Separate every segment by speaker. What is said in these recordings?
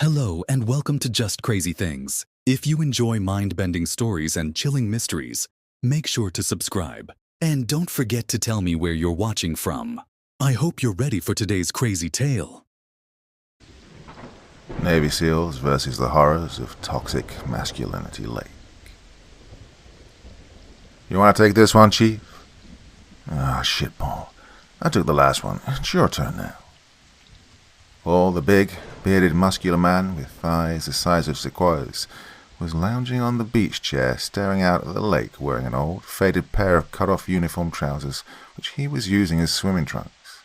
Speaker 1: Hello and welcome to Just Crazy Things. If you enjoy mind-bending stories and chilling mysteries, make sure to subscribe. And don't forget to tell me where you're watching from. I hope you're ready for today's crazy tale.
Speaker 2: Navy SEALs versus the horrors of toxic masculinity Lake. You want to take this one, Chief? Ah, shit, Paul. I took the last one. It's your turn now. Paul, the big, bearded, muscular man with thighs the size of sequoias, was lounging on the beach chair staring out at the lake wearing an old, faded pair of cut-off uniform trousers which he was using as swimming trunks.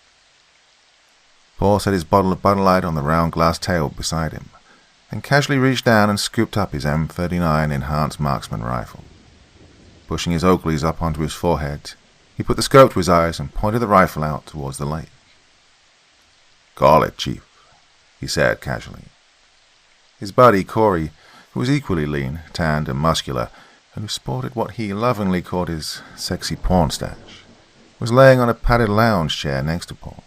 Speaker 2: Paul set his bottle of Bud Light on the round glass table beside him, then casually reached down and scooped up his M39 Enhanced Marksman rifle. Pushing his Oakleys up onto his forehead, he put the scope to his eyes and pointed the rifle out towards the lake. "Call it, Chief," he said casually. His buddy, Corey, who was equally lean, tanned, and muscular, and who sported what he lovingly called his sexy porn stash, was laying on a padded lounge chair next to Paul.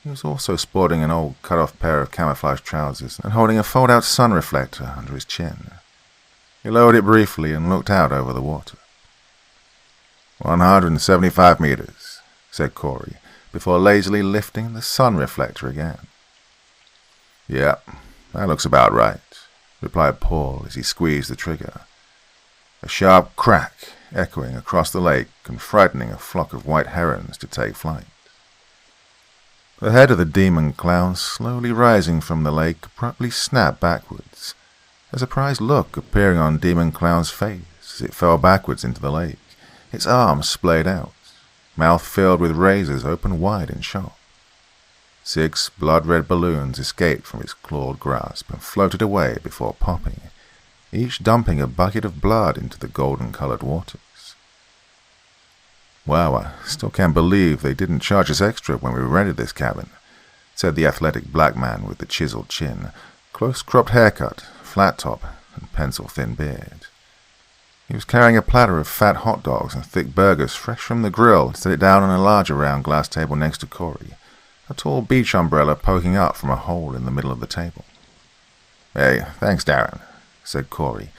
Speaker 2: He was also sporting an old cut-off pair of camouflage trousers and holding a fold-out sun reflector under his chin. He lowered it briefly and looked out over the water. 175 meters, said Corey, before lazily lifting the sun reflector again. "Yeah, that looks about right," replied Paul as he squeezed the trigger. A sharp crack echoing across the lake and frightening a flock of white herons to take flight. The head of the demon clown, slowly rising from the lake, abruptly snapped backwards, a surprised look appearing on Demon Clown's face as it fell backwards into the lake, its arms splayed out, mouth filled with razors open wide in shock. 6 blood-red balloons escaped from its clawed grasp and floated away before popping, each dumping a bucket of blood into the golden-colored waters. "Wow, I still can't believe they didn't charge us extra when we rented this cabin," said the athletic black man with the chiseled chin, close-cropped haircut, flat top, and pencil-thin beard. He was carrying a platter of fat hot dogs and thick burgers fresh from the grill and set it down on a larger round glass table next to Corey, a tall beach umbrella poking up from a hole in the middle of the table. "Hey, thanks, Darren," said Corey,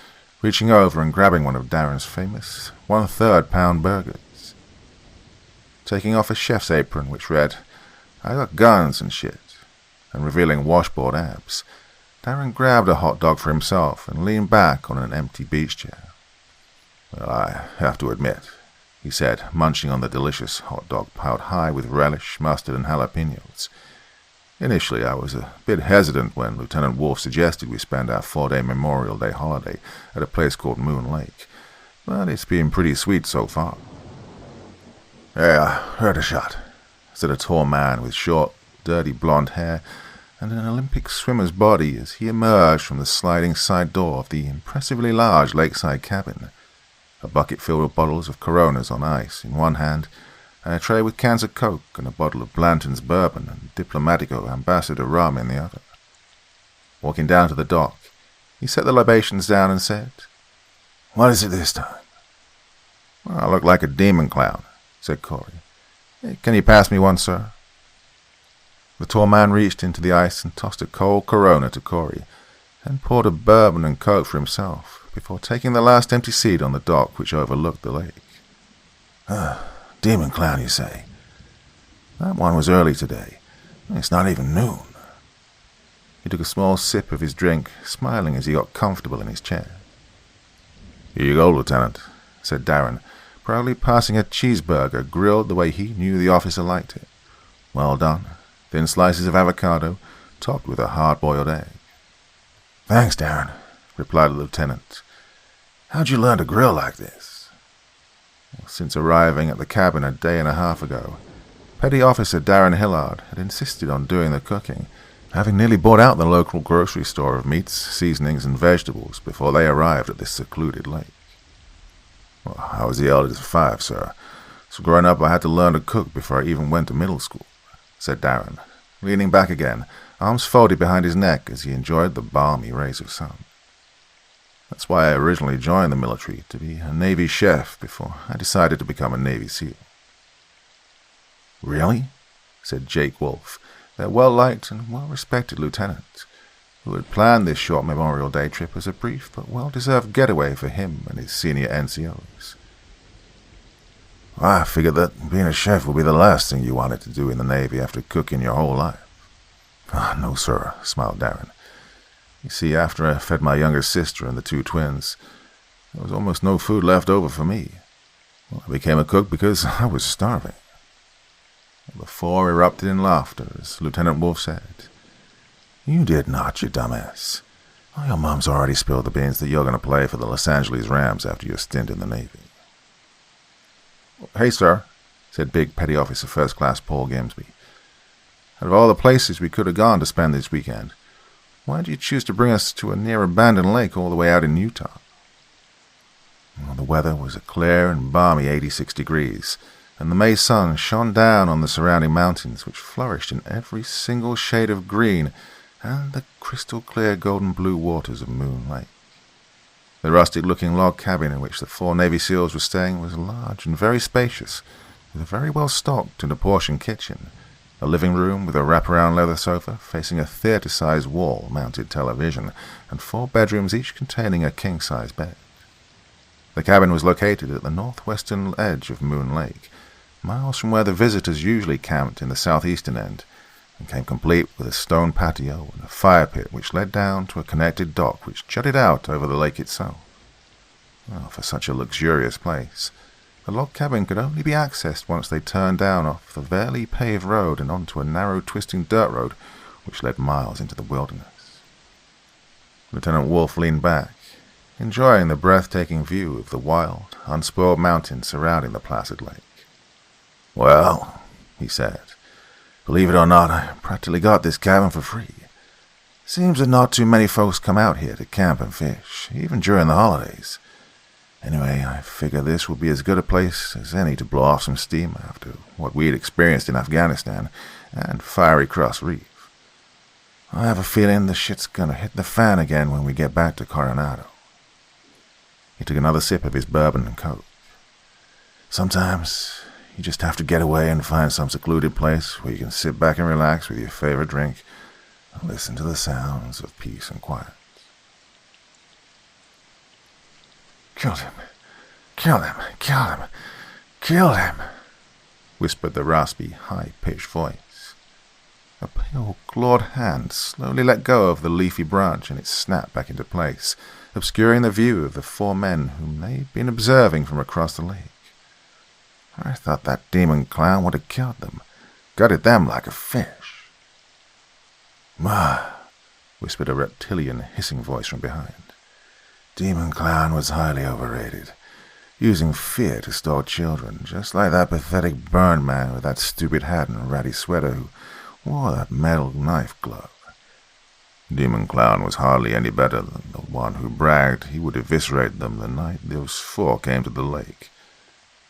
Speaker 2: reaching over and grabbing one of Darren's famous 1/3 pound burgers. Taking off a chef's apron which read, "I got guns and shit," and revealing washboard abs, Darren grabbed a hot dog for himself and leaned back on an empty beach chair. "Well, I have to admit," he said, munching on the delicious hot dog piled high with relish, mustard, and jalapenos. "Initially, I was a bit hesitant when Lieutenant Wolf suggested we spend our 4-day Memorial Day holiday at a place called Moon Lake, but it's been pretty sweet so far." "Hey, I heard a shot," said a tall man with short, dirty blonde hair and an Olympic swimmer's body as he emerged from the sliding side door of the impressively large lakeside cabin, a bucket filled with bottles of Coronas on ice in one hand, and a tray with cans of Coke and a bottle of Blanton's bourbon and Diplomatico Ambassador rum in the other. Walking down to the dock, he set the libations down and said, "What is it this time?" "Well, I look like a demon clown," said Corey. "Hey, can you pass me one, sir?" The tall man reached into the ice and tossed a cold Corona to Corey, then poured a bourbon and Coke for himself, before taking the last empty seat on the dock which overlooked the lake. "Demon clown, you say? That one was early today. It's not even noon." He took a small sip of his drink, smiling as he got comfortable in his chair. "Here you go, Lieutenant," said Darren, proudly passing a cheeseburger grilled the way he knew the officer liked it. Well done, thin slices of avocado, topped with a hard-boiled egg. "Thanks, Darren," replied the lieutenant. "How'd you learn to grill like this?" Since arriving at the cabin a day and a half ago, Petty Officer Darren Hillard had insisted on doing the cooking, having nearly bought out the local grocery store of meats, seasonings, and vegetables before they arrived at this secluded lake. "Well, I was the eldest of 5, sir, so growing up I had to learn to cook before I even went to middle school," said Darren, leaning back again, arms folded behind his neck as he enjoyed the balmy rays of sun. "That's why I originally joined the military, to be a Navy chef before I decided to become a Navy SEAL." "Really?" said Jake Wolf, their well-liked and well-respected lieutenant, who had planned this short Memorial Day trip as a brief but well-deserved getaway for him and his senior NCOs. I figured that being a chef would be the last thing you wanted to do in the Navy after cooking your whole life. No, sir, smiled Darren. You see, after I fed my younger sister and the two twins, there was almost no food left over for me. I became a cook because I was starving. The four erupted in laughter as Lieutenant Wolf said, You did not, you dumbass. Your mom's already spilled the beans that you're going to play for the Los Angeles Rams after your stint in the Navy. Hey, sir, said Big Petty Officer First Class Paul Gimsby. Out of all the places we could have gone to spend this weekend, why did you choose to bring us to a near-abandoned lake all the way out in Utah? Well, the weather was a clear and balmy 86 degrees, and the May sun shone down on the surrounding mountains, which flourished in every single shade of green and the crystal-clear golden-blue waters of Moon Lake. The rustic-looking log cabin in which the 4 Navy SEALs were staying was large and very spacious, with a very well-stocked and apportioned kitchen, a living room with a wraparound leather sofa facing a theater-sized wall-mounted television, and 4 bedrooms each containing a king-size bed. The cabin was located at the northwestern edge of Moon Lake, miles from where the visitors usually camped in the southeastern end, and came complete with a stone patio and a fire pit which led down to a connected dock which jutted out over the lake itself. Well, for such a luxurious place, the log cabin could only be accessed once they turned down off the barely paved road and onto a narrow twisting dirt road which led miles into the wilderness. Lieutenant Wolf leaned back, enjoying the breathtaking view of the wild, unspoiled mountains surrounding the placid lake. Well, he said, believe it or not, I practically got this cabin for free. Seems that not too many folks come out here to camp and fish, even during the holidays. Anyway, I figure this will be as good a place as any to blow off some steam after what we'd experienced in Afghanistan and Fiery Cross Reef. I have a feeling the shit's gonna hit the fan again when we get back to Coronado. He took another sip of his bourbon and coke. Sometimes you just have to get away and find some secluded place where you can sit back and relax with your favorite drink and listen to the sounds of peace and quiet. Killed him. Kill him. Kill him. Kill him, whispered the raspy, high-pitched voice. A pale, clawed hand slowly let go of the leafy branch and it snapped back into place, obscuring the view of the 4 men whom they'd been observing from across the lake. I thought that demon clown would have killed them, gutted them like a fish. "Ma," whispered a reptilian, hissing voice from behind. "Demon clown was highly overrated, using fear to stall children, just like that pathetic burn man with that stupid hat and ratty sweater who wore that metal knife glove. Demon clown was hardly any better than the one who bragged he would eviscerate them the night those 4 came to the lake.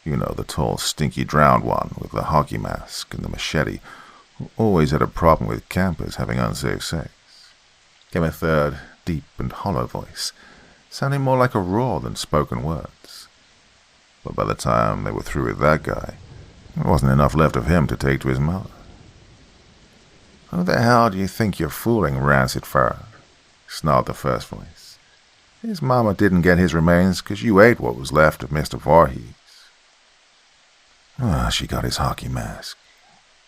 Speaker 2: You know, the tall, stinky, drowned one with the hockey mask and the machete, who always had a problem with campers having unsafe sex." Came a third, deep and hollow voice, sounding more like a roar than spoken words. But by the time they were through with that guy, there wasn't enough left of him to take to his mother. "Who the hell do you think you're fooling, rancid fur?" snarled the first voice. "His mama didn't get his remains 'cause you ate what was left of Mr. Voorhees." "She got his hockey mask,"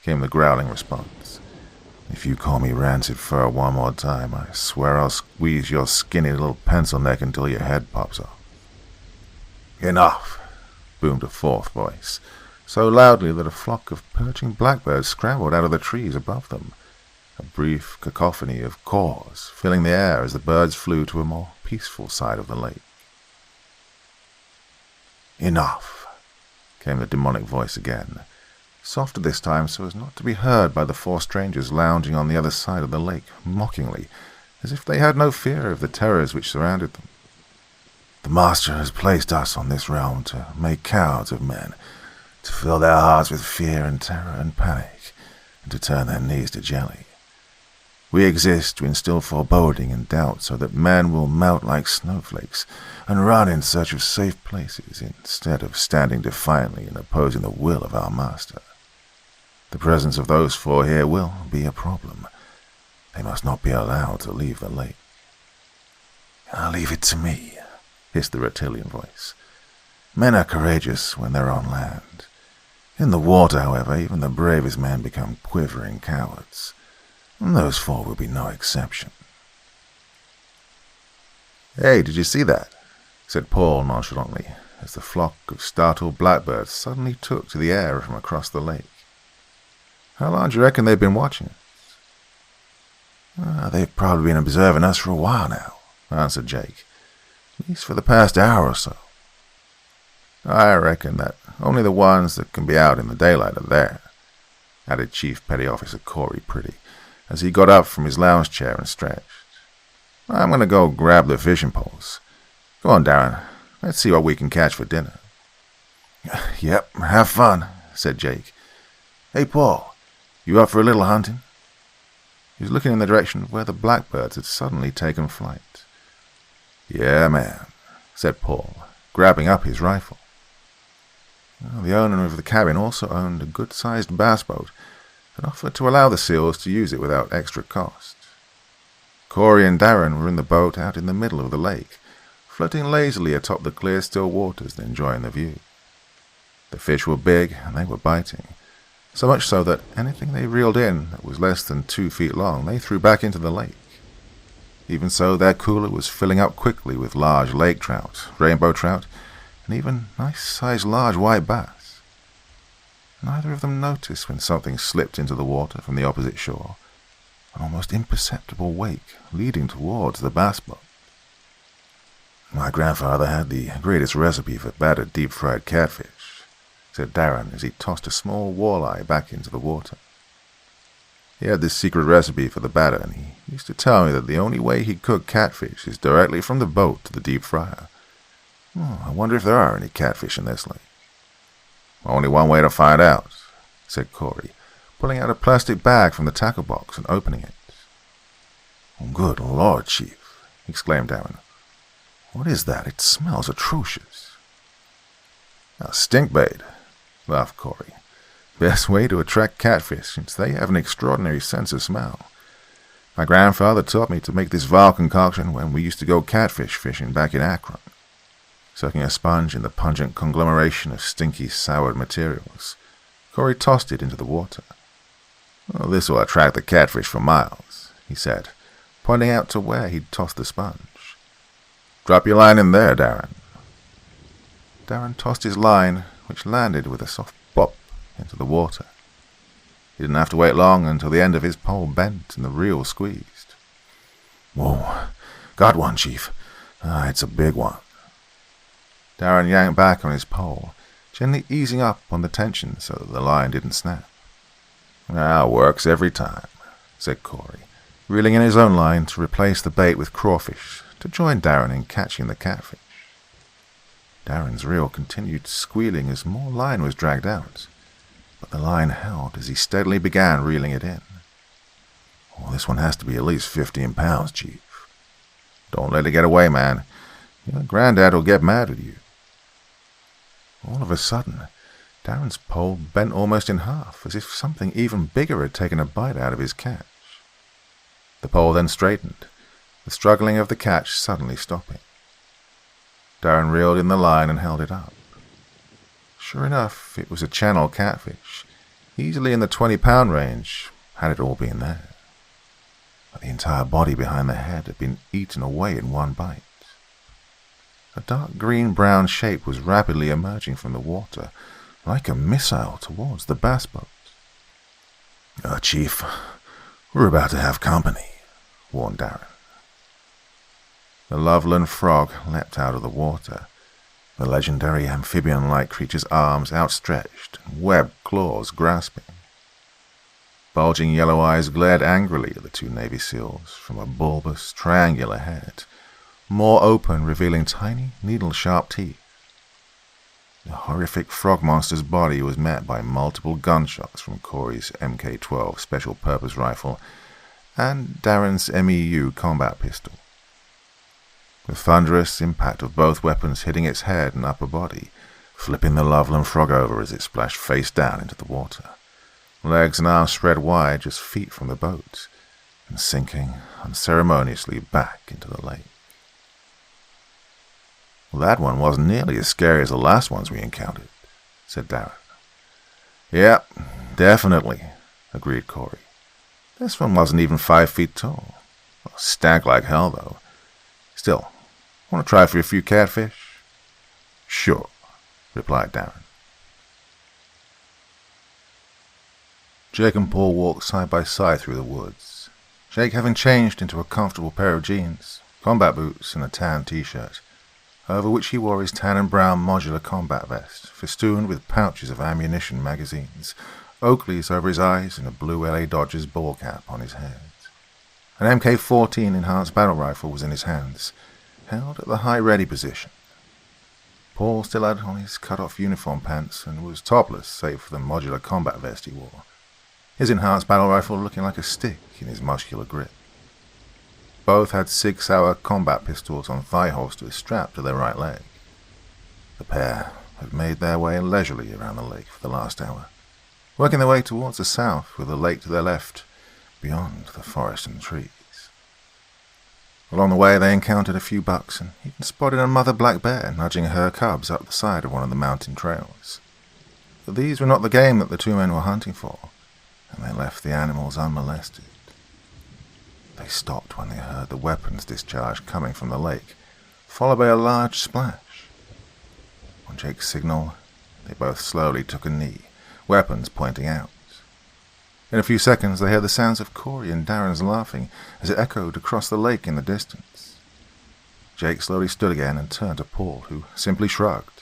Speaker 2: came the growling response. "If you call me rancid fur one more time, I swear I'll squeeze your skinny little pencil neck until your head pops off." "Enough," boomed a 4th voice, so loudly that a flock of perching blackbirds scrambled out of the trees above them, a brief cacophony of caws filling the air as the birds flew to a more peaceful side of the lake. "Enough," came the demonic voice again, softer this time so as not to be heard by the 4 strangers lounging on the other side of the lake, mockingly, as if they had no fear of the terrors which surrounded them. "The Master has placed us on this realm to make cowards of men, to fill their hearts with fear and terror and panic, and to turn their knees to jelly. We exist to instill foreboding and doubt so that men will melt like snowflakes and run in search of safe places instead of standing defiantly and opposing the will of our Master. The presence of those 4 here will be a problem. They must not be allowed to leave the lake. "I'll leave it to me," hissed the reptilian voice. "Men are courageous when they're on land. In the water, however, even the bravest men become quivering cowards, and those four will be no exception." "Hey, did you see that?" said Paul nonchalantly, as the flock of startled blackbirds suddenly took to the air from across the lake. "How long do you reckon they've been watching us?" "They've probably been observing us for a while now," answered Jake. "At least for the past hour or so." "I reckon that only the ones that can be out in the daylight are there," added Chief Petty Officer Corey Pretty, as he got up from his lounge chair and stretched. "I'm going to go grab the fishing poles. Go on, Darren. Let's see what we can catch for dinner." "Yep, have fun," said Jake. "Hey, Paul, you up for a little hunting?" He was looking in the direction of where the blackbirds had suddenly taken flight. "Yeah, man," said Paul, grabbing up his rifle. The owner of the cabin also owned a good-sized bass boat and offered to allow the SEALs to use it without extra cost. Corey and Darren were in the boat out in the middle of the lake, floating lazily atop the clear, still waters and enjoying the view. The fish were big and they were biting, so much so that anything they reeled in that was less than 2 feet long they threw back into the lake. Even so, their cooler was filling up quickly with large lake trout, rainbow trout, and even nice-sized large white bass. Neither of them noticed when something slipped into the water from the opposite shore, an almost imperceptible wake leading towards the bass boat. "My grandfather had the greatest recipe for battered deep-fried catfish," said Darren as he tossed a small walleye back into the water. "He had this secret recipe for the batter, and he used to tell me that the only way he'd cook catfish is directly from the boat to the deep fryer. I wonder if there are any catfish in this lake." "Only one way to find out," said Corey, pulling out a plastic bag from the tackle box and opening it. "Good Lord, Chief," exclaimed Darren. "What is that? It smells atrocious." "Stink bait," laughed Corey. "Best way to attract catfish, since they have an extraordinary sense of smell. My grandfather taught me to make this vile concoction when we used to go catfish fishing back in Akron." Soaking a sponge in the pungent conglomeration of stinky, soured materials, Corey tossed it into the water. "This will attract the catfish for miles," he said, pointing out to where he'd tossed the sponge. "Drop your line in there, Darren." Darren tossed his line, which landed with a soft bop into the water. He didn't have to wait long until the end of his pole bent and the reel squeezed. "Whoa, got one, Chief. It's a big one." Darren yanked back on his pole, gently easing up on the tension so that the line didn't snap. "Works every time," said Corey, reeling in his own line to replace the bait with crawfish to join Darren in catching the catfish. Darren's reel continued squealing as more line was dragged out, but the line held as he steadily began reeling it in. "This one has to be at least 15 pounds, Chief. Don't let it get away, man. Your granddad will get mad at you." All of a sudden, Darren's pole bent almost in half, as if something even bigger had taken a bite out of his catch. The pole then straightened, the struggling of the catch suddenly stopping. Darren reeled in the line and held it up. Sure enough, it was a channel catfish, easily in the 20-pound range, had it all been there. But the entire body behind the head had been eaten away in one bite. A dark green-brown shape was rapidly emerging from the water, like a missile towards the bass boat. "Chief, we're about to have company," warned Darren. The Loveland frog leapt out of the water, the legendary amphibian-like creature's arms outstretched, and webbed claws grasping. Bulging yellow eyes glared angrily at the two Navy SEALs from a bulbous, triangular head, more open, revealing tiny, needle-sharp teeth. The horrific frog monster's body was met by multiple gunshots from Corey's Mk-12 special-purpose rifle and Darren's MEU combat pistol. The thunderous impact of both weapons hitting its head and upper body, flipping the Loveland frog over as it splashed face down into the water, legs and arms spread wide just feet from the boat, and sinking unceremoniously back into the lake. "Well, that one wasn't nearly as scary as the last ones we encountered," said Darren. "Yep, definitely," agreed Corey. "This one wasn't even 5 feet tall. Well, stank like hell, though. Still, want to try for a few catfish?" "Sure," replied Darren. Jake and Paul walked side by side through the woods, Jake having changed into a comfortable pair of jeans, combat boots, and a tan t-shirt, over which he wore his tan and brown modular combat vest, festooned with pouches of ammunition magazines, Oakleys over his eyes, and a blue LA Dodgers ball cap on his head. An MK-14 enhanced battle rifle was in his hands, held at the high-ready position. Paul still had on his cut-off uniform pants and was topless save for the modular combat vest he wore, his enhanced battle rifle looking like a stick in his muscular grip. Both had Sig Sauer combat pistols on thigh holsters strapped to their right leg. The pair had made their way leisurely around the lake for the last hour, working their way towards the south with the lake to their left, beyond the forest and trees. Along the way they encountered a few bucks and even spotted a mother black bear nudging her cubs up the side of one of the mountain trails. But these were not the game that the two men were hunting for, and they left the animals unmolested. They stopped when they heard the weapons discharge coming from the lake, followed by a large splash. On Jake's signal, they both slowly took a knee, weapons pointing out. In a few seconds they heard the sounds of Corey and Darren's laughing as it echoed across the lake in the distance. Jake slowly stood again and turned to Paul, who simply shrugged.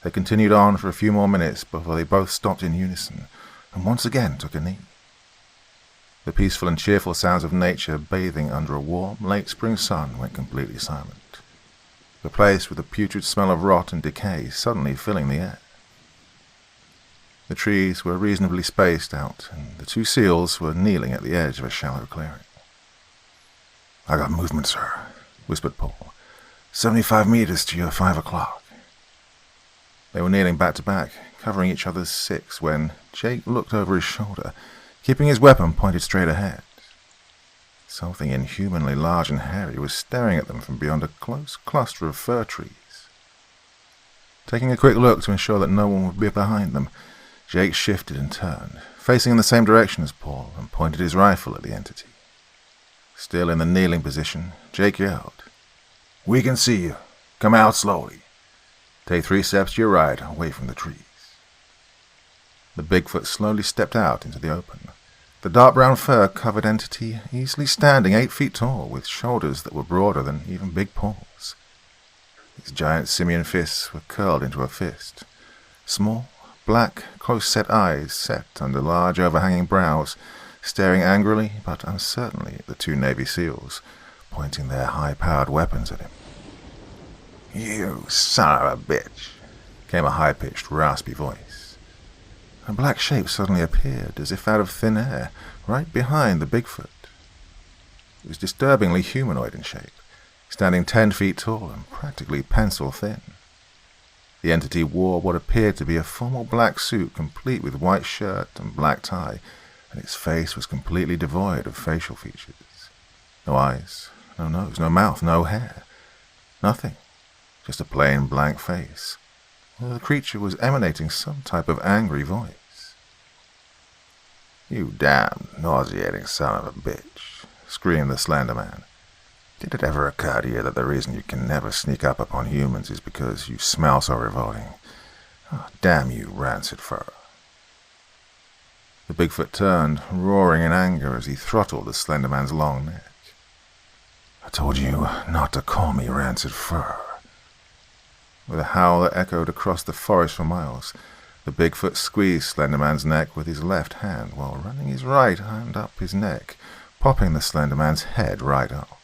Speaker 2: They continued on for a few more minutes before they both stopped in unison and once again took a knee. The peaceful and cheerful sounds of nature bathing under a warm, late spring sun went completely silent, replaced with a putrid smell of rot and decay suddenly filling the air. The trees were reasonably spaced out, and the two seals were kneeling at the edge of a shallow clearing. "I got movement, sir," whispered Paul. 75 meters to your 5 o'clock. They were kneeling back to back, covering each other's six, when Jake looked over his shoulder, keeping his weapon pointed straight ahead. Something inhumanly large and hairy was staring at them from beyond a close cluster of fir trees. Taking a quick look to ensure that no one would be behind them, Jake shifted and turned, facing in the same direction as Paul, and pointed his rifle at the entity. Still in the kneeling position, Jake yelled, "We can see you. Come out slowly. Take 3 steps to your right, away from the trees." The Bigfoot slowly stepped out into the open, the dark brown fur-covered entity easily standing 8 feet tall, with shoulders that were broader than even big paws. His giant simian fists were curled into a fist. Small, black, close-set eyes set under large overhanging brows, staring angrily but uncertainly at the 2 Navy SEALs, pointing their high-powered weapons at him. "You son of a bitch," came a high-pitched, raspy voice. A black shape suddenly appeared, as if out of thin air, right behind the Bigfoot. It was disturbingly humanoid in shape, standing 10 feet tall and practically pencil-thin. The entity wore what appeared to be a formal black suit complete with white shirt and black tie, and its face was completely devoid of facial features. No eyes, no nose, no mouth, no hair. Nothing. Just a plain blank face. The creature was emanating some type of angry voice. "You damn nauseating son of a bitch," screamed the Slender Man. "Did it ever occur to you that the reason you can never sneak up upon humans is because you smell so revolting? Oh, damn you, rancid fur." The Bigfoot turned, roaring in anger as he throttled the Slender Man's long neck. "I told you not to call me rancid fur." With a howl that echoed across the forest for miles, the Bigfoot squeezed Slender Man's neck with his left hand while running his right hand up his neck, popping the Slender Man's head right off.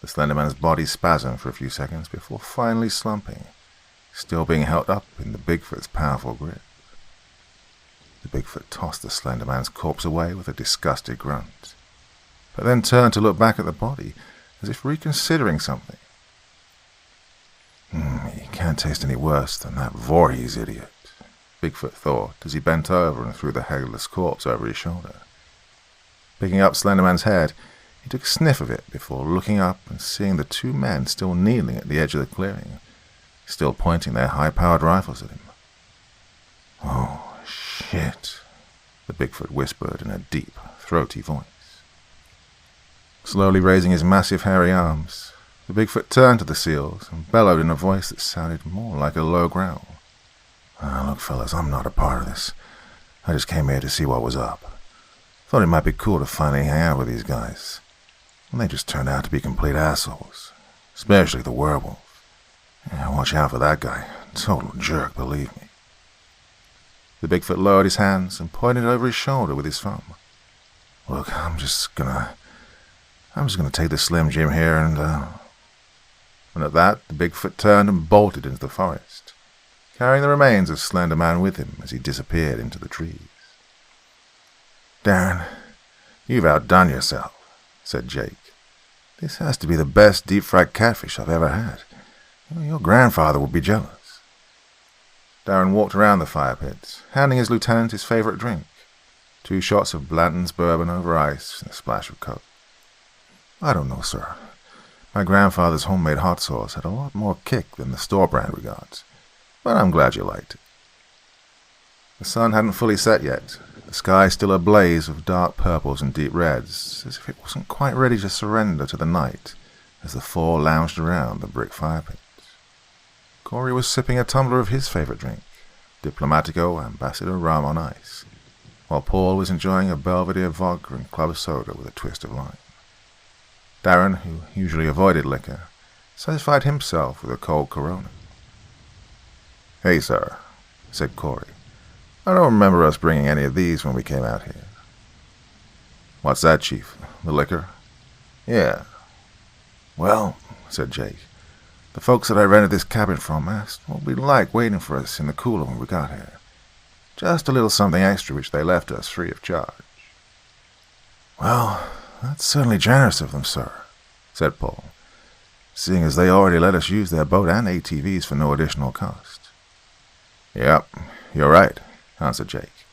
Speaker 2: The Slender Man's body spasmed for a few seconds before finally slumping, still being held up in the Bigfoot's powerful grip. The Bigfoot tossed the Slender Man's corpse away with a disgusted grunt, but then turned to look back at the body, as if reconsidering something. "He can't taste any worse than that Voorhees idiot," Bigfoot thought as he bent over and threw the headless corpse over his shoulder. Picking up Slenderman's head, he took a sniff of it before looking up and seeing the two men still kneeling at the edge of the clearing, still pointing their high-powered rifles at him. "Oh, shit," the Bigfoot whispered in a deep, throaty voice. Slowly raising his massive hairy arms, the Bigfoot turned to the seals and bellowed in a voice that sounded more like a low growl. "Look, fellas, I'm not a part of this. I just came here to see what was up. Thought it might be cool to finally hang out with these guys. And they just turned out to be complete assholes. Especially the werewolf. Yeah, watch out for that guy. Total jerk, believe me." The Bigfoot lowered his hands and pointed over his shoulder with his thumb. "Look, I'm just gonna take the Slim Jim here and at that, the Bigfoot turned and bolted into the forest, carrying the remains of Slender Man with him as he disappeared into the trees. "Darren, you've outdone yourself," said Jake. "This has to be the best deep-fried catfish I've ever had. Your grandfather would be jealous." Darren walked around the fire pit, handing his lieutenant his favorite drink, 2 shots of Blanton's bourbon over ice and a splash of Coke. "I don't know, sir. My grandfather's homemade hot sauce had a lot more kick than the store brand we got, but I'm glad you liked it." The sun hadn't fully set yet, the sky still ablaze with dark purples and deep reds, as if it wasn't quite ready to surrender to the night as the 4 lounged around the brick fire pit. Corey was sipping a tumbler of his favorite drink, Diplomatico Ambassador Rum on ice, while Paul was enjoying a Belvedere vodka and club soda with a twist of lime. Darren, who usually avoided liquor, satisfied himself with a cold Corona. "Hey, sir," said Corey. "I don't remember us bringing any of these when we came out here." "What's that, Chief? The liquor?" "Yeah." "Well," said Jake, "the folks that I rented this cabin from asked what we'd like waiting for us in the cooler when we got here. Just a little something extra which they left us free of charge." "Well, that's certainly generous of them, sir," said Paul, "seeing as they already let us use their boat and ATVs for no additional cost." "Yep, you're right," answered Jake.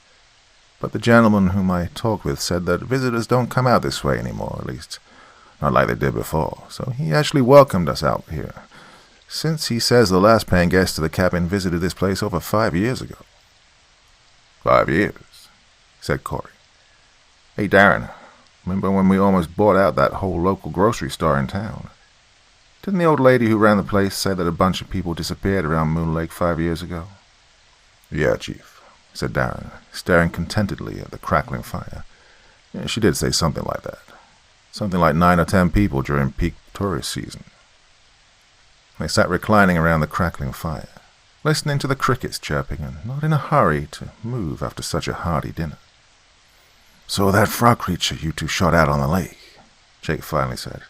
Speaker 2: "But the gentleman whom I talked with said that visitors don't come out this way anymore, at least not like they did before, so he actually welcomed us out here, since he says the last paying guest of the cabin visited this place over 5 years ago." "5 years," said Corey. "Hey, Darren, remember when we almost bought out that whole local grocery store in town? Didn't the old lady who ran the place say that a bunch of people disappeared around Moon Lake 5 years ago?" "Yeah, Chief," said Darren, staring contentedly at the crackling fire. "Yeah, she did say something like that. Something like 9 or 10 people during peak tourist season." They sat reclining around the crackling fire, listening to the crickets chirping and not in a hurry to move after such a hearty dinner. "So that frog creature you two shot out on the lake," Jake finally said.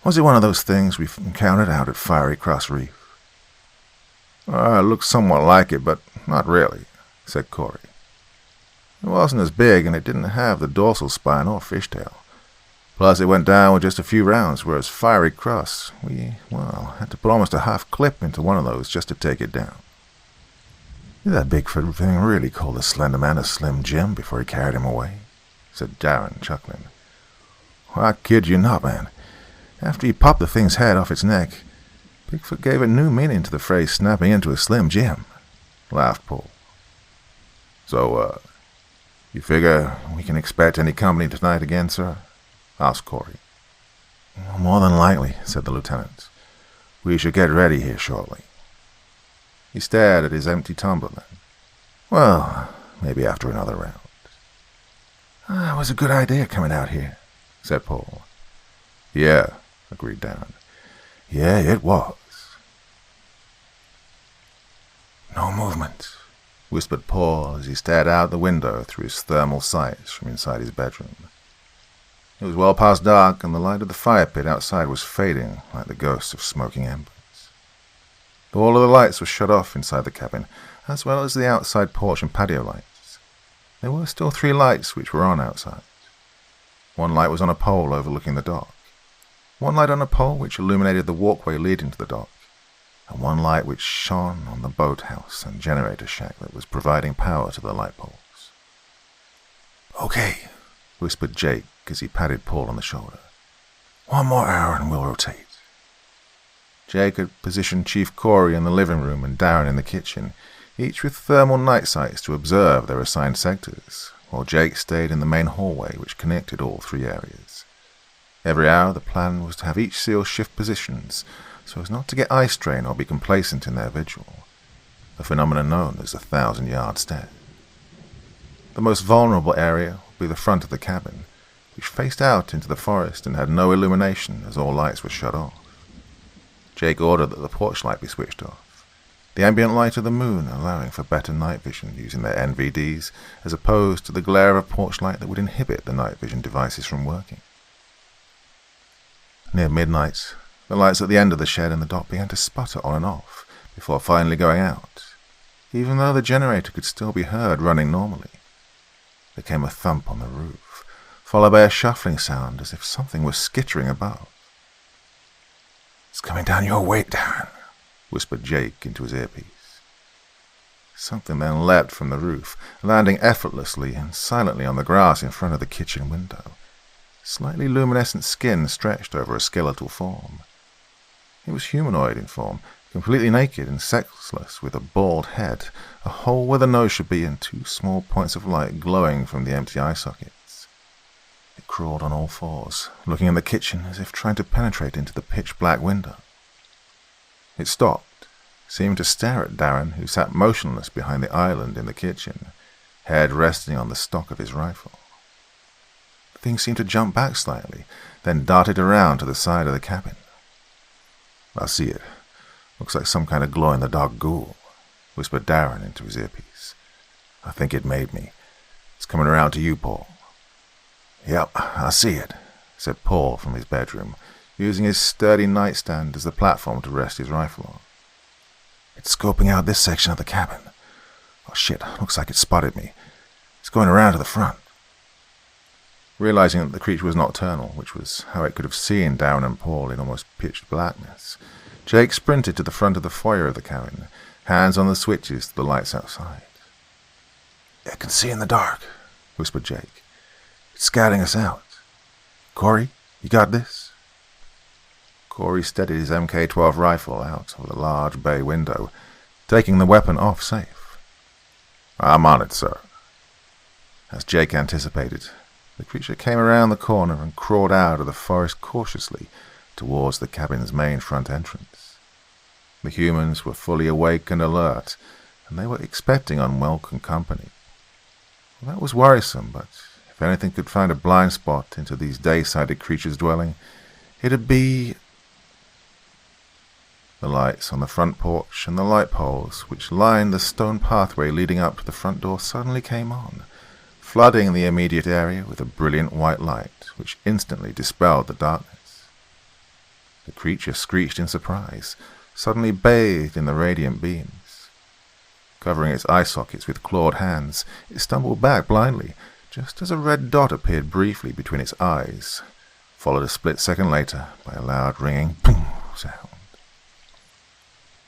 Speaker 2: "Was it one of those things we've encountered out at Fiery Cross Reef?" "It looked somewhat like it, but not really," said Corey. "It wasn't as big, and it didn't have the dorsal spine or fishtail. Plus, it went down with just a few rounds, whereas Fiery Cross, we had to put almost a half clip into one of those just to take it down." "Did that Bigfoot thing really call the Slender Man a Slim Jim before he carried him away?" said Darren, chuckling. "I kid you not, man. After he popped the thing's head off its neck, Bigfoot gave a new meaning to the phrase snapping into a Slim Jim," laughed Paul. "So, you figure we can expect any company tonight again, sir?" asked Corey. "More than likely," said the lieutenant. "We should get ready here shortly." He stared at his empty tumbler then. "Well, maybe after another round." "It was a good idea coming out here," said Paul. "Yeah," agreed Darren. "Yeah, it was." "No movement," whispered Paul as he stared out the window through his thermal sights from inside his bedroom. It was well past dark, and the light of the fire pit outside was fading like the ghosts of smoking embers. All of the lights were shut off inside the cabin, as well as the outside porch and patio lights. There were still 3 lights which were on outside. One light was on a pole overlooking the dock, one light on a pole which illuminated the walkway leading to the dock, and one light which shone on the boathouse and generator shack that was providing power to the light poles. "Okay," whispered Jake as he patted Paul on the shoulder. "One more hour and we'll rotate." Jake had positioned Chief Corey in the living room and Darren in the kitchen, each with thermal night sights to observe their assigned sectors, while Jake stayed in the main hallway which connected all three areas. Every hour the plan was to have each SEAL shift positions so as not to get eye strain or be complacent in their vigil, a phenomenon known as the 1,000-yard stare. The most vulnerable area would be the front of the cabin, which faced out into the forest and had no illumination as all lights were shut off. Jake ordered that the porch light be switched off, the ambient light of the moon allowing for better night vision using their NVDs as opposed to the glare of a porch light that would inhibit the night vision devices from working. Near midnight, the lights at the end of the shed and the dock began to sputter on and off before finally going out, even though the generator could still be heard running normally. There came a thump on the roof, followed by a shuffling sound as if something was skittering above. "It's coming down your wake, Darren," whispered Jake into his earpiece. Something then leapt from the roof, landing effortlessly and silently on the grass in front of the kitchen window. Slightly luminescent skin stretched over a skeletal form. It was humanoid in form, completely naked and sexless, with a bald head, a hole where the nose should be, and two small points of light glowing from the empty eye sockets. It crawled on all fours, looking in the kitchen as if trying to penetrate into the pitch-black window. It stopped, seemed to stare at Darren, who sat motionless behind the island in the kitchen, head resting on the stock of his rifle. The thing seemed to jump back slightly, then darted around to the side of the cabin. "I see it. Looks like some kind of glow-in-the-dark ghoul," whispered Darren into his earpiece. "I think it made me. It's coming around to you, Paul." "Yep, I see it," said Paul from his bedroom, using his sturdy nightstand as the platform to rest his rifle on. "It's scoping out this section of the cabin. Oh shit, looks like it spotted me. It's going around to the front." Realizing that the creature was nocturnal, which was how it could have seen Darren and Paul in almost pitch blackness, Jake sprinted to the front of the foyer of the cabin, hands on the switches to the lights outside. "I can see in the dark," whispered Jake. "It's scouting us out. Corey, you got this?" Corey steadied his MK-12 rifle out of the large bay window, taking the weapon off safe. "I'm on it, sir." As Jake anticipated, the creature came around the corner and crawled out of the forest cautiously towards the cabin's main front entrance. The humans were fully awake and alert, and they were expecting unwelcome company. Well, that was worrisome, but if anything could find a blind spot into these day-sighted creatures' dwelling, it'd be the lights on the front porch and the light poles which lined the stone pathway leading up to the front door suddenly came on, flooding the immediate area with a brilliant white light which instantly dispelled the darkness. The creature screeched in surprise, suddenly bathed in the radiant beams. Covering its eye sockets with clawed hands, it stumbled back blindly, just as a red dot appeared briefly between its eyes, followed a split second later by a loud ringing boom sound.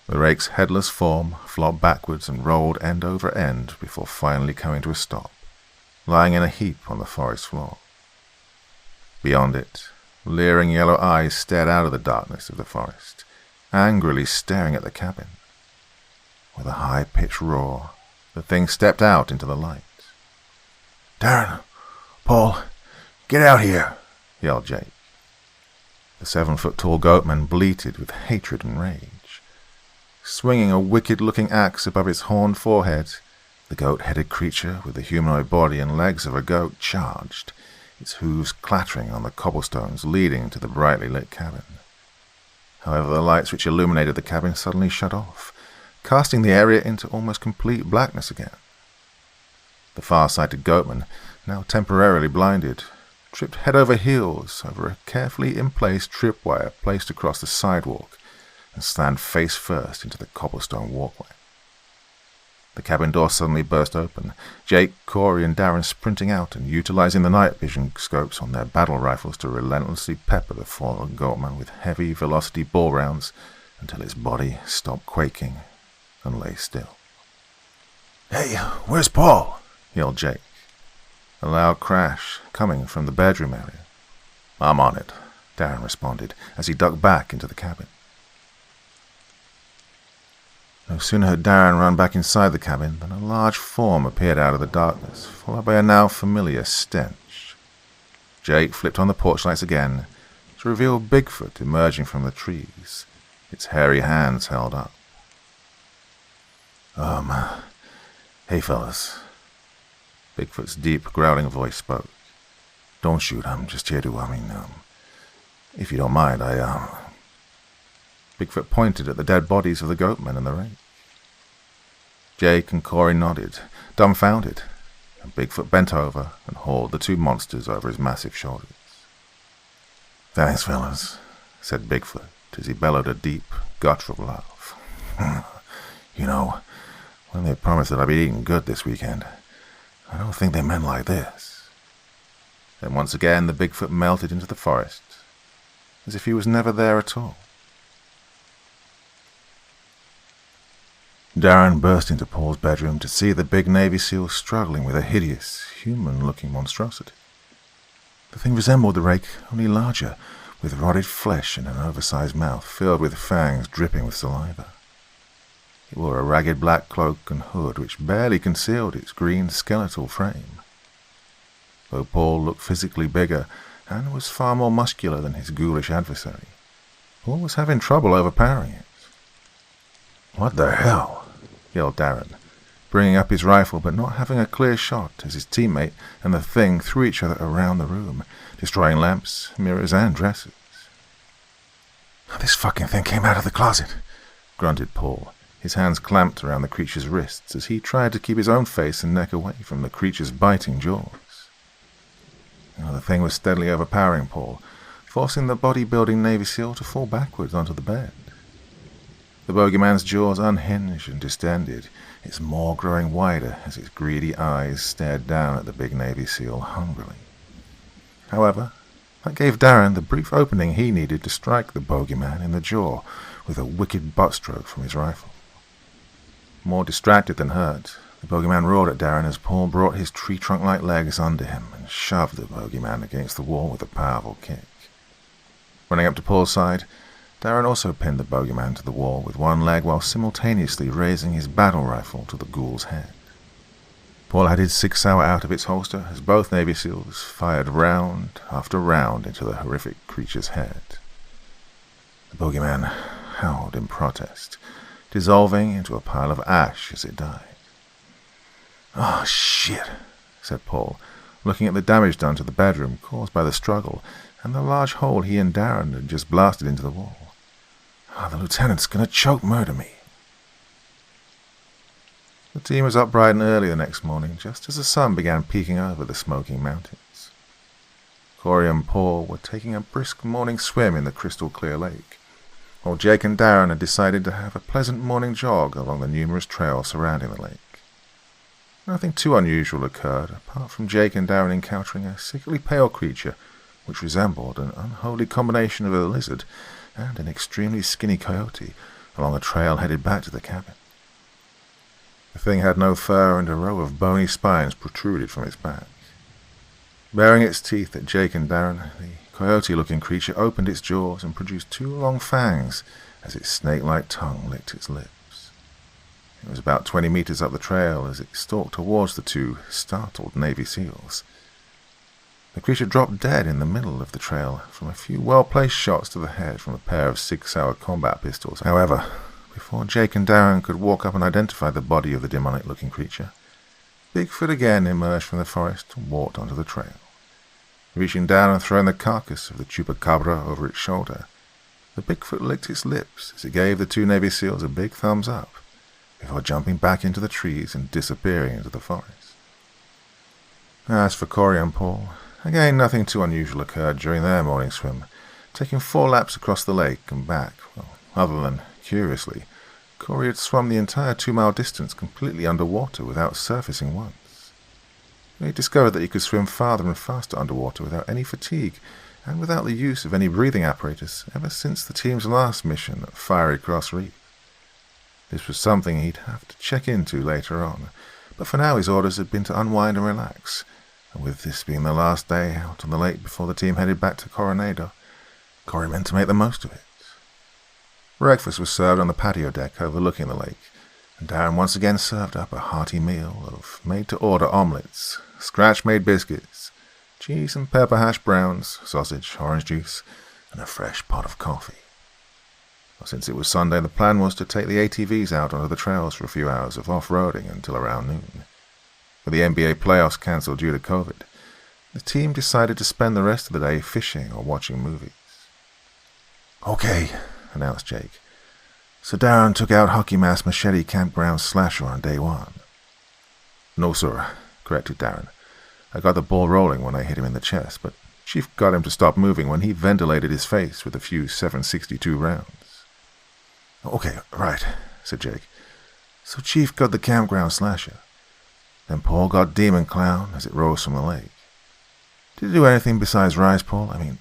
Speaker 2: The rake's headless form flopped backwards and rolled end over end before finally coming to a stop, lying in a heap on the forest floor. Beyond it, leering yellow eyes stared out of the darkness of the forest, angrily staring at the cabin. With a high-pitched roar, the thing stepped out into the light. "Darren! Paul! Get out here!" yelled Jake. The 7-foot-tall goatman bleated with hatred and rage. Swinging a wicked-looking axe above its horned forehead, the goat-headed creature with the humanoid body and legs of a goat charged, its hooves clattering on the cobblestones leading to the brightly lit cabin. However, the lights which illuminated the cabin suddenly shut off, casting the area into almost complete blackness again. The far-sighted goatman, now temporarily blinded, tripped head over heels over a carefully in-place tripwire placed across the sidewalk and slammed face first into the cobblestone walkway. The cabin door suddenly burst open, Jake, Corey, and Darren sprinting out and utilizing the night vision scopes on their battle rifles to relentlessly pepper the fallen goatman with heavy velocity ball rounds until his body stopped quaking and lay still. "Hey, where's Paul?" yelled Jake. a loud crash coming from the bedroom area. "I'm on it," Darren responded as he ducked back into the cabin. No sooner had Darren run back inside the cabin than a large form appeared out of the darkness, followed by a now familiar stench. Jake flipped on the porch lights again to reveal Bigfoot emerging from the trees, its hairy hands held up. Hey fellas." Bigfoot's deep, growling voice spoke. "Don't shoot, I'm just here to, if you don't mind, Bigfoot pointed at the dead bodies of the goatmen in the rake. Jake and Corey nodded, dumbfounded, and Bigfoot bent over and hauled the two monsters over his massive shoulders. "Thanks, fellas," said Bigfoot as he bellowed a deep, guttural laugh. When they promised that I'd be eating good this weekend, I don't think they meant like this." Then once again the Bigfoot melted into the forest, as if he was never there at all. Darren burst into Paul's bedroom to see the big Navy SEAL struggling with a hideous, human-looking monstrosity. The thing resembled the rake, only larger, with rotted flesh and an oversized mouth filled with fangs dripping with saliva. It wore a ragged black cloak and hood which barely concealed its green skeletal frame. Though Paul looked physically bigger and was far more muscular than his ghoulish adversary, Paul was having trouble overpowering it. "What the hell?" yelled Darren, bringing up his rifle but not having a clear shot as his teammate and the thing threw each other around the room, destroying lamps, mirrors, and dressers. "This fucking thing came out of the closet," grunted Paul, his hands clamped around the creature's wrists as he tried to keep his own face and neck away from the creature's biting jaws. The thing was steadily overpowering Paul, forcing the bodybuilding Navy SEAL to fall backwards onto the bed. The bogeyman's jaws unhinged and distended, its maw growing wider as its greedy eyes stared down at the big Navy SEAL hungrily. However, that gave Darren the brief opening he needed to strike the bogeyman in the jaw with a wicked butt stroke from his rifle. More distracted than hurt, the bogeyman roared at Darren as Paul brought his tree-trunk-like legs under him and shoved the bogeyman against the wall with a powerful kick. Running up to Paul's side, Darren also pinned the bogeyman to the wall with one leg while simultaneously raising his battle rifle to the ghoul's head. Paul had his 6 Sauer out of its holster as both Navy SEALs fired round after round into the horrific creature's head. The bogeyman howled in protest, dissolving into a pile of ash as it died. "Oh, shit," said Paul, looking at the damage done to the bedroom caused by the struggle and the large hole he and Darren had just blasted into the wall. "The lieutenant's gonna choke murder me." The team was up bright and early the next morning, just as the sun began peeking over the smoking mountains. Corey and Paul were taking a brisk morning swim in the crystal-clear lake, while Jake and Darren had decided to have a pleasant morning jog along the numerous trails surrounding the lake. Nothing too unusual occurred, apart from Jake and Darren encountering a sickly pale creature which resembled an unholy combination of a lizard and an extremely skinny coyote along a trail headed back to the cabin. The thing had no fur and a row of bony spines protruded from its back. Baring its teeth at Jake and Darren, the coyote-looking creature opened its jaws and produced 2 long fangs as its snake-like tongue licked its lips. It was about 20 meters up the trail as it stalked towards the 2 startled Navy SEALs. The creature dropped dead in the middle of the trail from a few well-placed shots to the head from a pair of 6 Sauer combat pistols. However, before Jake and Darren could walk up and identify the body of the demonic-looking creature, Bigfoot again emerged from the forest and walked onto the trail. Reaching down and throwing the carcass of the chupacabra over its shoulder, the Bigfoot licked its lips as it gave the 2 Navy SEALs a big thumbs up, before jumping back into the trees and disappearing into the forest. As for Corey and Paul, again nothing too unusual occurred during their morning swim, taking 4 laps across the lake and back. Other than, curiously, Corey had swum the entire 2-mile distance completely underwater without surfacing once. He discovered that he could swim farther and faster underwater without any fatigue and without the use of any breathing apparatus ever since the team's last mission at Fiery Cross Reef. This was something he'd have to check into later on, but for now his orders had been to unwind and relax, And with this being the last day out on the lake before the team headed back to Coronado, Corey meant to make the most of it. Breakfast was served on the patio deck overlooking the lake, and Darren once again served up a hearty meal of made-to-order omelettes, scratch-made biscuits, cheese and pepper hash browns, sausage, orange juice, and a fresh pot of coffee. Since it was Sunday, the plan was to take the ATVs out onto the trails for a few hours of off-roading until around noon. With the NBA playoffs cancelled due to COVID, the team decided to spend the rest of the day fishing or watching movies. "Okay," announced Jake. "So Darren took out Hockey Mask Machete Campground Slasher on day one." "No, sir," corrected Darren. "I got the ball rolling when I hit him in the chest, but Chief got him to stop moving when he ventilated his face with a few 7.62 rounds." "Okay, right," said Jake. "So Chief got the campground slasher. Then Paul got Demon Clown as it rose from the lake. Did he do anything besides rise, Paul? I mean,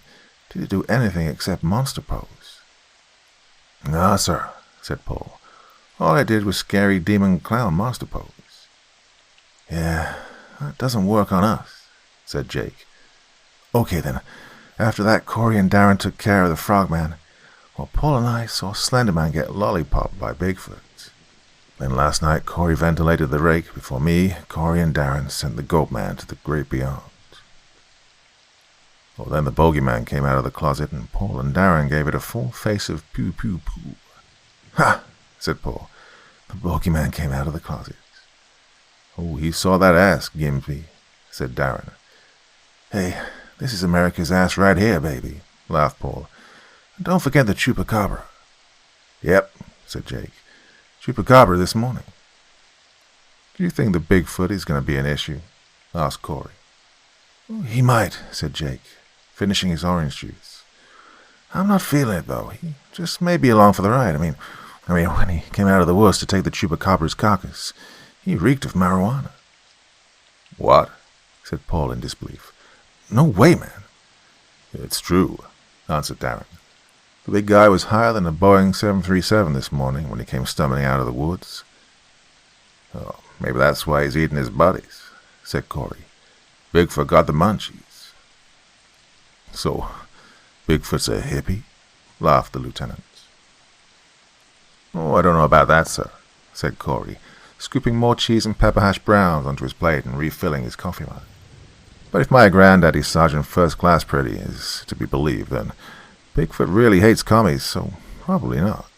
Speaker 2: did he do anything except monster pose?" "No, sir," said Paul. "All I did was scary Demon Clown monster pose." "Yeah, that doesn't work on us," said Jake. "Okay, then. After that, Corey and Darren took care of the Frogman, while Paul and I saw Slenderman get lollipopped by Bigfoot. Then last night, Corey ventilated the rake before me, Corey, and Darren sent the Goat Man to the great beyond. Well, then the Bogeyman came out of the closet, and Paul and Darren gave it a full face of poo-poo-poo. "Ha!" said Paul. "The Bogeyman came out of the closet." "Oh, he saw that ass, Gimsby," said Darren. "Hey, this is America's ass right here, baby," laughed Paul. "And don't forget the Chupacabra." "Yep," said Jake. "Chupacabra this morning." "Do you think the Bigfoot is going to be an issue?" asked Corey. "He might," said Jake, finishing his orange juice. "I'm not feeling it, though. He just may be along for the ride. I mean, when he came out of the woods to take the Chupacabra's carcass, he reeked of marijuana." "What?" said Paul in disbelief. "No way, man." "It's true," answered Darren. "The big guy was higher than a Boeing 737 this morning when he came stumbling out of the woods." "Oh, maybe that's why he's eating his buddies," said Corey. "Bigfoot got the munchies." "So, Bigfoot's a hippie?" laughed the lieutenant. "Oh, I don't know about that, sir," said Corey, scooping more cheese and pepper hash browns onto his plate and refilling his coffee mug. "But if my granddaddy Sergeant First Class Pretty is to be believed, then Bigfoot really hates commies, so probably not."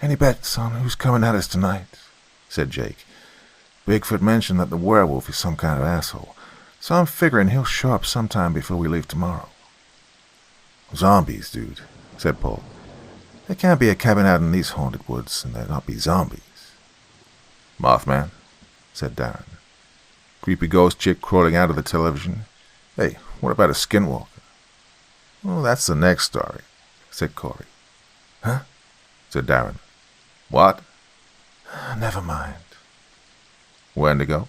Speaker 2: "Any bets on who's coming at us tonight?" said Jake. "Bigfoot mentioned that the werewolf is some kind of asshole, so I'm figuring he'll show up sometime before we leave tomorrow." "Zombies, dude," said Paul. "There can't be a cabin out in these haunted woods and there not be zombies." "Mothman," said Darren. "Creepy ghost chick crawling out of the television. Hey, what about a skinwalker?" "Oh, that's the next story," said Corey. "Huh?" said Darren. "What?" "Never mind." "Wendigo,"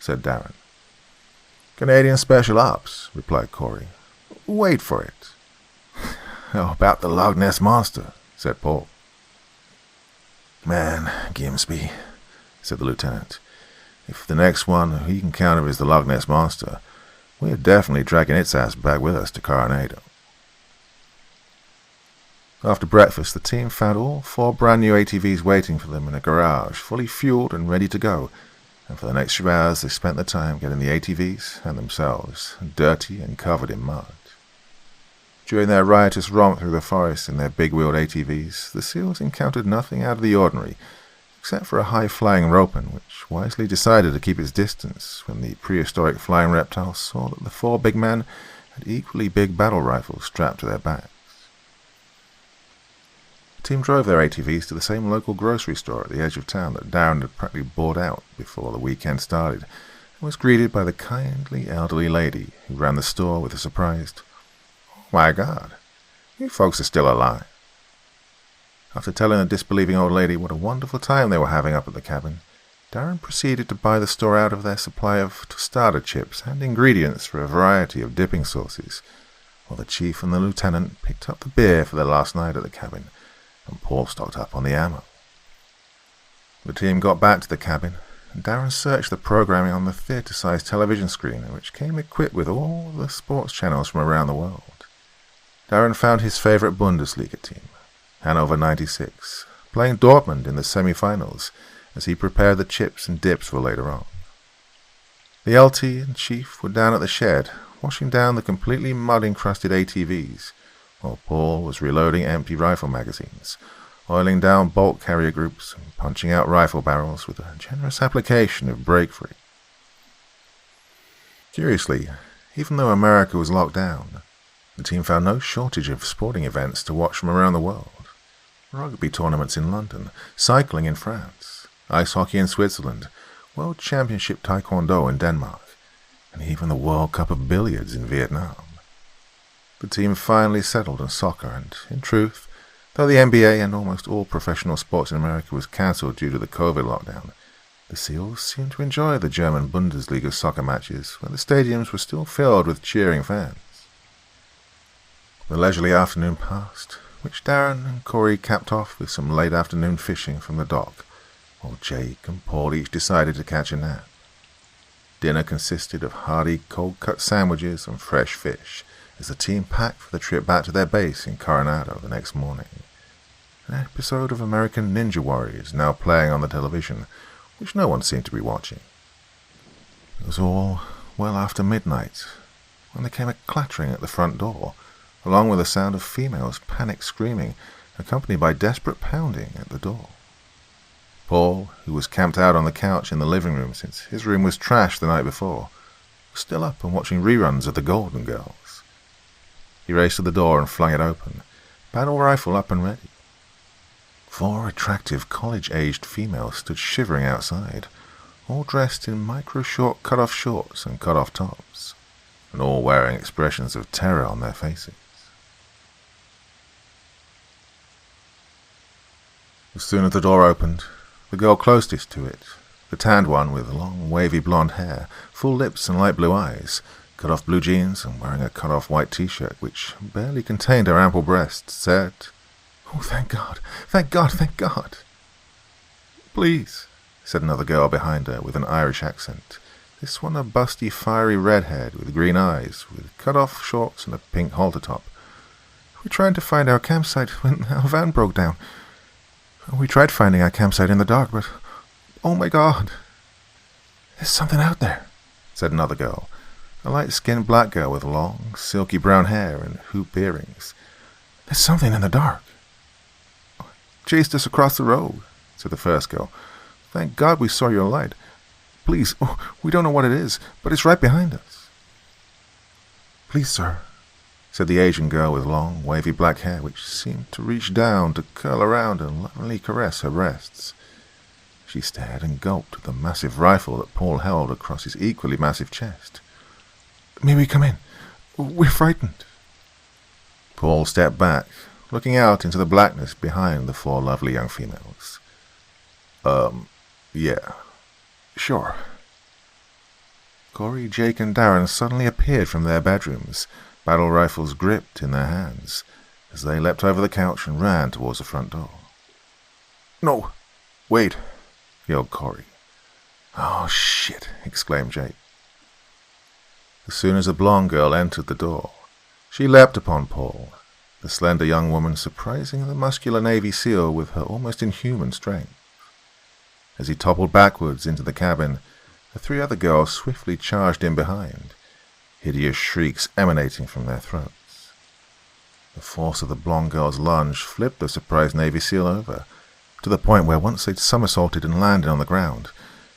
Speaker 2: said Darren. "Canadian Special Ops," replied Corey. "Wait for it." "How about the Loch Ness Monster?" said Paul. "Man, Gimsby," said the lieutenant, "if the next one he can counter is the Loch Ness Monster, we're definitely dragging its ass back with us to Coronado." After breakfast, the team found all 4 brand new ATVs waiting for them in a garage, fully fueled and ready to go, and for the next few hours they spent the time getting the ATVs and themselves dirty and covered in mud. During their riotous romp through the forest in their big-wheeled ATVs, the SEALs encountered nothing out of the ordinary, except for a high-flying ropen, which wisely decided to keep its distance when the prehistoric flying reptile saw that the 4 big men had equally big battle rifles strapped to their backs. The team drove their ATVs to the same local grocery store at the edge of town that Darren had practically bought out before the weekend started, and was greeted by the kindly elderly lady who ran the store with a surprised, "Oh my God, you folks are still alive." After telling the disbelieving old lady what a wonderful time they were having up at the cabin, Darren proceeded to buy the store out of their supply of tostada chips and ingredients for a variety of dipping sauces, while the chief and the lieutenant picked up the beer for their last night at the cabin, and Paul stocked up on the ammo. The team got back to the cabin, and Darren searched the programming on the theatre-sized television screen, which came equipped with all the sports channels from around the world. Darren found his favourite Bundesliga team, Hannover 96, playing Dortmund in the semi-finals as he prepared the chips and dips for later on. The LT and Chief were down at the shed, washing down the completely mud-encrusted ATVs, while Paul was reloading empty rifle magazines, oiling down bolt carrier groups and punching out rifle barrels with a generous application of brake-free. Curiously, even though America was locked down, the team found no shortage of sporting events to watch from around the world. Rugby tournaments in London, cycling in France, ice hockey in Switzerland, World Championship Taekwondo in Denmark, and even the World Cup of Billiards in Vietnam. The team finally settled on soccer, and, in truth, though the NBA and almost all professional sports in America was cancelled due to the COVID lockdown, the Seals seemed to enjoy the German Bundesliga soccer matches, where the stadiums were still filled with cheering fans. The leisurely afternoon passed, which Darren and Corey capped off with some late afternoon fishing from the dock, while Jake and Paul each decided to catch a nap. Dinner consisted of hearty cold-cut sandwiches and fresh fish, as the team packed for the trip back to their base in Coronado the next morning. An episode of American Ninja Warriors now playing on the television, which no one seemed to be watching. It was all well after midnight, when there came a clattering at the front door, along with the sound of females panicked screaming, accompanied by desperate pounding at the door. Paul, who was camped out on the couch in the living room since his room was trashed the night before, was still up and watching reruns of The Golden Girls. He raced to the door and flung it open, battle rifle up and ready. 4 attractive college-aged females stood shivering outside, all dressed in micro-short cut-off shorts and cut-off tops, and all wearing expressions of terror on their faces. As soon as the door opened, the girl closest to it, the tanned one with long, wavy blonde hair, full lips and light blue eyes, cut-off blue jeans and wearing a cut-off white t-shirt which barely contained her ample breasts, said, "Oh, thank God, thank God, thank God." "Please," said another girl behind her with an Irish accent, this one a busty, fiery redhead with green eyes, with cut-off shorts and a pink halter top. "We're trying to find our campsite when our van broke down. We tried finding our campsite in the dark, but oh my God." "There's something out there," said another girl, a light-skinned black girl with long, silky brown hair and hoop earrings. "There's something in the dark." "Chased us across the road," said the first girl. "Thank God we saw your light. Please, we don't know what it is, but it's right behind us." "Please, sir," said the Asian girl with long, wavy black hair which seemed to reach down to curl around and lovingly caress her breasts. She stared and gulped at the massive rifle that Paul held across his equally massive chest. "May we come in? We're frightened." Paul stepped back, looking out into the blackness behind the 4 lovely young females. Yeah, sure." Corey, Jake, and Darren suddenly appeared from their bedrooms, battle rifles gripped in their hands, as they leapt over the couch and ran towards the front door. "No, wait," yelled Corey. "Oh, shit," exclaimed Jake. As soon as the blonde girl entered the door, she leapt upon Paul, the slender young woman surprising the muscular Navy SEAL with her almost inhuman strength. As he toppled backwards into the cabin, the 3 other girls swiftly charged in behind, hideous shrieks emanating from their throats. The force of the blonde girl's lunge flipped the surprised Navy SEAL over, to the point where once they'd somersaulted and landed on the ground,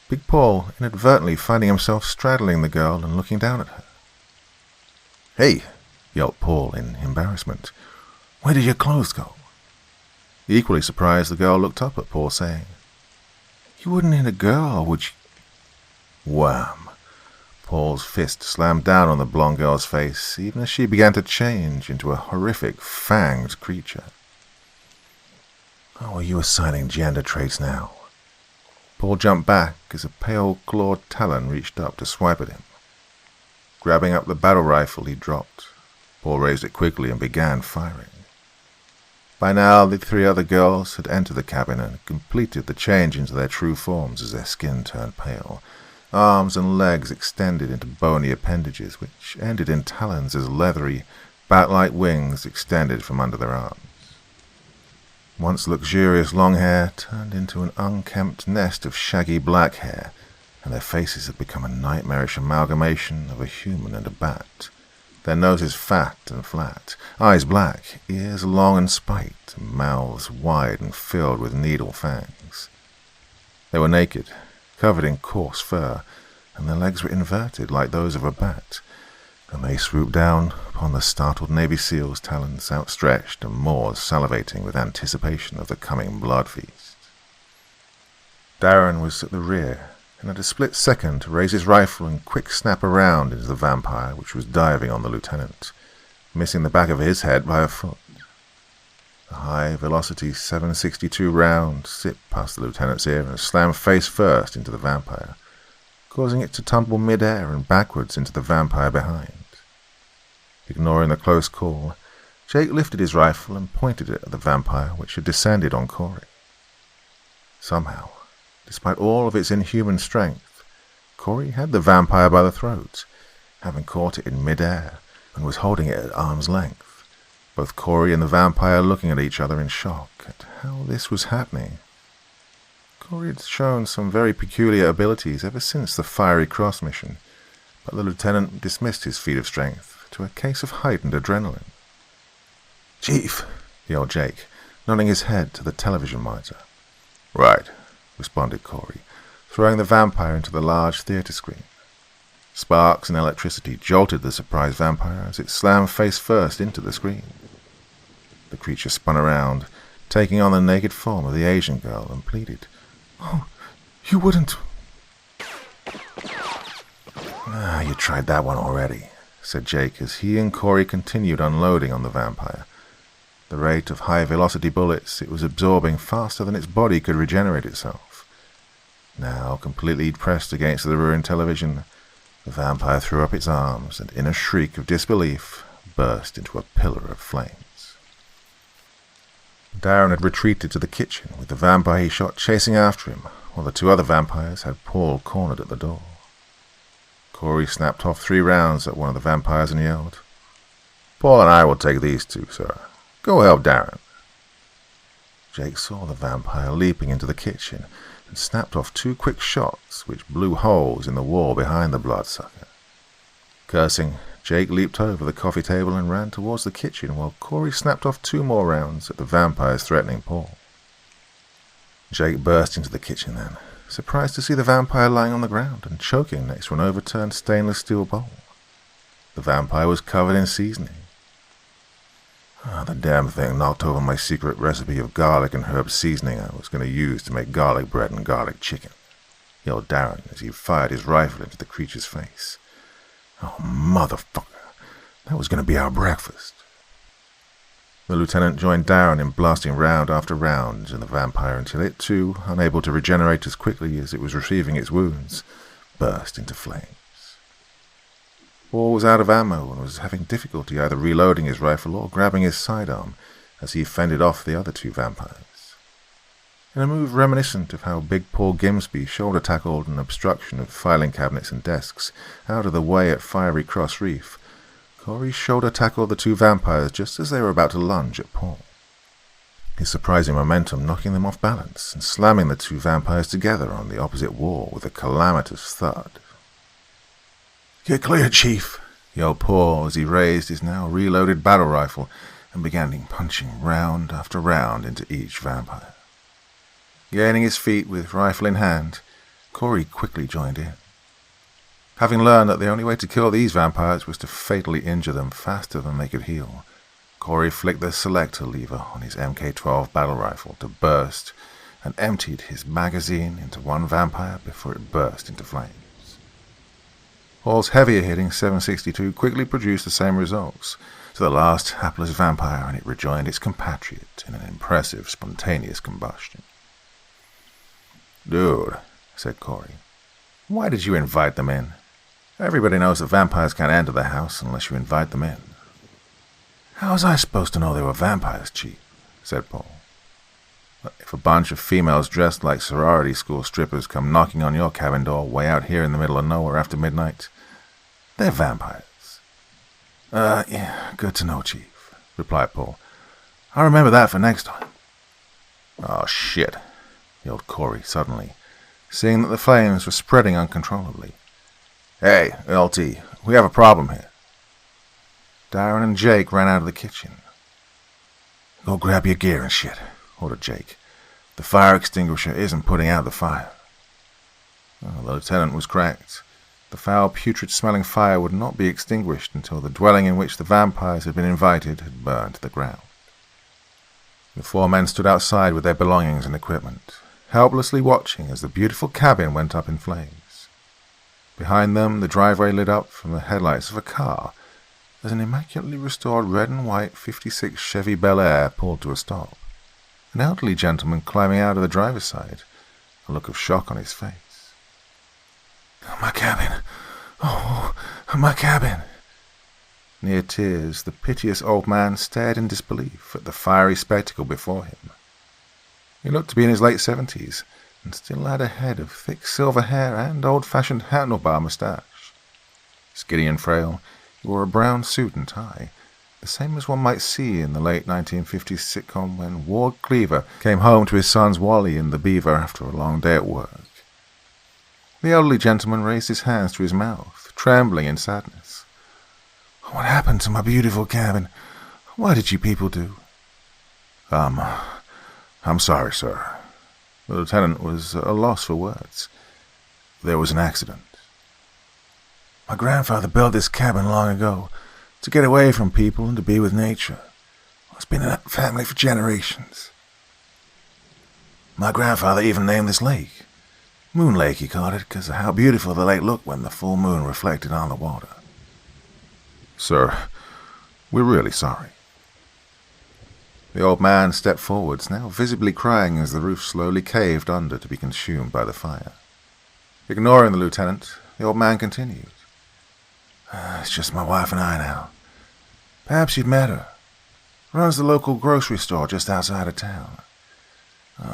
Speaker 2: Big Paul inadvertently finding himself straddling the girl and looking down at her. "Hey," yelped Paul in embarrassment, "where did your clothes go?" Equally surprised, the girl looked up at Paul, saying, "You wouldn't hit a girl, would you?" Wham! Paul's fist slammed down on the blonde girl's face, even as she began to change into a horrific, fanged creature. "How are you assigning gender traits now?" Paul jumped back as a pale, clawed talon reached up to swipe at him. Grabbing up the battle rifle he dropped, Paul raised it quickly and began firing. By now, the three other girls had entered the cabin and completed the change into their true forms as their skin turned pale. Arms and legs extended into bony appendages, which ended in talons as leathery, bat-like wings extended from under their arms. Once luxurious long hair turned into an unkempt nest of shaggy black hair, and their faces had become a nightmarish amalgamation of a human and a bat. Their noses fat and flat, eyes black, ears long and spiked, mouths wide and filled with needle fangs. They were naked, covered in coarse fur, and their legs were inverted like those of a bat, and they swooped down upon the startled Navy SEAL's talons outstretched and maws salivating with anticipation of the coming blood feast. Darren was at the rear, and had a split second to raise his rifle and quick snap around into the vampire which was diving on the lieutenant, missing the back of his head by a foot. The high-velocity 7.62 round zipped past the lieutenant's ear and slammed face first into the vampire, causing it to tumble mid-air and backwards into the vampire behind. Ignoring the close call, Jake lifted his rifle and pointed it at the vampire which had descended on Corey. Somehow, despite all of its inhuman strength, Corey had the vampire by the throat, having caught it in mid-air and was holding it at arm's length, both Corey and the vampire looking at each other in shock at how this was happening. Corey had shown some very peculiar abilities ever since the Fiery Cross mission, but the lieutenant dismissed his feat of strength to a case of heightened adrenaline. "Chief," yelled Jake, nodding his head to the television monitor. "Right," responded Corey, throwing the vampire into the large theater screen. Sparks and electricity jolted the surprised vampire as it slammed face first into the screen. The creature spun around, taking on the naked form of the Asian girl, and pleaded, "Oh, you wouldn't." "You tried that one already," said Jake as he and Corey continued unloading on the vampire. The rate of high-velocity bullets it was absorbing faster than its body could regenerate itself. Now, completely pressed against the ruined television, the vampire threw up its arms and, in a shriek of disbelief, burst into a pillar of flames. Darren had retreated to the kitchen with the vampire he shot chasing after him, while the two other vampires had Paul cornered at the door. Corey snapped off 3 rounds at one of the vampires and yelled, "Paul and I will take these 2, sir. Go help Darren." Jake saw the vampire leaping into the kitchen and snapped off 2 quick shots which blew holes in the wall behind the bloodsucker. Cursing, Jake leaped over the coffee table and ran towards the kitchen while Corey snapped off 2 more rounds at the vampire's threatening Paul. Jake burst into the kitchen then, surprised to see the vampire lying on the ground and choking next to an overturned stainless steel bowl. The vampire was covered in seasoning. The damn thing knocked over my secret recipe of garlic and herb seasoning I was going to use to make garlic bread and garlic chicken, yelled Darren as he fired his rifle into the creature's face. "Oh, motherfucker, that was going to be our breakfast." The lieutenant joined Darren in blasting round after round in the vampire until it too, unable to regenerate as quickly as it was receiving its wounds, burst into flames. Paul was out of ammo and was having difficulty either reloading his rifle or grabbing his sidearm as he fended off the other 2 vampires. In a move reminiscent of how Big Paul Gimsby shoulder-tackled an obstruction of filing cabinets and desks out of the way at Fiery Cross Reef, Corey shoulder-tackled the 2 vampires just as they were about to lunge at Paul, his surprising momentum knocking them off balance and slamming the 2 vampires together on the opposite wall with a calamitous thud. "Get clear, Chief," yelled Paul as he raised his now reloaded battle rifle and began punching round after round into each vampire. Gaining his feet with rifle in hand, Corey quickly joined in. Having learned that the only way to kill these vampires was to fatally injure them faster than they could heal, Corey flicked the selector lever on his MK-12 battle rifle to burst and emptied his magazine into one vampire before it burst into flames. Paul's heavier-hitting 7.62 quickly produced the same results to the last hapless vampire, and it rejoined its compatriot in an impressive, spontaneous combustion. "Dude," said Corey, "why did you invite them in? Everybody knows that vampires can't enter the house unless you invite them in." "How was I supposed to know they were vampires, Chief?" said Paul. If a bunch of females dressed like sorority school strippers come knocking on your cabin door way out here in the middle of nowhere after midnight, they're vampires. Yeah, good to know, Chief, replied Paul. I'll remember that for next time. Oh, shit, yelled Corey suddenly, seeing that the flames were spreading uncontrollably. Hey, LT, we have a problem here. Darren and Jake ran out of the kitchen. Go grab your gear and shit, ordered Jake. The fire extinguisher isn't putting out the fire. Oh, the lieutenant was correct. The foul, putrid-smelling fire would not be extinguished until the dwelling in which the vampires had been invited had burned to the ground. The four men stood outside with their belongings and equipment, helplessly watching as the beautiful cabin went up in flames. Behind them, the driveway lit up from the headlights of a car as an immaculately restored red and white 56 Chevy Bel Air pulled to a stop. An elderly gentleman climbing out of the driver's side, a look of shock on his face. My cabin! Oh, my cabin! Near tears, the piteous old man stared in disbelief at the fiery spectacle before him. He looked to be in his late 70s, and still had a head of thick silver hair and old-fashioned handlebar moustache. Skinny and frail, he wore a brown suit and tie, the same as one might see in the late 1950s sitcom when Ward Cleaver came home to his sons Wally and the Beaver after a long day at work. The elderly gentleman raised his hands to his mouth, trembling in sadness. What happened to my beautiful cabin? What did you people do? I'm sorry, sir. The lieutenant was at a loss for words. There was an accident. My grandfather built this cabin long ago to get away from people and to be with nature. It's been in that family for generations. My grandfather even named this lake. Moon Lake, he called it, because of how beautiful the lake looked when the full moon reflected on the water. Sir, we're really sorry. The old man stepped forwards, now visibly crying as the roof slowly caved under to be consumed by the fire. Ignoring the lieutenant, the old man continued. It's just my wife and I now. Perhaps you've met her. Runs the local grocery store just outside of town.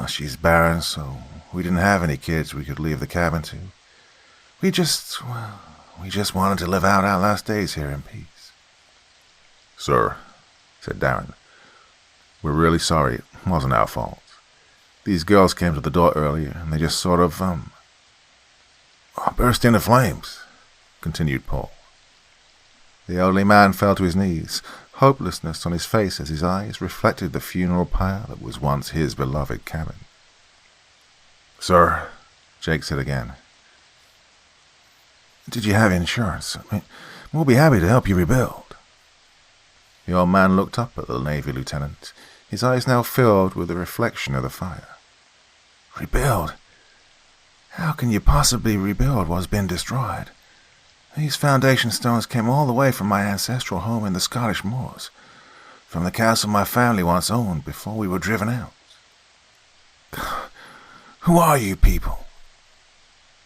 Speaker 2: She's barren, so we didn't have any kids we could leave the cabin to. We just wanted to live out our last days here in peace. Sir, said Darren, we're really sorry. It wasn't our fault. These girls came to the door earlier, and they just sort of, burst into flames, continued Paul. The elderly man fell to his knees, hopelessness on his face as his eyes reflected the funeral pyre that was once his beloved cabin. Sir, Jake said again, did you have insurance? We'll be happy to help you rebuild. The old man looked up at the Navy lieutenant, his eyes now filled with the reflection of the fire. Rebuild? How can you possibly rebuild what's been destroyed? These foundation stones came all the way from my ancestral home in the Scottish moors, from the castle my family once owned before we were driven out. Who are you people?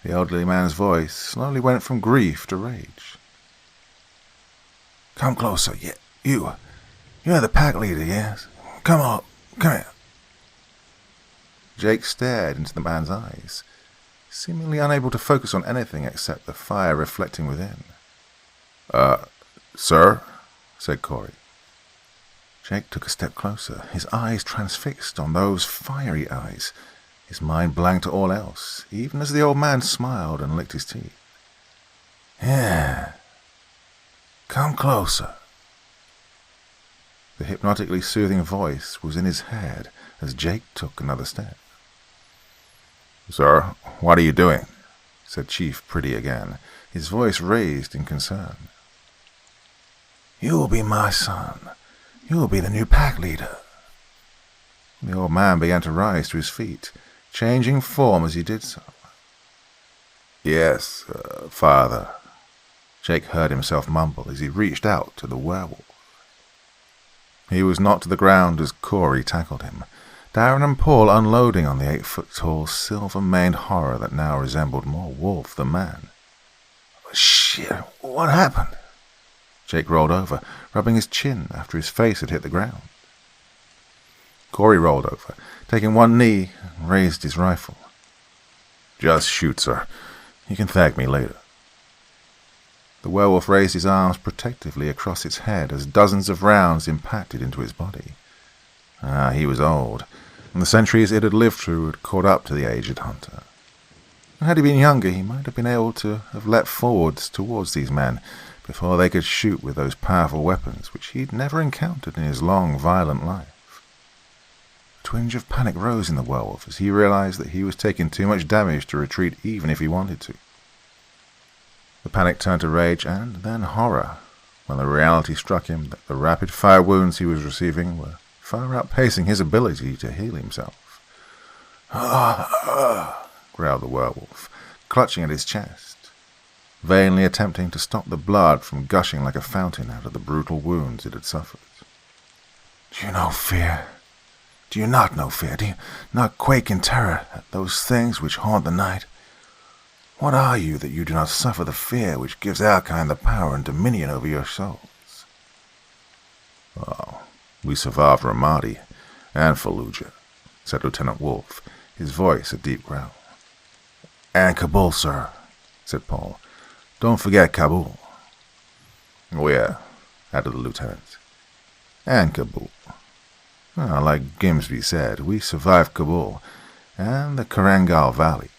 Speaker 2: The elderly man's voice slowly went from grief to rage. Come closer, you're the pack leader, yes? Come on, come here. Jake stared into the man's eyes, seemingly unable to focus on anything except the fire reflecting within. Sir? Said Corey. Jake took a step closer, his eyes transfixed on those fiery eyes, his mind blank to all else, even as the old man smiled and licked his teeth. Yeah. Come closer. The hypnotically soothing voice was in his head as Jake took another step. Sir, what are you doing? Said Chief Pretty again, his voice raised in concern. You will be my son. You will be the new pack leader. The old man began to rise to his feet, changing form as he did so. Yes, father, Jake heard himself mumble as he reached out to the werewolf. He was knocked to the ground as Corey tackled him, Darren and Paul unloading on the 8-foot-tall, silver-maned horror that now resembled more wolf than man. Shit, what happened? Jake rolled over, rubbing his chin after his face had hit the ground. Corey rolled over, taking one knee, and raised his rifle. "Just shoot, sir. You can thank me later." The werewolf raised his arms protectively across its head as dozens of rounds impacted into his body. He was old, and the centuries it had lived through had caught up to the aged hunter. Had he been younger, he might have been able to have leapt forwards towards these men before they could shoot with those powerful weapons which he'd never encountered in his long, violent life. A twinge of panic rose in the werewolf as he realized that he was taking too much damage to retreat even if he wanted to. The panic turned to rage and then horror when the reality struck him that the rapid-fire wounds he was receiving were far outpacing his ability to heal himself. Growled the werewolf, clutching at his chest, vainly attempting to stop the blood from gushing like a fountain out of the brutal wounds it had suffered. "Do you know fear? Do you not know fear? Do you not quake in terror at those things which haunt the night? What are you that you do not suffer the fear which gives our kind the power and dominion over your souls?" "Oh, we survived Ramadi and Fallujah," said Lieutenant Wolf, his voice a deep growl. "And Kabul, sir," said Paul. "Don't forget Kabul." "Oh, yeah," added the lieutenant. "And Kabul. Well, like Gimsby said, we survived Kabul and the Karangal Valley."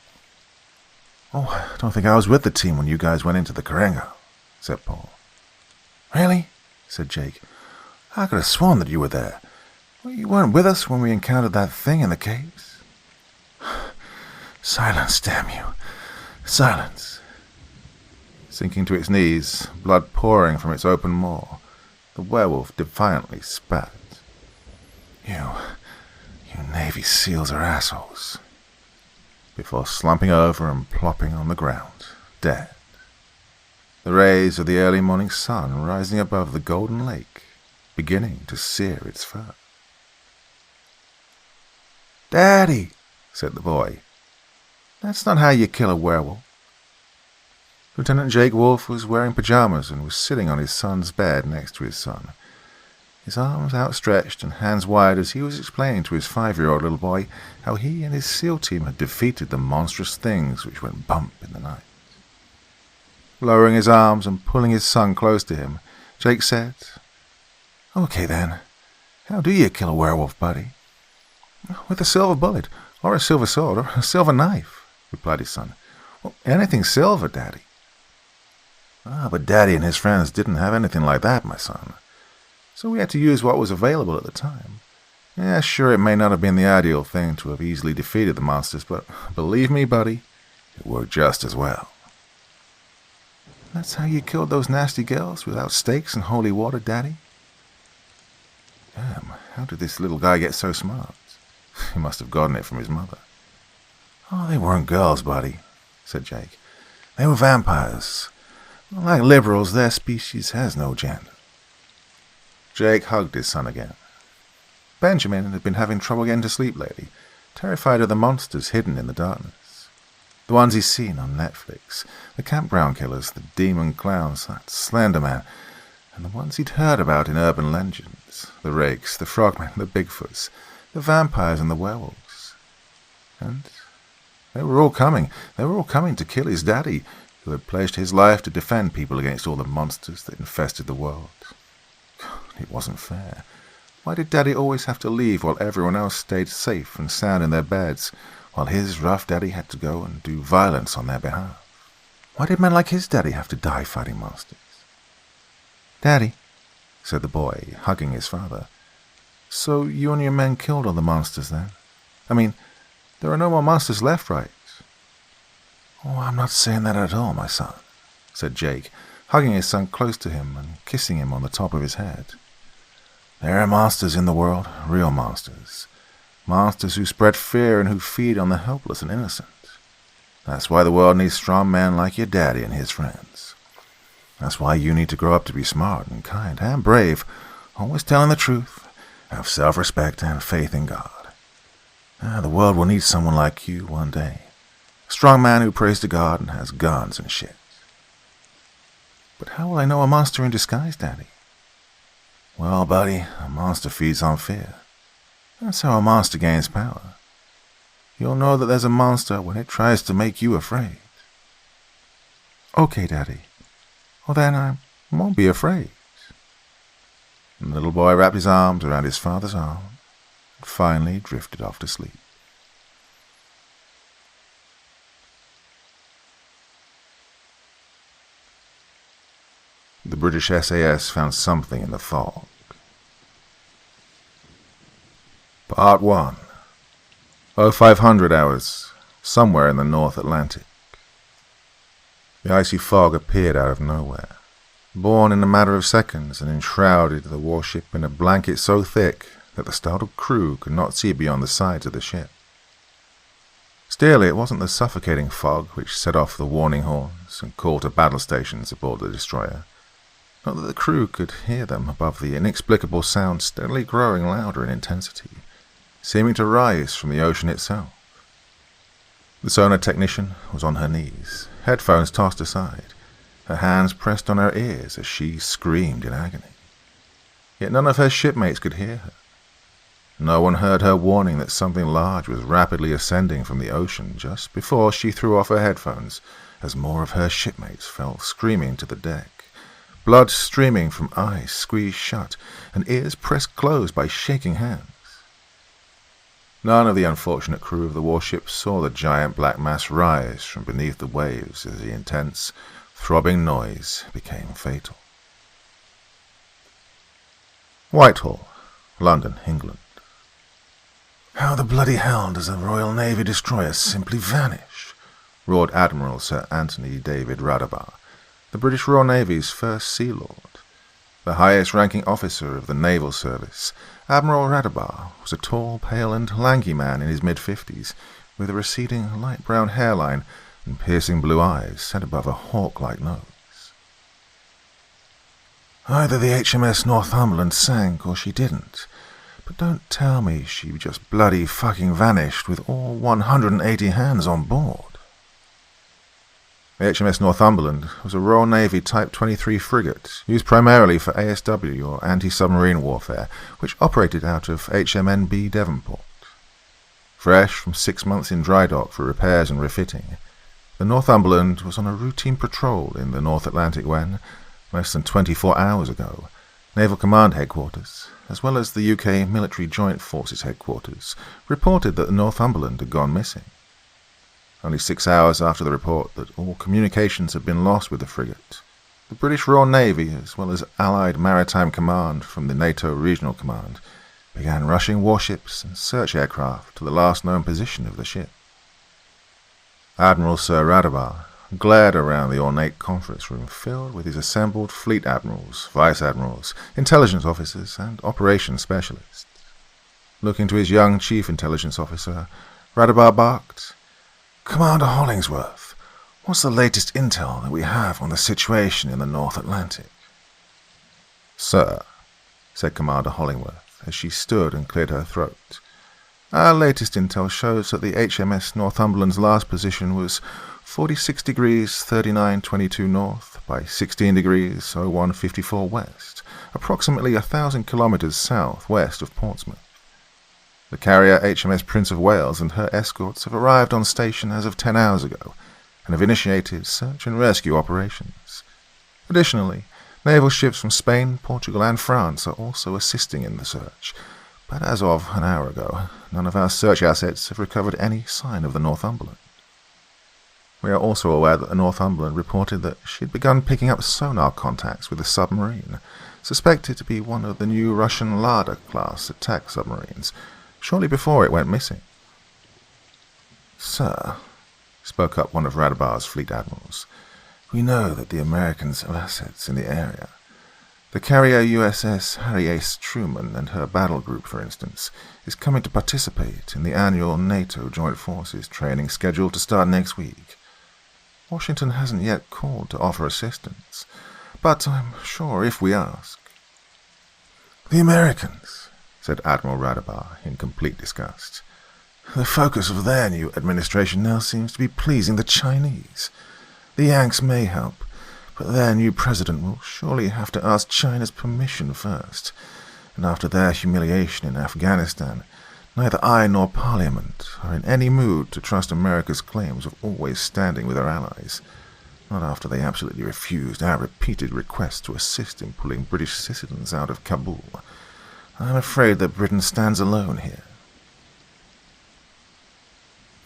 Speaker 2: "Oh, I don't think I was with the team when you guys went into the Karangal," said Paul. "Really?" said Jake. "I could have sworn that you were there. Well, you weren't with us when we encountered that thing in the caves." "Silence, damn you. Silence." Sinking to its knees, blood pouring from its open maw, the werewolf defiantly spat. You Navy SEALs are assholes," before slumping over and plopping on the ground, dead. The rays of the early morning sun rising above the golden lake, beginning to sear its fur. "Daddy," said the boy, "that's not how you kill a werewolf." Lieutenant Jake Wolf was wearing pajamas and was sitting on his son's bed next to his son, his arms outstretched and hands wide as he was explaining to his 5-year-old little boy how he and his SEAL team had defeated the monstrous things which went bump in the night. Lowering his arms and pulling his son close to him, Jake said, "Okay then, how do you kill a werewolf, buddy?" "With a silver bullet, or a silver sword, or a silver knife," replied his son. "Well, anything silver, Daddy." But Daddy and his friends didn't have anything like that, my son. So we had to use what was available at the time. Yeah, sure, it may not have been the ideal thing to have easily defeated the monsters, but believe me, buddy, it worked just as well." "That's how you killed those nasty girls, without stakes and holy water, Daddy?" Damn, how did this little guy get so smart? He must have gotten it from his mother. "Oh, they weren't girls, buddy," said Jake. "They were vampires. Like liberals, their species has no gender." Jake hugged his son again. Benjamin had been having trouble getting to sleep lately, terrified of the monsters hidden in the darkness. The ones he's seen on Netflix, the campground killers, the demon clowns, that Slender Man, and the ones he'd heard about in urban legends, the rakes, the frogmen, the Bigfoots, the vampires and the werewolves. And they were all coming to kill his daddy, who had pledged his life to defend people against all the monsters that infested the world. It wasn't fair. Why did Daddy always have to leave while everyone else stayed safe and sound in their beds, while his rough daddy had to go and do violence on their behalf? Why did men like his daddy have to die fighting monsters? "Daddy," said the boy, hugging his father, "so you and your men killed all the monsters then? I mean, there are no more monsters left, right?" "Oh, I'm not saying that at all, my son," said Jake, hugging his son close to him and kissing him on the top of his head. "There are monsters in the world, real monsters. Monsters who spread fear and who feed on the helpless and innocent. That's why the world needs strong men like your daddy and his friends. That's why you need to grow up to be smart and kind and brave, always telling the truth, have self-respect and faith in God. The world will need someone like you one day. A strong man who prays to God and has guns and shit." "But how will I know a monster in disguise, Daddy?" "Well, buddy, a monster feeds on fear. That's how a monster gains power. You'll know that there's a monster when it tries to make you afraid. Okay, Daddy. Well, then I won't be afraid. And the little boy wrapped his arms around his father's arm and finally drifted off to sleep. The British SAS found something in the fog. Part 1. 0500 hours, somewhere in the North Atlantic. The icy fog appeared out of nowhere, born in a matter of seconds, and enshrouded the warship in a blanket so thick that the startled crew could not see beyond the sides of the ship. Still, it wasn't the suffocating fog which set off the warning horns and called to battle stations aboard the destroyer. Not that the crew could hear them above the inexplicable sound steadily growing louder in intensity, seeming to rise from the ocean itself. The sonar technician was on her knees, headphones tossed aside, her hands pressed on her ears as she screamed in agony. Yet none of her shipmates could hear her. No one heard her warning that something large was rapidly ascending from the ocean just before she threw off her headphones, as more of her shipmates fell screaming to the deck, blood streaming from eyes squeezed shut and ears pressed closed by shaking hands. None of the unfortunate crew of the warship saw the giant black mass rise from beneath the waves as the intense, throbbing noise became fatal. Whitehall, London, England. "How the bloody hell does a Royal Navy destroyer simply vanish?" roared Admiral Sir Anthony David Radabar, the British Royal Navy's first Sea Lord. The highest-ranking officer of the naval service, Admiral Radabar was a tall, pale, and lanky man in his mid-50s, with a receding light brown hairline and piercing blue eyes set above a hawk-like nose. "Either the HMS Northumberland sank or she didn't, but don't tell me she just bloody fucking vanished with all 180 hands on board." The HMS Northumberland was a Royal Navy Type 23 frigate, used primarily for ASW or anti-submarine warfare, which operated out of HMNB Devonport. Fresh from 6 months in dry dock for repairs and refitting, the Northumberland was on a routine patrol in the North Atlantic when, less than 24 hours ago, Naval Command Headquarters, as well as the UK Military Joint Forces Headquarters, reported that the Northumberland had gone missing. Only 6 hours after the report that all communications had been lost with the frigate, the British Royal Navy, as well as Allied Maritime Command from the NATO Regional Command, began rushing warships and search aircraft to the last known position of the ship. Admiral Sir Radabar glared around the ornate conference room filled with his assembled fleet admirals, vice admirals, intelligence officers, and operations specialists. Looking to his young chief intelligence officer, Radabar barked, "Commander Hollingsworth, what's the latest intel that we have on the situation in the North Atlantic?" "Sir," said Commander Hollingworth, as she stood and cleared her throat, "our latest intel shows that the HMS Northumberland's last position was 46 degrees 39'22 north by 16 degrees 01'54 west, approximately 1,000 kilometers southwest of Portsmouth. The carrier HMS Prince of Wales and her escorts have arrived on station as of 10 hours ago and have initiated search and rescue operations. Additionally, naval ships from Spain, Portugal, and France are also assisting in the search, but as of an hour ago, none of our search assets have recovered any sign of the Northumberland. We are also aware that the Northumberland reported that she had begun picking up sonar contacts with a submarine, suspected to be one of the new Russian Lada-class attack submarines, shortly before it went missing." "Sir," spoke up one of Radabar's fleet admirals, "we know that the Americans have assets in the area. The carrier USS Harry S. Truman and her battle group, for instance, is coming to participate in the annual NATO Joint Forces training scheduled to start next week. Washington hasn't yet called to offer assistance, but I'm sure if we ask—" "The Americans," said Admiral Radabar in complete disgust. "The focus of their new administration now seems to be pleasing the Chinese. The Yanks may help, but their new president will surely have to ask China's permission first. and after their humiliation in Afghanistan, neither I nor Parliament are in any mood to trust America's claims of always standing with her allies, not after they absolutely refused our repeated requests to assist in pulling British citizens out of Kabul. I'm afraid that Britain stands alone here.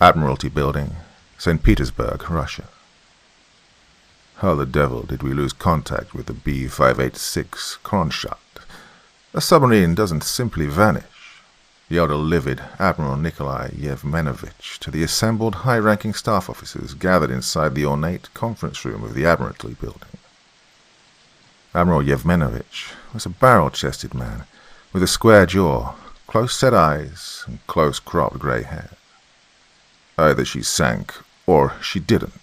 Speaker 2: Admiralty Building, St. Petersburg, Russia. How the devil did we lose contact with the B-586 Kronstadt? A submarine doesn't simply vanish, yelled a livid Admiral Nikolai Yevmenovich to the assembled high-ranking staff officers gathered inside the ornate conference room of the Admiralty Building. Admiral Yevmenovich was a barrel-chested man with a square jaw, close-set eyes, and close-cropped grey hair. Either she sank, or she didn't.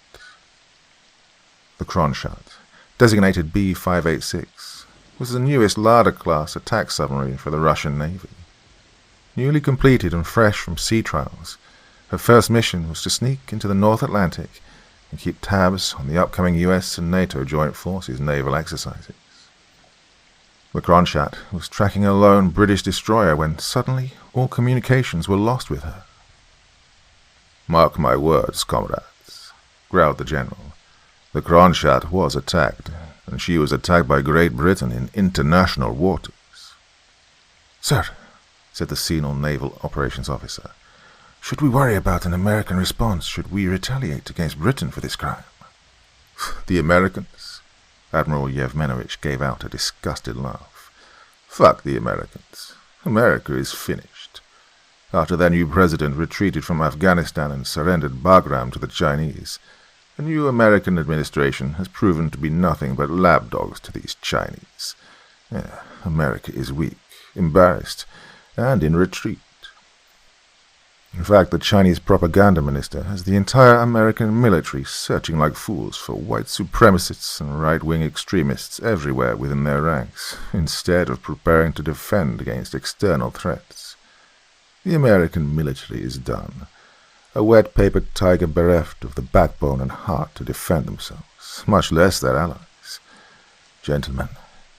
Speaker 2: The Kronstadt, designated B-586, was the newest Lada-class attack submarine for the Russian Navy. Newly completed and fresh from sea trials, her first mission was to sneak into the North Atlantic and keep tabs on the upcoming US and NATO Joint Forces naval exercises. The Kronstadt was tracking a lone British destroyer when suddenly all communications were lost with her. "Mark my words, comrades," growled the general. "The Kronstadt was attacked, and she was attacked by Great Britain in international waters." "Sir," said the senile naval operations officer, "should we worry about an American response should we retaliate against Britain for this crime?" "The Americans?" Admiral Yevmenovich gave out a disgusted laugh. "Fuck the Americans. America is finished. After their new president retreated from Afghanistan and surrendered Bagram to the Chinese, the new American administration has proven to be nothing but lapdogs to these Chinese. America is weak, embarrassed, and in retreat. In fact, the Chinese propaganda minister has the entire American military searching like fools for white supremacists and right-wing extremists everywhere within their ranks, instead of preparing to defend against external threats. The American military is done. A wet-paper tiger bereft of the backbone and heart to defend themselves, much less their allies. Gentlemen,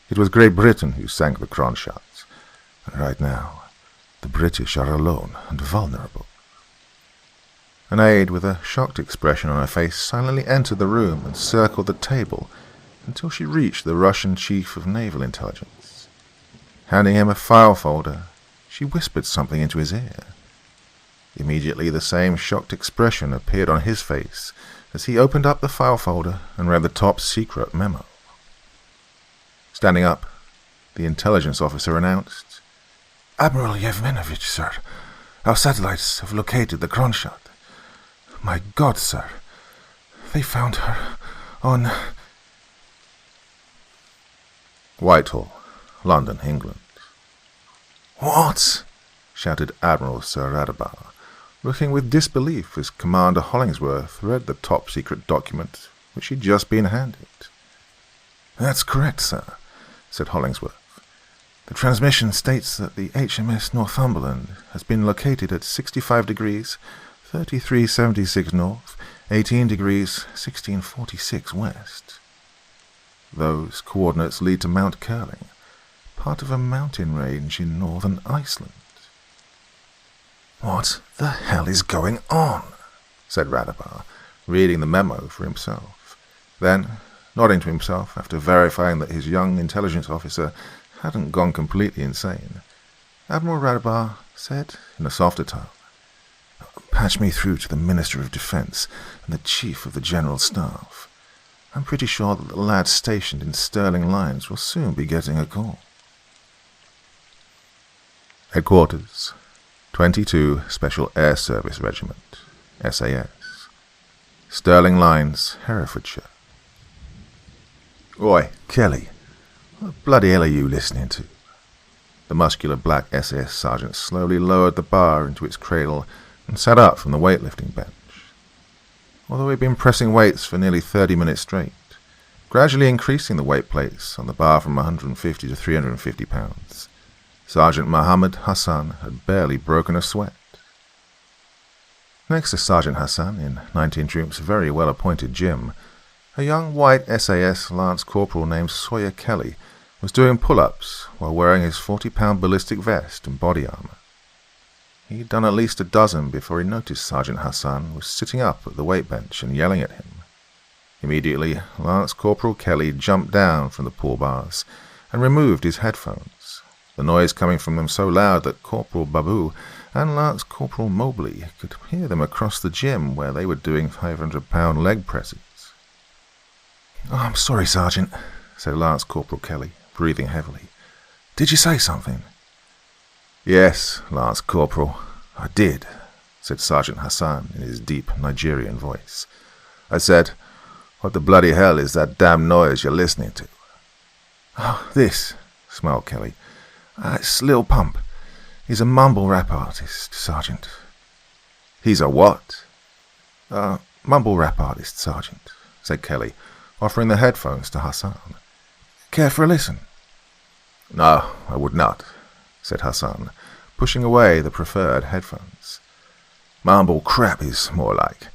Speaker 2: it was Great Britain who sank the Kronstadt, and right now, the British are alone and vulnerable." An aide with a shocked expression on her face silently entered the room and circled the table until she reached the Russian chief of naval intelligence. Handing him a file folder, she whispered something into his ear. Immediately the same shocked expression appeared on his face as he opened up the file folder and read the top-secret memo. Standing up, the intelligence officer announced, "Admiral Yevmenovich, sir, our satellites have located the Kronstadt. My God, sir, they found her on..." Whitehall, London, England. "What?" shouted Admiral Sir Radabar, looking with disbelief as Commander Hollingsworth read the top-secret document which he'd just been handed. "That's correct, sir," said Hollingsworth. "The transmission states that the HMS Northumberland has been located at 65 degrees, 3376 north, 18 degrees, 1646 west. Those coordinates lead to Mount Curling, part of a mountain range in northern Iceland." "What the hell is going on?" said Radabar, reading the memo for himself. Then, nodding to himself after verifying that his young intelligence officer hadn't gone completely insane, Admiral Radabar said in a softer tone, "Patch me through to the Minister of Defense and the Chief of the General Staff. I'm pretty sure that the lads stationed in Sterling Lines will soon be getting a call." Headquarters, 22 Special Air Service Regiment, SAS, Sterling Lines, Herefordshire. "Oi, Kelly, what bloody hell are you listening to?" The muscular black SAS sergeant slowly lowered the bar into its cradle and sat up from the weightlifting bench. Although he'd been pressing weights for nearly 30 minutes straight, gradually increasing the weight plates on the bar from 150 to 350 pounds, Sergeant Mohammed Hassan had barely broken a sweat. Next to Sergeant Hassan, in 19 Troop's very well-appointed gym, a young white SAS Lance Corporal named Sawyer Kelly was doing pull-ups while wearing his 40-pound ballistic vest and body armor. He'd done at least a dozen before he noticed Sergeant Hassan was sitting up at the weight bench and yelling at him. Immediately, Lance Corporal Kelly jumped down from the pull bars and removed his headphones, the noise coming from them so loud that Corporal Babu and Lance Corporal Mobley could hear them across the gym where they were doing 500-pound leg presses. "Oh, I'm sorry, Sergeant," said Lance Corporal Kelly, breathing heavily. "Did you say something?" "Yes, Lance Corporal, I did," said Sergeant Hassan in his deep Nigerian voice. "I said, what the bloody hell is that damn noise you're listening to?" "Oh, this," smiled Kelly. "It's Lil Pump. He's a mumble rap artist, Sergeant." "He's a what?" Mumble rap artist, Sergeant," said Kelly, offering the headphones to Hassan. "Care for a listen?" "No, I would not," said Hassan, pushing away the preferred headphones. "Mumble crap is more like.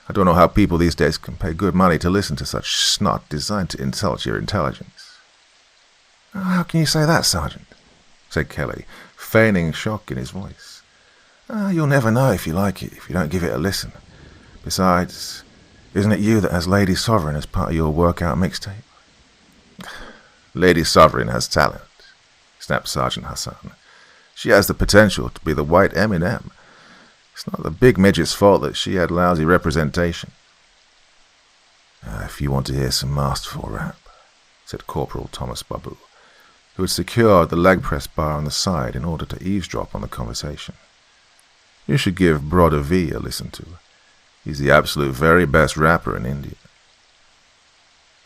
Speaker 2: I don't know how people these days can pay good money to listen to such snot designed to insult your intelligence." "How can you say that, Sergeant?" said Kelly, feigning shock in his voice. "You'll never know if you like it if you don't give it a listen. Besides, isn't it you that has Lady Sovereign as part of your workout mixtape?" "Lady Sovereign has talent," snapped Sergeant Hassan. "She has the potential to be the white Eminem. It's not the big midget's fault that she had lousy representation." "If you want to hear some masterful rap," said Corporal Thomas Babu, who had secured the leg press bar on the side in order to eavesdrop on the conversation, "you should give Brother V a listen to. He's the absolute very best rapper in India."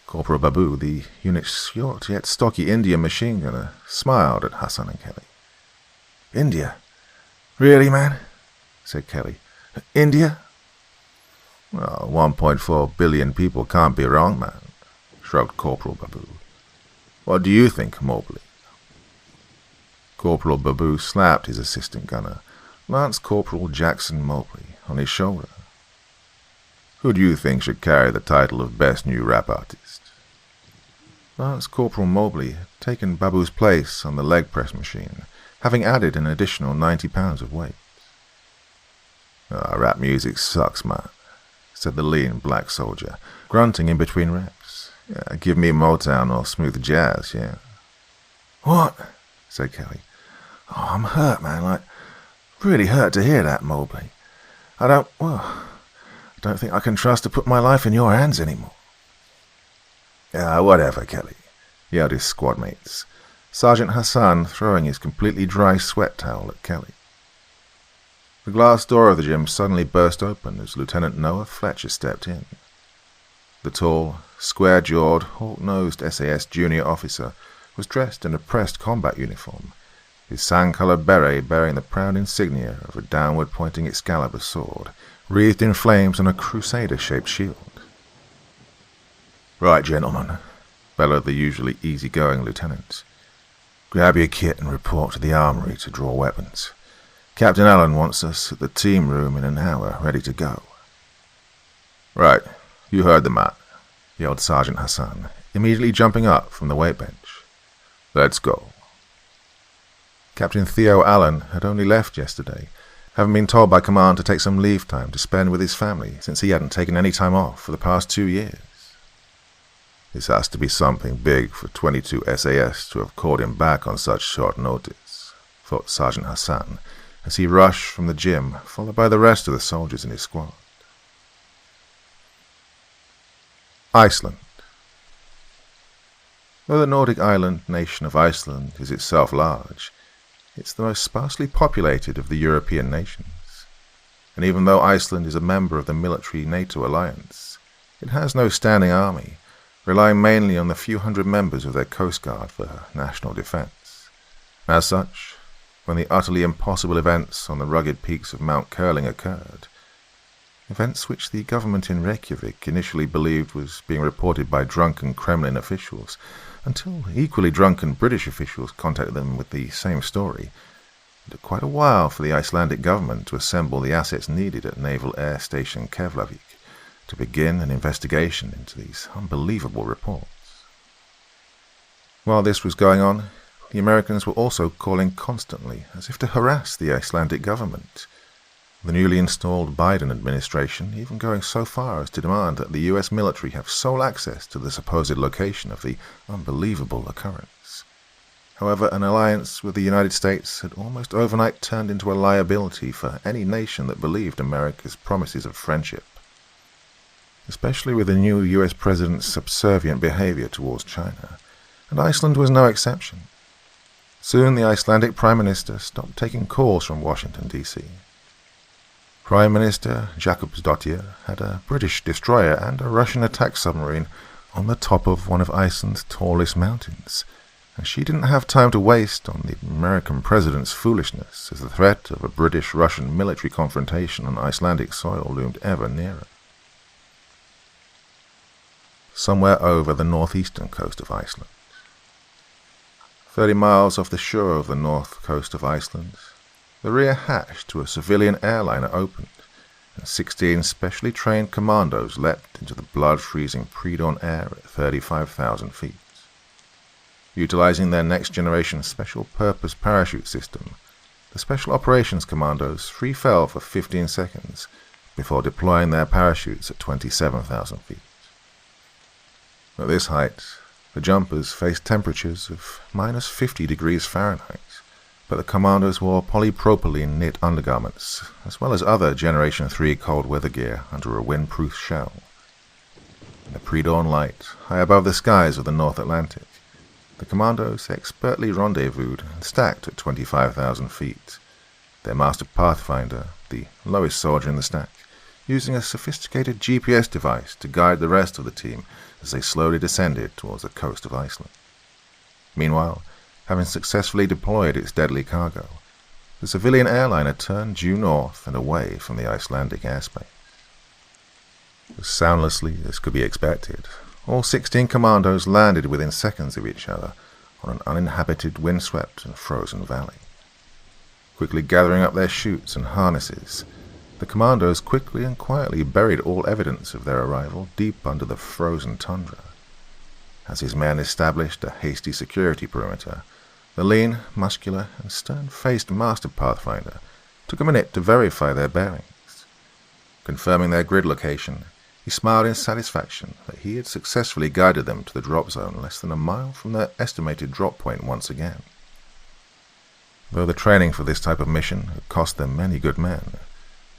Speaker 2: Corporal Babu, the unit's short yet stocky Indian machine gunner, smiled at Hassan and Kelly. "India? Really, man?" said Kelly. "India?" "Well, 1.4 billion people can't be wrong, man," shrugged Corporal Babu. "What do you think, Mobley?" Corporal Babu slapped his assistant gunner, Lance Corporal Jackson Mobley, on his shoulder. "Who do you think should carry the title of Best New Rap Artist?" Lance Corporal Mobley had taken Babu's place on the leg press machine, having added an additional 90 pounds of weight. "Rap music sucks, man," said the lean black soldier, grunting in between reps. "Give me Motown or smooth jazz, yeah." "What?" said Kelly. "Oh, I'm hurt, man, like, really hurt to hear that, Mobley. I don't think I can trust to put my life in your hands anymore." Whatever, Kelly," yelled his squad mates, Sergeant Hassan throwing his completely dry sweat towel at Kelly. The glass door of the gym suddenly burst open as Lieutenant Noah Fletcher stepped in. The tall, square-jawed, hawk-nosed SAS junior officer was dressed in a pressed combat uniform, his sand-colored beret bearing the proud insignia of a downward-pointing Excalibur sword, wreathed in flames on a crusader-shaped shield. "Right, gentlemen," bellowed the usually easy-going lieutenant. "Grab your kit and report to the armory to draw weapons. Captain Allen wants us at the team room in an hour, ready to go." "Right, you heard the man," yelled Sergeant Hassan, immediately jumping up from the weight bench. "Let's go." Captain Theo Allen had only left yesterday, having been told by command to take some leave time to spend with his family since he hadn't taken any time off for the past 2 years. This has to be something big for 22 SAS to have called him back on such short notice, thought Sergeant Hassan, as he rushed from the gym, followed by the rest of the soldiers in his squad. Iceland. Though the Nordic island nation of Iceland is itself large, it's the most sparsely populated of the European nations. And even though Iceland is a member of the military NATO alliance, it has no standing army, relying mainly on the few hundred members of their coast guard for national defense. As such, when the utterly impossible events on the rugged peaks of Mount Curling occurred, events which the government in Reykjavik initially believed was being reported by drunken Kremlin officials, until equally drunken British officials contacted them with the same story, it took quite a while for the Icelandic government to assemble the assets needed at Naval Air Station Keflavik to begin an investigation into these unbelievable reports. While this was going on, the Americans were also calling constantly, as if to harass the Icelandic government. The newly installed Biden administration even going so far as to demand that the US military have sole access to the supposed location of the unbelievable occurrence. However, an alliance with the United States had almost overnight turned into a liability for any nation that believed America's promises of friendship, especially with the new US president's subservient behavior towards China, and Iceland was no exception. Soon the Icelandic Prime Minister stopped taking calls from Washington, D.C. Prime Minister Jakobsdottir had a British destroyer and a Russian attack submarine on the top of one of Iceland's tallest mountains, and she didn't have time to waste on the American president's foolishness as the threat of a British-Russian military confrontation on Icelandic soil loomed ever nearer. Somewhere over the northeastern coast of Iceland, 30 miles off the shore of the north coast of Iceland, the rear hatch to a civilian airliner opened, and 16 specially trained commandos leapt into the blood-freezing pre-dawn air at 35,000 feet. Utilizing their next-generation special-purpose parachute system, the Special Operations Commandos free fell for 15 seconds before deploying their parachutes at 27,000 feet. At this height, the jumpers faced temperatures of minus 50 degrees Fahrenheit, but the commandos wore polypropylene knit undergarments, as well as other Generation 3 cold weather gear under a windproof shell. In the pre-dawn light, high above the skies of the North Atlantic, the commandos expertly rendezvoused and stacked at 25,000 feet, their master pathfinder, the lowest soldier in the stack, using a sophisticated GPS device to guide the rest of the team as they slowly descended towards the coast of Iceland. Meanwhile, having successfully deployed its deadly cargo, the civilian airliner turned due north and away from the Icelandic airspace. As soundlessly as could be expected, all 16 commandos landed within seconds of each other on an uninhabited, windswept and frozen valley. Quickly gathering up their chutes and harnesses, the commandos quickly and quietly buried all evidence of their arrival deep under the frozen tundra. As his men established a hasty security perimeter, the lean, muscular, and stern-faced master pathfinder took a minute to verify their bearings. Confirming their grid location, he smiled in satisfaction that he had successfully guided them to the drop zone less than a mile from their estimated drop point once again. Though the training for this type of mission had cost them many good men,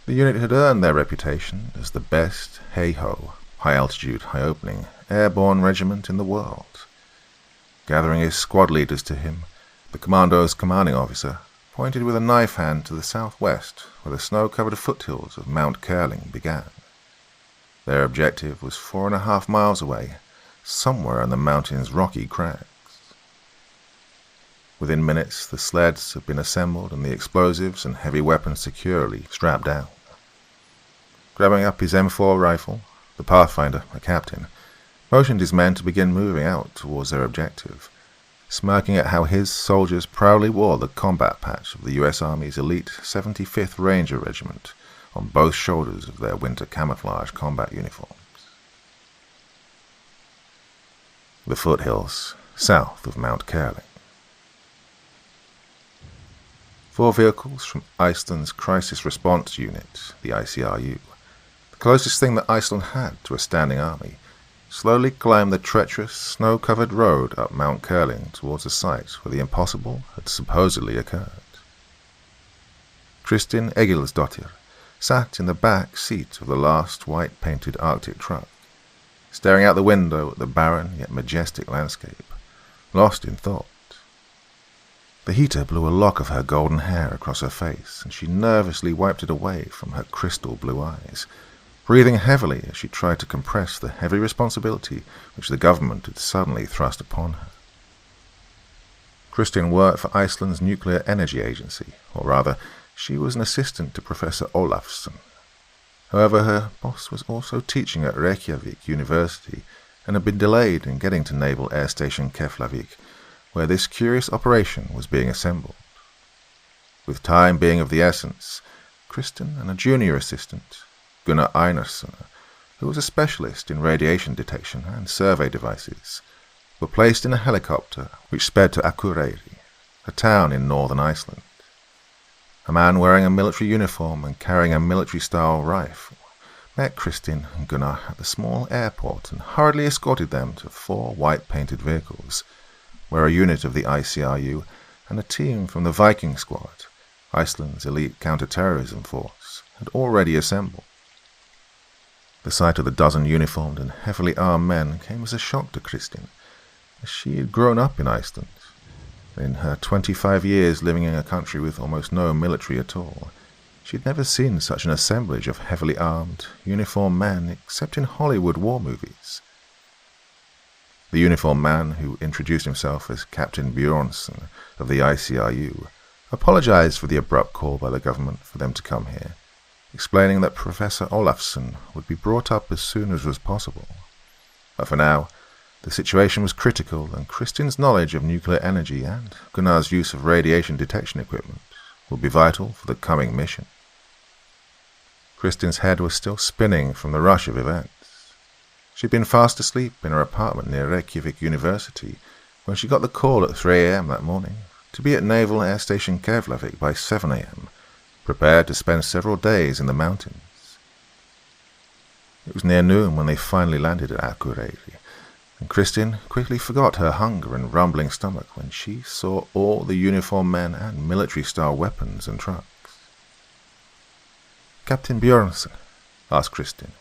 Speaker 2: the unit had earned their reputation as the best, hey-ho, high-altitude, high-opening, airborne regiment in the world. Gathering his squad leaders to him, the commando's commanding officer pointed with a knife hand to the southwest, where the snow-covered foothills of Mount Curling began. Their objective was 4.5 miles away, somewhere on the mountain's rocky crags. Within minutes, the sleds had been assembled and the explosives and heavy weapons securely strapped down. Grabbing up his M4 rifle, the Pathfinder, a captain, motioned his men to begin moving out towards their objective, smirking at how his soldiers proudly wore the combat patch of the U.S. Army's elite 75th Ranger Regiment on both shoulders of their winter camouflage combat uniforms. The foothills south of Mount Curling. 4 vehicles from Iceland's Crisis Response Unit, the ICRU, the closest thing that Iceland had to a standing army, slowly climbed the treacherous, snow-covered road up Mount Curling towards the site where the impossible had supposedly occurred. Kristin Egilsdottir sat in the back seat of the last white-painted Arctic truck, staring out the window at the barren yet majestic landscape, lost in thought. The heater blew a lock of her golden hair across her face, and she nervously wiped it away from her crystal blue eyes, breathing heavily as she tried to compress the heavy responsibility which the government had suddenly thrust upon her. Kristin worked for Iceland's Nuclear Energy Agency, or rather, she was an assistant to Professor Olafsson. However, her boss was also teaching at Reykjavik University and had been delayed in getting to Naval Air Station Keflavik, where this curious operation was being assembled. With time being of the essence, Kristin and a junior assistant, Gunnar Einarsson, who was a specialist in radiation detection and survey devices, were placed in a helicopter which sped to Akureyri, a town in northern Iceland. A man wearing a military uniform and carrying a military-style rifle met Kristin and Gunnar at the small airport and hurriedly escorted them to 4 white-painted vehicles, where a unit of the ICRU and a team from the Viking Squad, Iceland's elite counter-terrorism force, had already assembled. The sight of the dozen uniformed and heavily armed men came as a shock to Kristin, as she had grown up in Iceland. In her 25 years living in a country with almost no military at all, she had never seen such an assemblage of heavily armed, uniformed men except in Hollywood war movies. The uniformed man, who introduced himself as Captain Bjornsson of the ICRU, apologized for the abrupt call by the government for them to come here, explaining that Professor Olafsson would be brought up as soon as was possible. But for now, the situation was critical, and Kristin's knowledge of nuclear energy and Gunnar's use of radiation detection equipment would be vital for the coming mission. Kristin's head was still spinning from the rush of events. She'd been fast asleep in her apartment near Reykjavik University when she got the call at 3 a.m. that morning to be at Naval Air Station Keflavik by 7 a.m., prepared to spend several days in the mountains. It was near noon when they finally landed at Akureyri, and Kristin quickly forgot her hunger and rumbling stomach when she saw all the uniformed men and military-style weapons and trucks. "Captain Bjornsson," asked Kristin,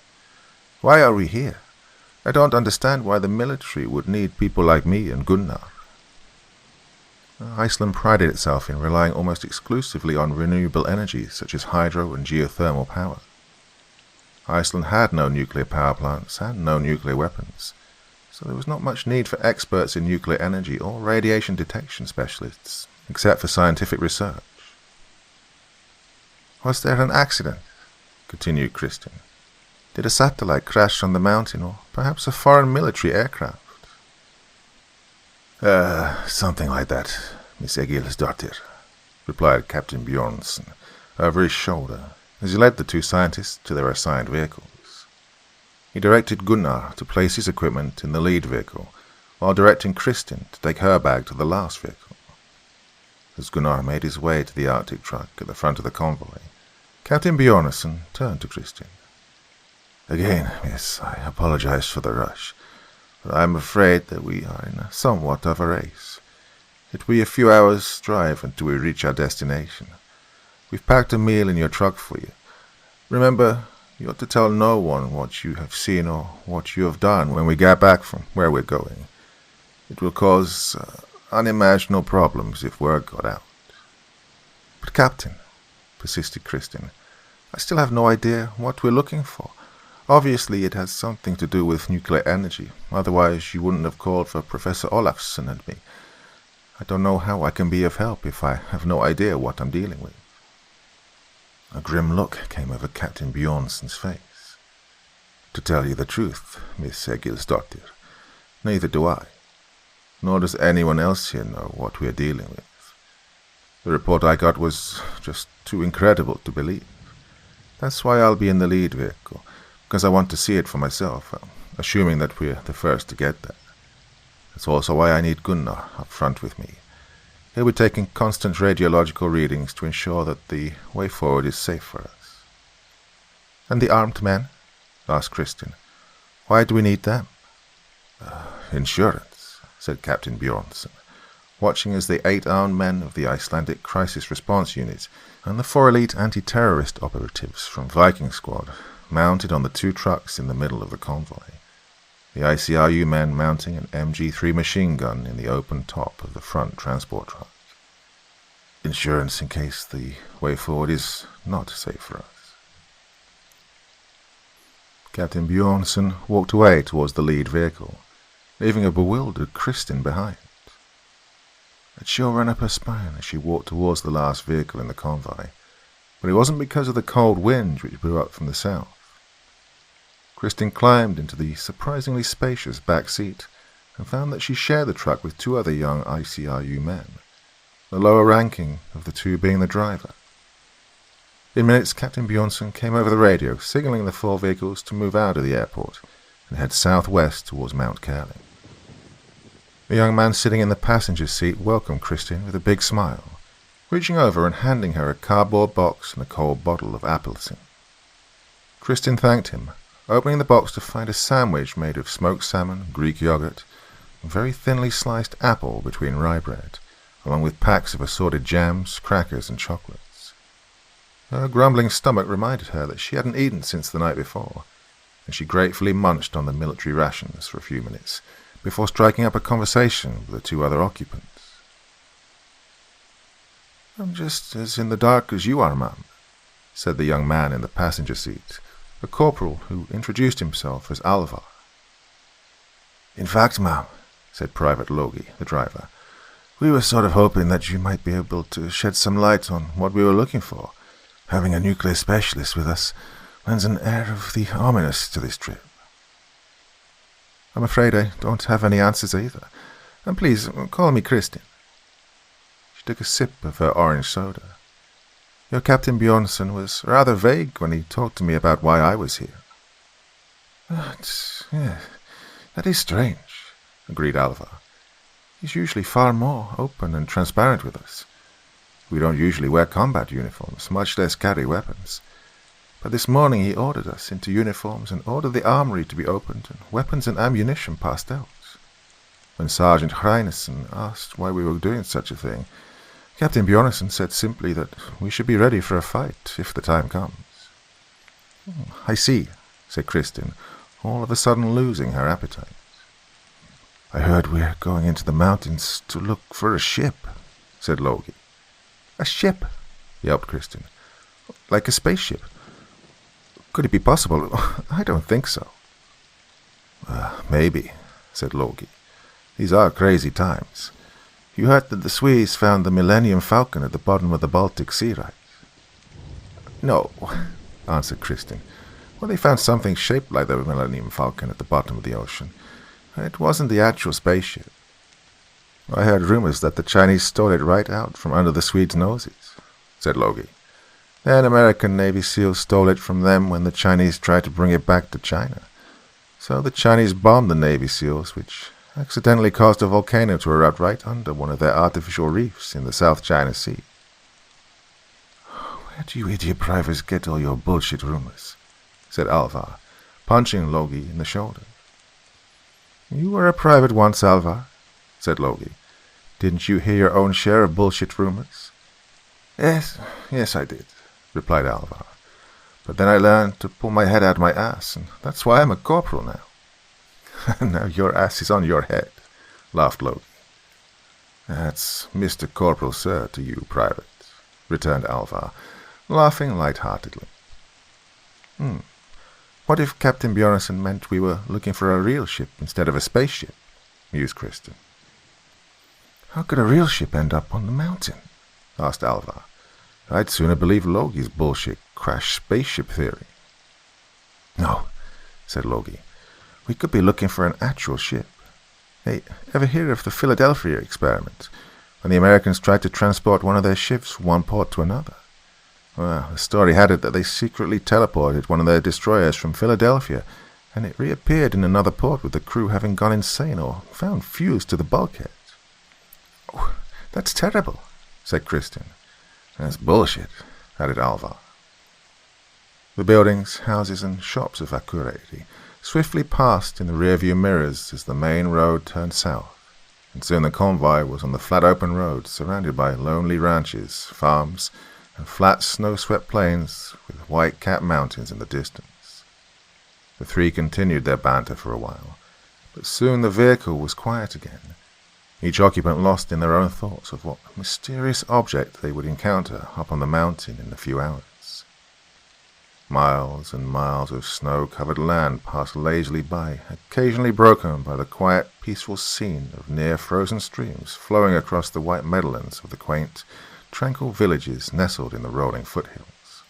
Speaker 2: "why are we here? I don't understand why the military would need people like me and Gunnar." Iceland prided itself in relying almost exclusively on renewable energy such as hydro and geothermal power. Iceland had no nuclear power plants and no nuclear weapons, so there was not much need for experts in nuclear energy or radiation detection specialists, except for scientific research. "Was there an accident?" continued Kristin. "Did a satellite crash on the mountain, or perhaps a foreign military aircraft?" Something like that, Miss Egilsdottir," replied Captain Bjornsson over his shoulder as he led the 2 scientists to their assigned vehicles. He directed Gunnar to place his equipment in the lead vehicle, while directing Kristin to take her bag to the last vehicle. As Gunnar made his way to the Arctic truck at the front of the convoy, Captain Bjornsson turned to Kristin. "Again, miss, I apologize for the rush, but I'm afraid that we are in somewhat of a race. It will be a few hours' drive until we reach our destination. We've packed a meal in your truck for you. Remember, you ought to tell no one what you have seen or what you have done when we get back from where we're going. It will cause unimaginable problems if word got out." "But Captain," persisted Kristin, "I still have no idea what we're looking for. Obviously it has something to do with nuclear energy, otherwise you wouldn't have called for Professor Olafsson and me. I don't know how I can be of help if I have no idea what I'm dealing with." A grim look came over Captain Bjornsson's face. "To tell you the truth, Miss Egilsdottir, neither do I. Nor does anyone else here know what we are dealing with. The report I got was just too incredible to believe. That's why I'll be in the lead vehicle, because I want to see it for myself, assuming that we're the first to get there. That's also why I need Gunnar up front with me. He'll be taking constant radiological readings to ensure that the way forward is safe for us." "And the armed men?" asked Kristin. "Why do we need them?" "Insurance," said Captain Bjornsson, watching as the 8 armed men of the Icelandic Crisis Response Unit and the 4 elite anti-terrorist operatives from Viking Squad mounted on the 2 trucks in the middle of the convoy, the ICRU men mounting an MG3 machine gun in the open top of the front transport truck. Insurance in case the way forward is not safe for us. Captain Bjornsson walked away towards the lead vehicle, leaving a bewildered Kristin behind. A chill ran up her spine as she walked towards the last vehicle in the convoy, but it wasn't because of the cold wind which blew up from the south. Kristin climbed into the surprisingly spacious back seat and found that she shared the truck with 2 other young ICRU men, the lower ranking of the 2 being the driver. In minutes, Captain Bjornsson came over the radio, signaling the 4 vehicles to move out of the airport and head southwest towards Mount Kerling. The young man sitting in the passenger seat welcomed Kristin with a big smile, reaching over and handing her a cardboard box and a cold bottle of Appleton. Kristin thanked him, opening the box to find a sandwich made of smoked salmon, Greek yogurt, and very thinly sliced apple between rye bread, along with packs of assorted jams, crackers, and chocolates. Her grumbling stomach reminded her that she hadn't eaten since the night before, and she gratefully munched on the military rations for a few minutes before striking up a conversation with the two other occupants. "I'm just as in the dark as you are, ma'am," said the young man in the passenger seat, a corporal who introduced himself as Alvar. "In fact, ma'am," said Private Logie, the driver, "we were sort of hoping that you might be able to shed some light on what we were looking for. Having a nuclear specialist with us lends an air of the ominous to this trip." "I'm afraid I don't have any answers either. And please, call me Kristin." She took a sip of her orange soda. "Your Captain Bjornsson was rather vague when he talked to me about why I was here." That is strange," agreed Alvar. "He's usually far more open and transparent with us. We don't usually wear combat uniforms, much less carry weapons. But this morning he ordered us into uniforms and ordered the armory to be opened and weapons and ammunition passed out. When Sergeant Hreinessen asked why we were doing such a thing, Captain Bjornsson said simply that we should be ready for a fight if the time comes." "I see," said Kristin, all of a sudden losing her appetite. "I heard we're going into the mountains to look for a ship," said Logie. "A ship?" yelped Kristin. "Like a spaceship? Could it be possible? I don't think so." "Maybe," said Logie. "These are crazy times. You heard that the Swedes found the Millennium Falcon at the bottom of the Baltic Sea, right?" "No," answered Kristin. "Well, they found something shaped like the Millennium Falcon at the bottom of the ocean. It wasn't the actual spaceship. I heard rumors that the Chinese stole it right out from under the Swedes' noses," said Logie. "Then American Navy SEALs stole it from them when the Chinese tried to bring it back to China. So the Chinese bombed the Navy SEALs, which accidentally caused a volcano to erupt right under one of their artificial reefs in the South China Sea." "Where do you idiot privates get all your bullshit rumors?" said Alvar, punching Logie in the shoulder. "You were a private once, Alvar," said Logie. "Didn't you hear your own share of bullshit rumors?" Yes, I did," replied Alvar. "But then I learned to pull my head out of my ass, and that's why I'm a corporal now." "Now your ass is on your head," laughed Logie. "That's Mr. Corporal, sir, to you, Private," returned Alvar, laughing light-heartedly. "What if Captain Bjornsson meant we were looking for a real ship instead of a spaceship?" mused Kristin. "How could a real ship end up on the mountain?" asked Alvar. "I'd sooner believe Logie's bullshit crash spaceship theory." "No," said Logie. "We could be looking for an actual ship. Hey, ever hear of the Philadelphia experiment, when the Americans tried to transport one of their ships from one port to another? Well, the story had it that they secretly teleported one of their destroyers from Philadelphia, and it reappeared in another port with the crew having gone insane or found fused to the bulkhead." "Oh, that's terrible," said Kristin. "That's bullshit," added Alvar. The buildings, houses, and shops of Akureyri swiftly passed in the rearview mirrors as the main road turned south, and soon the convoy was on the flat open road surrounded by lonely ranches, farms, and flat snow-swept plains with white-capped mountains in the distance. The three continued their banter for a while, but soon the vehicle was quiet again, each occupant lost in their own thoughts of what mysterious object they would encounter up on the mountain in a few hours. Miles and miles of snow-covered land passed lazily by, occasionally broken by the quiet, peaceful scene of near-frozen streams flowing across the white meadowlands of the quaint, tranquil villages nestled in the rolling foothills.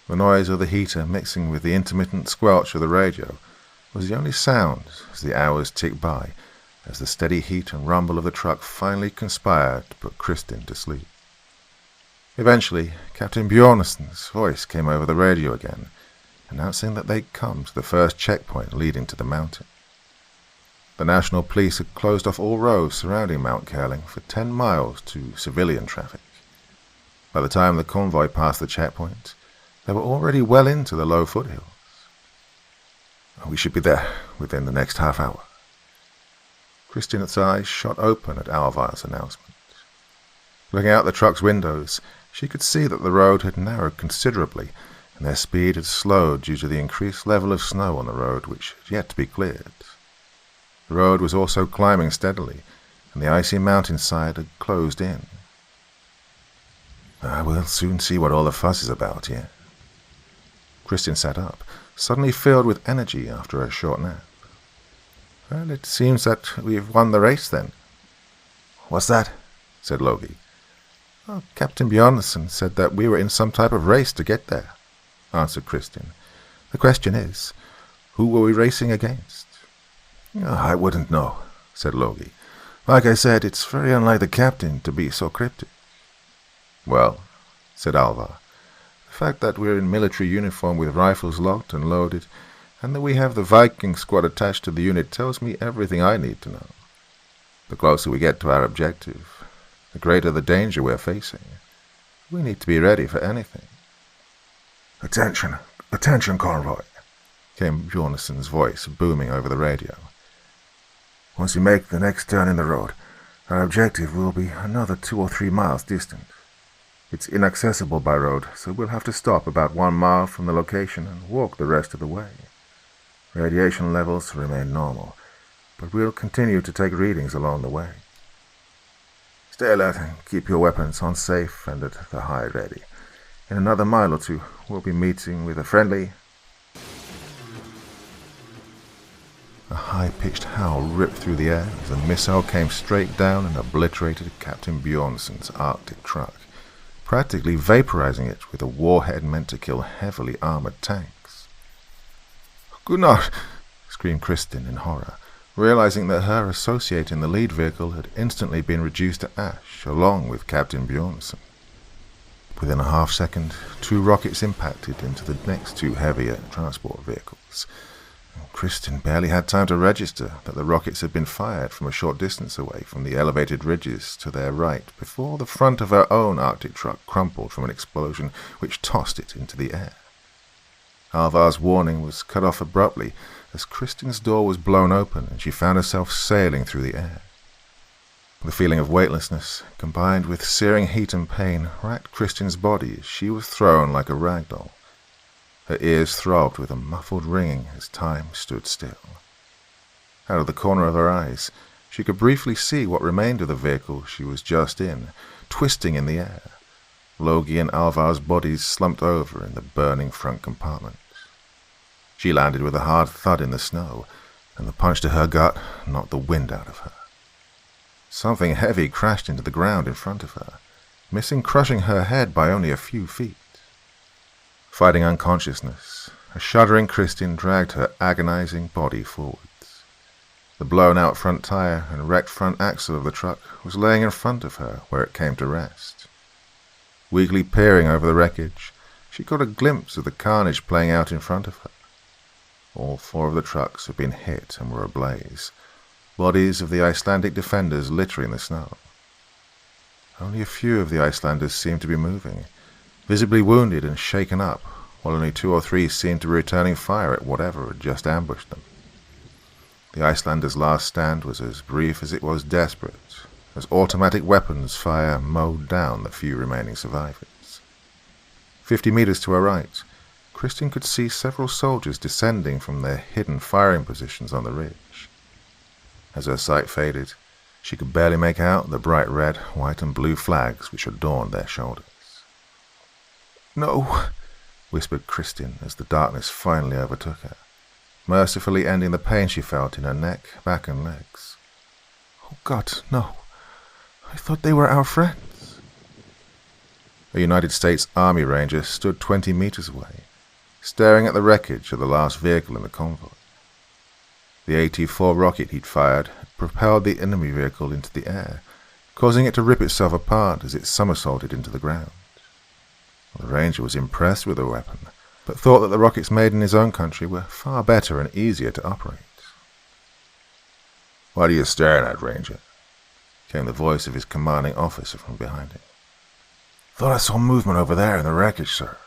Speaker 2: The noise of the heater mixing with the intermittent squelch of the radio was the only sound as the hours ticked by, as the steady heat and rumble of the truck finally conspired to put Kristin to sleep. Eventually, Captain Bjornsson's voice came over the radio again, announcing that they'd come to the first checkpoint leading to the mountain. The National Police had closed off all roads surrounding Mount Curling for 10 miles to civilian traffic. By the time the convoy passed the checkpoint, they were already well into the low foothills. We should be there within the next half hour. Christian's eyes shot open at Alvar's announcement. Looking out the truck's windows, she could see that the road had narrowed considerably, and their speed had slowed due to the increased level of snow on the road, which had yet to be cleared. The road was also climbing steadily, and the icy mountainside had closed in. We'll soon see what all the fuss is about here. Christian sat up, suddenly filled with energy after a short nap. Well, it seems that we've won the race, then. What's that? Said Logie. Captain Bjornsson said that we were in some type of race to get there, answered Christian. The question is, who were we racing against? I wouldn't know, said Logie. Like I said, it's very unlike the captain to be so cryptic. Well, said Alvar, the fact that we're in military uniform with rifles locked and loaded, and that we have the Viking squad attached to the unit tells me everything I need to know. The closer we get to our objective, the greater the danger we're facing. We need to be ready for anything. Attention, convoy, came Bjornsson's voice booming over the radio. Once we make the next turn in the road, our objective will be another 2 or 3 miles distant. It's inaccessible by road, so we'll have to stop about 1 mile from the location and walk the rest of the way. Radiation levels remain normal, but we'll continue to take readings along the way. Stay alert and keep your weapons on safe and at the high ready. In another mile or two, we'll be meeting with a friendly... A high-pitched howl ripped through the air as a missile came straight down and obliterated Captain Bjornsson's Arctic truck, practically vaporizing it with a warhead meant to kill heavily armored tanks. Gunnar! Screamed Kristin in horror, realizing that her associate in the lead vehicle had instantly been reduced to ash, along with Captain Bjornsson. Within a half-second, 2 rockets impacted into the next 2 heavier transport vehicles. Kristin barely had time to register that the rockets had been fired from a short distance away from the elevated ridges to their right before the front of her own Arctic truck crumpled from an explosion which tossed it into the air. Alvar's warning was cut off abruptly as Kristin's door was blown open and she found herself sailing through the air. The feeling of weightlessness, combined with searing heat and pain, racked Kristin's body as she was thrown like a rag doll. Her ears throbbed with a muffled ringing as time stood still. Out of the corner of her eyes, she could briefly see what remained of the vehicle she was just in, twisting in the air. Logie and Alvar's bodies slumped over in the burning front compartment. She landed with a hard thud in the snow, and the punch to her gut knocked the wind out of her. Something heavy crashed into the ground in front of her, missing crushing her head by only a few feet. Fighting unconsciousness, a shuddering Kristin dragged her agonizing body forwards. The blown-out front tire and wrecked front axle of the truck was laying in front of her where it came to rest. Weakly peering over the wreckage, she got a glimpse of the carnage playing out in front of her. All 4 of the trucks had been hit and were ablaze, bodies of the Icelandic defenders littering the snow. Only a few of the Icelanders seemed to be moving, visibly wounded and shaken up, while only 2 or 3 seemed to be returning fire at whatever had just ambushed them. The Icelanders' last stand was as brief as it was desperate, as automatic weapons fire mowed down the few remaining survivors. 50 meters to her right, Kristin could see several soldiers descending from their hidden firing positions on the ridge. As her sight faded, she could barely make out the bright red, white and blue flags which adorned their shoulders. "No," whispered Kristin as the darkness finally overtook her, mercifully ending the pain she felt in her neck, back and legs. "Oh God, no. I thought they were our friends." A United States Army Ranger stood 20 meters away, staring at the wreckage of the last vehicle in the convoy. The AT-4 rocket he'd fired had propelled the enemy vehicle into the air, causing it to rip itself apart as it somersaulted into the ground. The Ranger was impressed with the weapon, but thought that the rockets made in his own country were far better and easier to operate. "What are you staring at, Ranger?" came the voice of his commanding officer from behind him. "Thought I saw movement over there in the wreckage, sir,"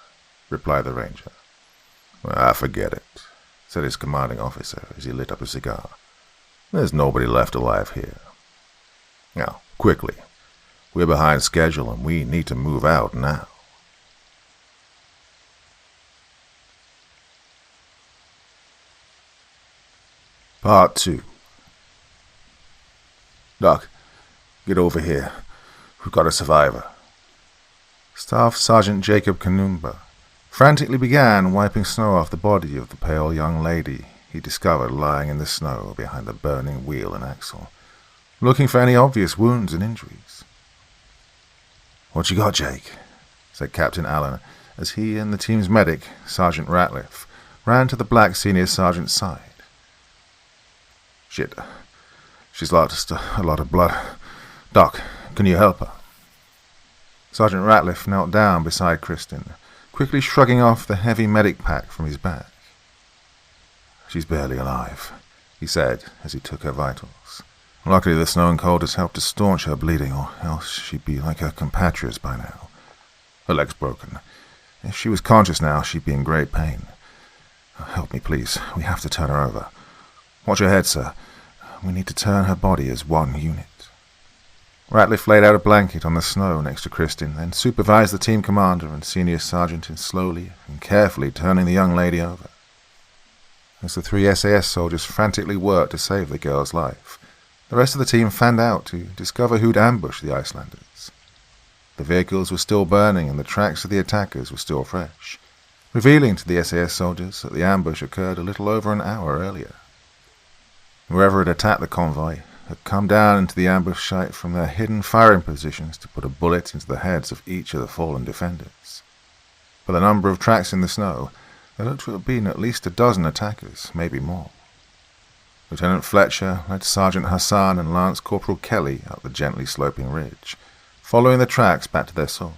Speaker 2: replied the Ranger. "Ah, forget it," said his commanding officer as he lit up a cigar. "There's nobody left alive here. Now, quickly. We're behind schedule and we need to move out now." Part 2. "Doc, get over here. We've got a survivor." Staff Sergeant Jacob Kanumba frantically began wiping snow off the body of the pale young lady he discovered lying in the snow behind the burning wheel and axle, looking for any obvious wounds and injuries. "What you got, Jake?" said Captain Allen as he and the team's medic, Sergeant Ratliff, ran to the black senior sergeant's side. "Shit, she's lost a lot of blood. Doc, can you help her?" Sergeant Ratliff knelt down beside Kristen, quickly shrugging off the heavy medic pack from his back. "She's barely alive," he said as he took her vitals. "Luckily the snow and cold has helped to staunch her bleeding, or else she'd be like her compatriots by now. Her leg's broken. If she was conscious now, she'd be in great pain. Help me, please. We have to turn her over. Watch your head, sir. We need to turn her body as one unit." Ratliff laid out a blanket on the snow next to Kristin, then supervised the team commander and senior sergeant in slowly and carefully turning the young lady over. As the 3 SAS soldiers frantically worked to save the girl's life, the rest of the team fanned out to discover who'd ambushed the Icelanders. The vehicles were still burning and the tracks of the attackers were still fresh, revealing to the SAS soldiers that the ambush occurred a little over an hour earlier. Whoever had attacked the convoy had come down into the ambush site from their hidden firing positions to put a bullet into the heads of each of the fallen defenders. For the number of tracks in the snow, there looked to have been at least a dozen attackers, maybe more. Lieutenant Fletcher led Sergeant Hassan and Lance Corporal Kelly up the gently sloping ridge, following the tracks back to their source.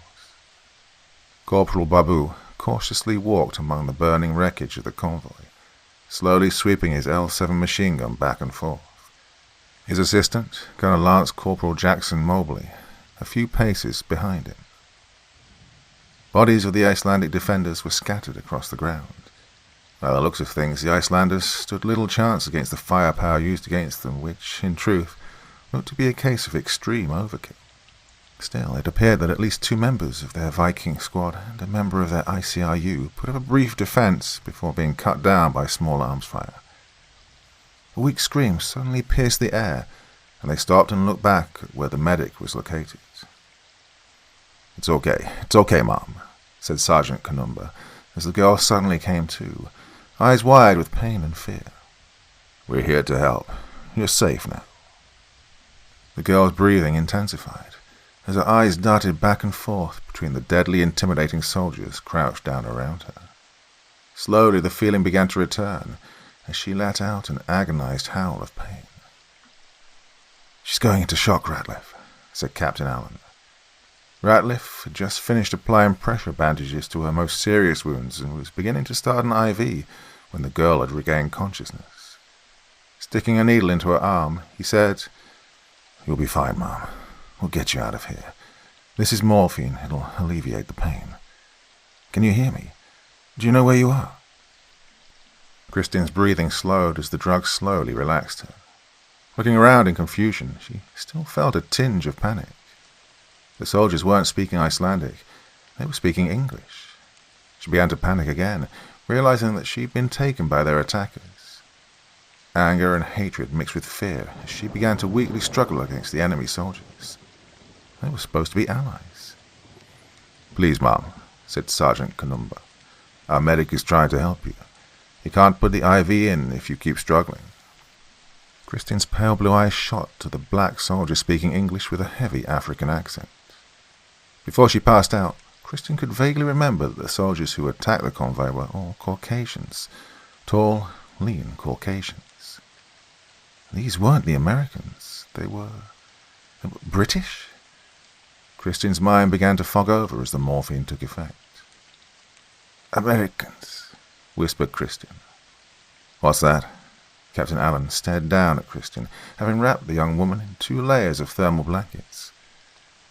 Speaker 2: Corporal Babu cautiously walked among the burning wreckage of the convoy, slowly sweeping his L7 machine gun back and forth. His assistant, Colonel Lance Corporal Jackson Mobley, a few paces behind him. Bodies of the Icelandic defenders were scattered across the ground. By the looks of things, the Icelanders stood little chance against the firepower used against them, which, in truth, looked to be a case of extreme overkill. Still, it appeared that at least 2 members of their Viking squad and a member of their ICRU put up a brief defense before being cut down by small arms fire. A weak scream suddenly pierced the air, and they stopped and looked back at where the medic was located. It's okay, Mom," said Sergeant Kanumba, as the girl suddenly came to, eyes wide with pain and fear. "We're here to help. You're safe now." The girl's breathing intensified, as her eyes darted back and forth between the deadly intimidating soldiers crouched down around her. Slowly the feeling began to return, as she let out an agonized howl of pain. "She's going into shock, Ratliff," said Captain Allen. Ratliff had just finished applying pressure bandages to her most serious wounds and was beginning to start an IV when the girl had regained consciousness. Sticking a needle into her arm, he said, "You'll be fine, Mom. We'll get you out of here. This is morphine. It'll alleviate the pain. Can you hear me? Do you know where you are?" Kristin's breathing slowed as the drug slowly relaxed her. Looking around in confusion, she still felt a tinge of panic. The soldiers weren't speaking Icelandic. They were speaking English. She began to panic again, realizing that she'd been taken by their attackers. Anger and hatred mixed with fear as she began to weakly struggle against the enemy soldiers. They were supposed to be allies. "Please, Mom," said Sergeant Kanumba. "Our medic is trying to help you. He can't put the IV in if you keep struggling." Kristin's pale blue eyes shot to the black soldier speaking English with a heavy African accent. Before she passed out, Kristin could vaguely remember that the soldiers who attacked the convoy were all Caucasians, tall, lean Caucasians. These weren't the Americans. They were British? Kristin's mind began to fog over as the morphine took effect. "Americans," whispered Kristin. "What's that?" Captain Allen stared down at Christian, having wrapped the young woman in 2 layers of thermal blankets.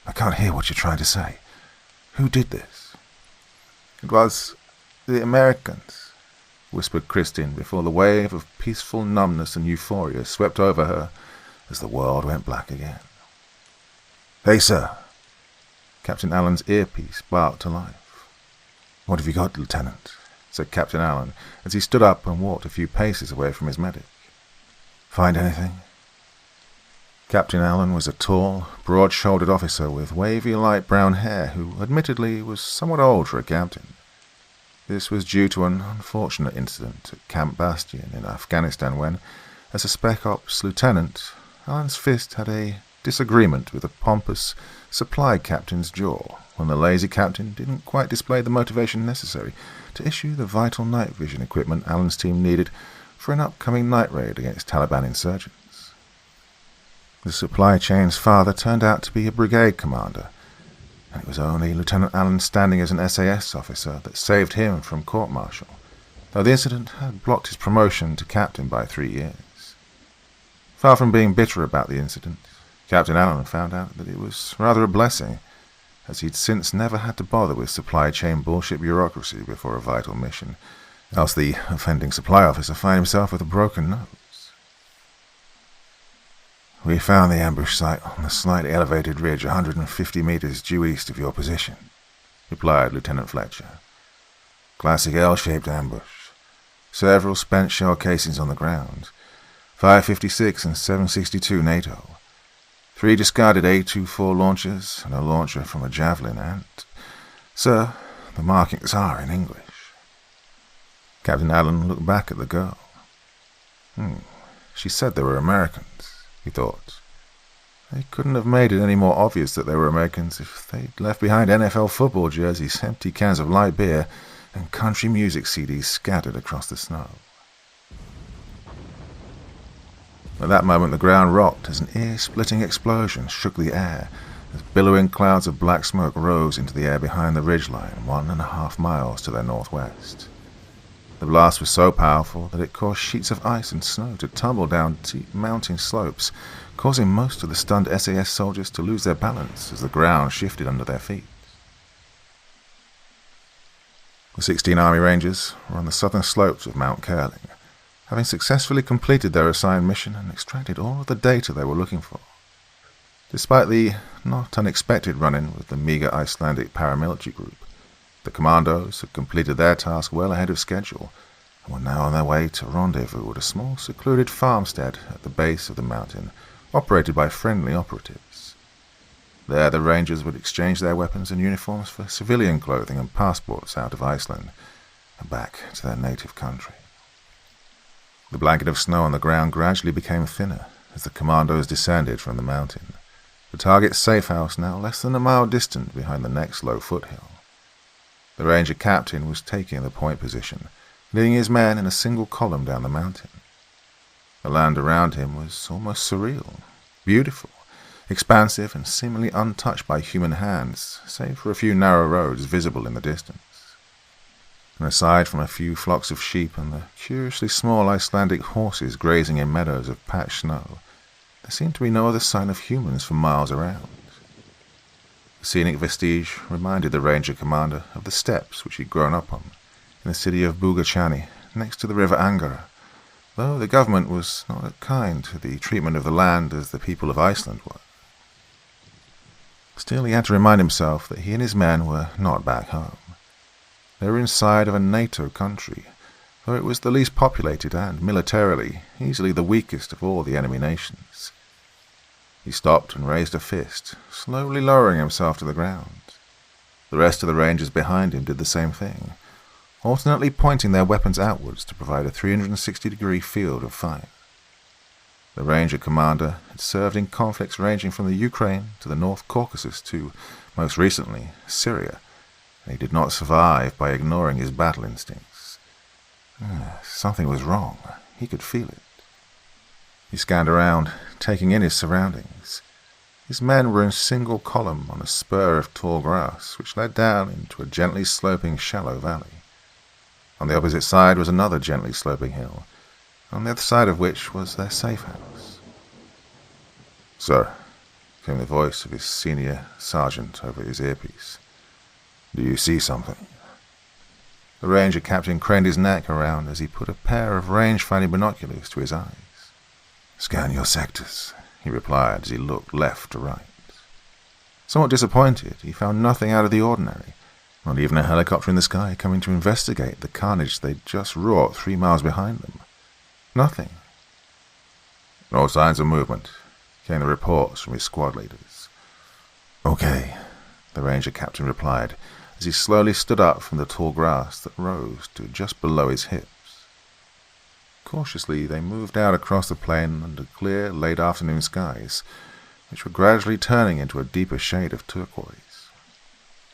Speaker 2: "I can't hear what you're trying to say. Who did this?" "It was the Americans," whispered Christian before the wave of peaceful numbness and euphoria swept over her as the world went black again. "Hey, sir." Captain Allen's earpiece barked to life. "What have you got, Lieutenant?" said Captain Allen as he stood up and walked a few paces away from his medic. "Find anything?" Captain Allen was a tall, broad-shouldered officer with wavy light brown hair who, admittedly, was somewhat old for a captain. This was due to an unfortunate incident at Camp Bastion in Afghanistan when, as a Spec Ops lieutenant, Allen's fist had a disagreement with a pompous supply captain's jaw when the lazy captain didn't quite display the motivation necessary to issue the vital night vision equipment Allen's team needed for an upcoming night raid against Taliban insurgents. The supply chain's father turned out to be a brigade commander, and it was only Lieutenant Allen's standing as an SAS officer that saved him from court-martial, though the incident had blocked his promotion to captain by 3 years. Far from being bitter about the incident, Captain Allen found out that it was rather a blessing, as he'd since never had to bother with supply chain bullshit bureaucracy before a vital mission, else the offending supply officer found himself with a broken nose. "We found the ambush site on a slightly elevated ridge 150 meters due east of your position," replied Lieutenant Fletcher. "Classic L-shaped ambush. Several spent shell casings on the ground. 556 and 762 NATO. 3 discarded A-24 launchers and a launcher from a Javelin and, sir, the markings are in English." Captain Allen looked back at the girl. She said they were Americans, he thought. They couldn't have made it any more obvious that they were Americans if they'd left behind NFL football jerseys, empty cans of light beer, and country music CDs scattered across the snow. At that moment the ground rocked as an ear-splitting explosion shook the air, as billowing clouds of black smoke rose into the air behind the ridgeline 1.5 miles to their northwest. The blast was so powerful that it caused sheets of ice and snow to tumble down steep mountain slopes, causing most of the stunned SAS soldiers to lose their balance as the ground shifted under their feet. The 16 Army Rangers were on the southern slopes of Mount Curling, having successfully completed their assigned mission and extracted all of the data they were looking for. Despite the not unexpected run-in with the meager Icelandic paramilitary group, the commandos had completed their task well ahead of schedule and were now on their way to rendezvous at a small secluded farmstead at the base of the mountain, operated by friendly operatives. There the Rangers would exchange their weapons and uniforms for civilian clothing and passports out of Iceland and back to their native country. The blanket of snow on the ground gradually became thinner as the commandos descended from the mountain, the target's safe house now less than a mile distant behind the next low foothill. The Ranger captain was taking the point position, leading his men in a single column down the mountain. The land around him was almost surreal, beautiful, expansive and seemingly untouched by human hands, save for a few narrow roads visible in the distance. And aside from a few flocks of sheep and the curiously small Icelandic horses grazing in meadows of patched snow, there seemed to be no other sign of humans for miles around. The scenic vestige reminded the Ranger commander of the steppes which he'd grown up on, in the city of Bugachani, next to the river Angara, though the government was not as kind to the treatment of the land as the people of Iceland were. Still, he had to remind himself that he and his men were not back home. They were inside of a NATO country, though it was the least populated and, militarily, easily the weakest of all the enemy nations. He stopped and raised a fist, slowly lowering himself to the ground. The rest of the Rangers behind him did the same thing, alternately pointing their weapons outwards to provide a 360-degree field of fire. The Ranger commander had served in conflicts ranging from the Ukraine to the North Caucasus to, most recently, Syria, and he did not survive by ignoring his battle instincts. Something was wrong. He could feel it. He scanned around, taking in his surroundings. His men were in single column on a spur of tall grass, which led down into a gently sloping shallow valley. On the opposite side was another gently sloping hill, on the other side of which was their safe house. "Sir," came the voice of his senior sergeant over his earpiece, "do you see something?" The ranger captain craned his neck around as he put a pair of range-finding binoculars to his eyes. "Scan your sectors," he replied as he looked left to right. Somewhat disappointed, he found nothing out of the ordinary, not even a helicopter in the sky coming to investigate the carnage they'd just wrought 3 miles behind them. Nothing. "No signs of movement," came the reports from his squad leaders. "Okay," the ranger captain replied as he slowly stood up from the tall grass that rose to just below his hips. Cautiously, they moved out across the plain under clear, late-afternoon skies, which were gradually turning into a deeper shade of turquoise.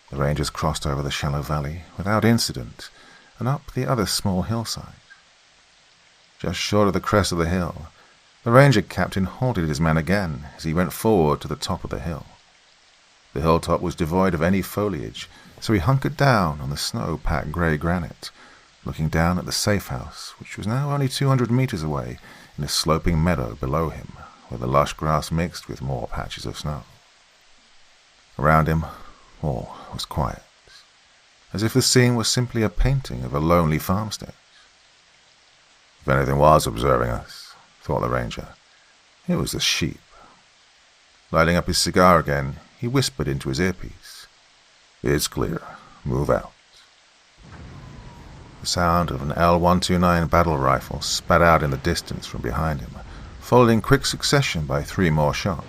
Speaker 2: The rangers crossed over the shallow valley without incident and up the other small hillside. Just short of the crest of the hill, the ranger captain halted his men again as he went forward to the top of the hill. The hilltop was devoid of any foliage, so he hunkered down on the snow-packed grey granite, looking down at the safe house, which was now only 200 meters away in a sloping meadow below him, where the lush grass mixed with more patches of snow. Around him, all was quiet, as if the scene was simply a painting of a lonely farmstead. If anything was observing us, thought the ranger, it was the sheep. Lighting up his cigar again, he whispered into his earpiece, "It's clear. Move out." The sound of an L-129 battle rifle spat out in the distance from behind him, followed in quick succession by 3 more shots.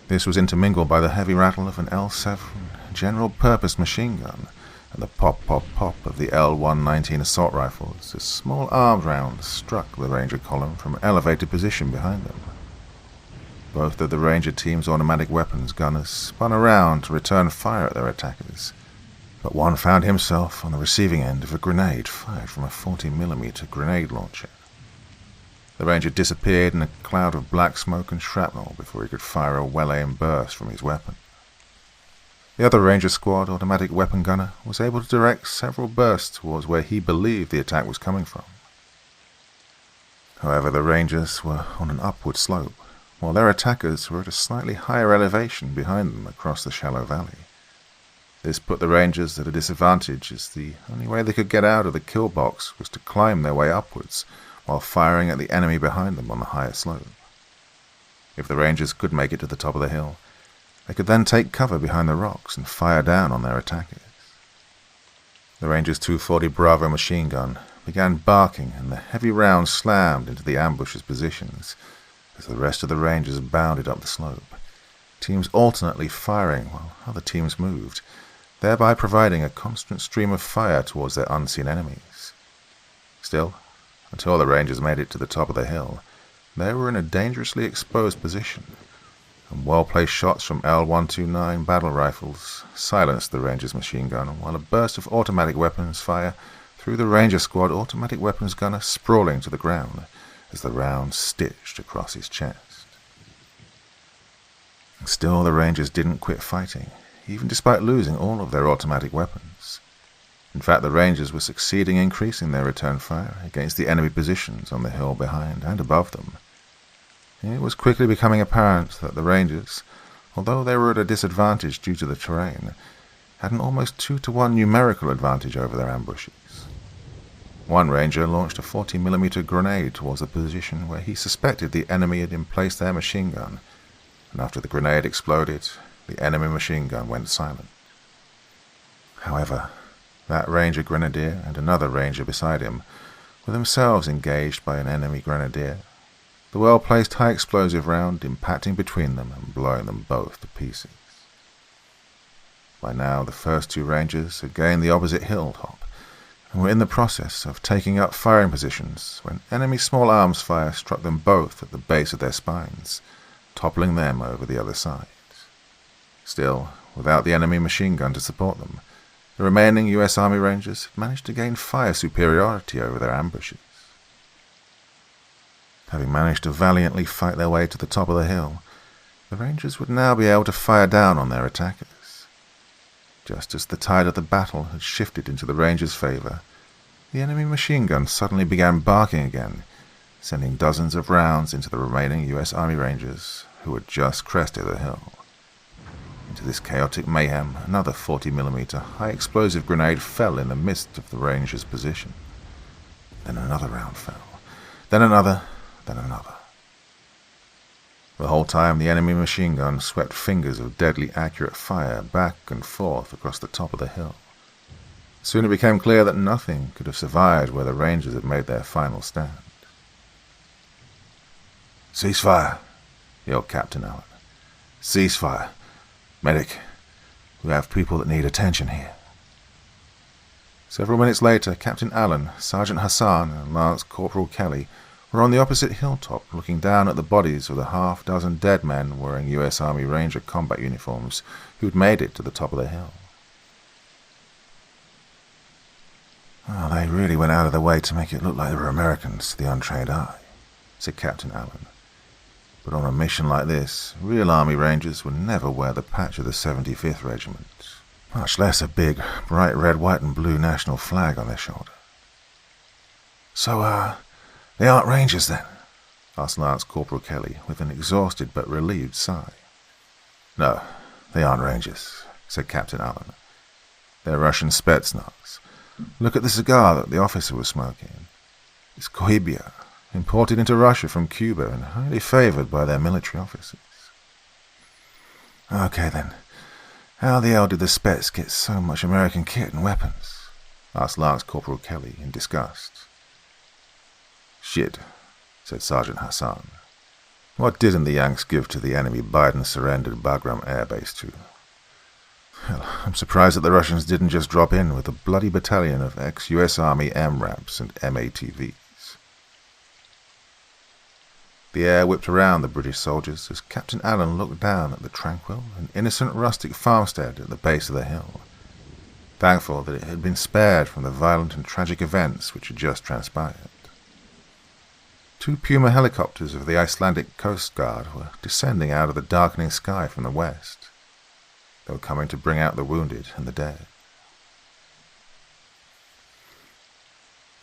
Speaker 2: This was intermingled by the heavy rattle of an L-7 general-purpose machine gun and the pop-pop-pop of the L-119 assault rifles as small arms rounds struck the ranger column from an elevated position behind them. Both of the ranger team's automatic weapons gunners spun around to return fire at their attackers, but one found himself on the receiving end of a grenade fired from a 40mm grenade launcher. The ranger disappeared in a cloud of black smoke and shrapnel before he could fire a well-aimed burst from his weapon. The other ranger squad automatic weapon gunner was able to direct several bursts towards where he believed the attack was coming from. However, the rangers were on an upward slope, while their attackers were at a slightly higher elevation behind them across the shallow valley. This put the rangers at a disadvantage, as the only way they could get out of the kill box was to climb their way upwards while firing at the enemy behind them on the higher slope. If the rangers could make it to the top of the hill, they could then take cover behind the rocks and fire down on their attackers. The rangers' 240 Bravo machine gun began barking, and the heavy rounds slammed into the ambushers' positions as the rest of the rangers bounded up the slope, teams alternately firing while other teams moved, thereby providing a constant stream of fire towards their unseen enemies. Still, until the rangers made it to the top of the hill, they were in a dangerously exposed position, and well-placed shots from L-129 battle rifles silenced the rangers' machine gun, while a burst of automatic weapons fire threw the ranger squad automatic weapons gunner sprawling to the ground as the round stitched across his chest. Still, the rangers didn't quit fighting, even despite losing all of their automatic weapons. In fact, the rangers were succeeding in increasing their return fire against the enemy positions on the hill behind and above them. It was quickly becoming apparent that the rangers, although they were at a disadvantage due to the terrain, had an almost 2-to-1 numerical advantage over their ambushes. One ranger launched a 40mm grenade towards the position where he suspected the enemy had emplaced their machine gun, and after the grenade exploded, the enemy machine gun went silent. However, that ranger grenadier and another ranger beside him were themselves engaged by an enemy grenadier, the well-placed high-explosive round impacting between them and blowing them both to pieces. By now, the first 2 rangers had gained the opposite hilltop and were in the process of taking up firing positions when enemy small arms fire struck them both at the base of their spines, toppling them over the other side. Still, without the enemy machine gun to support them, the remaining U.S. Army Rangers had managed to gain fire superiority over their ambushes. Having managed to valiantly fight their way to the top of the hill, the Rangers would now be able to fire down on their attackers. Just as the tide of the battle had shifted into the Rangers' favor, the enemy machine gun suddenly began barking again, sending dozens of rounds into the remaining U.S. Army Rangers who had just crested the hill. Into this chaotic mayhem, another 40mm high-explosive grenade fell in the midst of the Rangers' position. Then another round fell. Then another. Then another. The whole time, the enemy machine gun swept fingers of deadly accurate fire back and forth across the top of the hill. Soon it became clear that nothing could have survived where the Rangers had made their final stand. "Ceasefire!" yelled Captain Allen. "Ceasefire! Medic, we have people that need attention here." Several minutes later, Captain Allen, Sergeant Hassan, and Lance Corporal Kelly were on the opposite hilltop looking down at the bodies of the half-dozen dead men wearing U.S. Army Ranger combat uniforms who'd made it to the top of the hill. "Oh, they really went out of their way to make it look like they were Americans to the untrained eye," said Captain Allen. "But on a mission like this, real Army Rangers would never wear the patch of the 75th Regiment, much less a big, bright red, white and blue national flag on their shoulder." "So, they aren't Rangers then?" asked Lance Corporal Kelly with an exhausted but relieved sigh. "No, they aren't Rangers," said Captain Allen. "They're Russian Spetsnaz. Look at the cigar that the officer was smoking. It's Cohiba, imported into Russia from Cuba and highly favored by their military officers." "Okay then, how the hell did the Spets get so much American kit and weapons?" asked Lance Corporal Kelly in disgust. "Shit," said Sergeant Hassan. "What didn't the Yanks give to the enemy Biden-surrendered Bagram Air Base to? Hell, I'm surprised that the Russians didn't just drop in with a bloody battalion of ex-US Army MRAPs and MATVs." The air whipped around the British soldiers as Captain Allen looked down at the tranquil and innocent rustic farmstead at the base of the hill, thankful that it had been spared from the violent and tragic events which had just transpired. 2 Puma helicopters of the Icelandic Coast Guard were descending out of the darkening sky from the west. They were coming to bring out the wounded and the dead.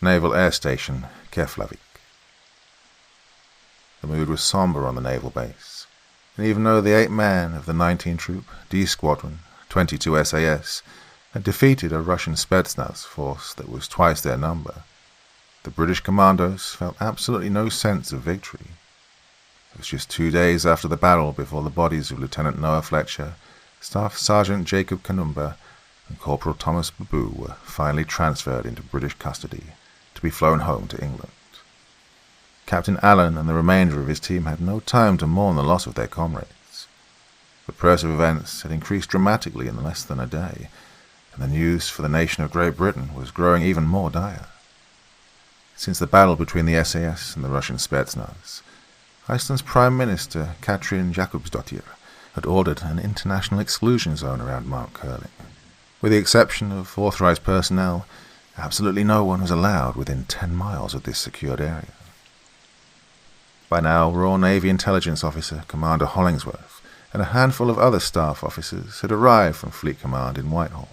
Speaker 2: Naval Air Station, Keflavik. The mood was somber on the naval base, and even though the 8 men of the 19 Troop, D Squadron, 22 SAS, had defeated a Russian Spetsnaz force that was twice their number, the British commandos felt absolutely no sense of victory. It was just 2 days after the battle before the bodies of Lieutenant Noah Fletcher, Staff Sergeant Jacob Kanumba, and Corporal Thomas Babu were finally transferred into British custody to be flown home to England. Captain Allen and the remainder of his team had no time to mourn the loss of their comrades. The press of events had increased dramatically in less than a day, and the news for the nation of Great Britain was growing even more dire. Since the battle between the SAS and the Russian Spetsnaz, Iceland's Prime Minister Katrin Jakobsdottir had ordered an international exclusion zone around Mount Curling. With the exception of authorized personnel, absolutely no one was allowed within 10 miles of this secured area. By now, Royal Navy Intelligence Officer Commander Hollingsworth and a handful of other staff officers had arrived from Fleet Command in Whitehall.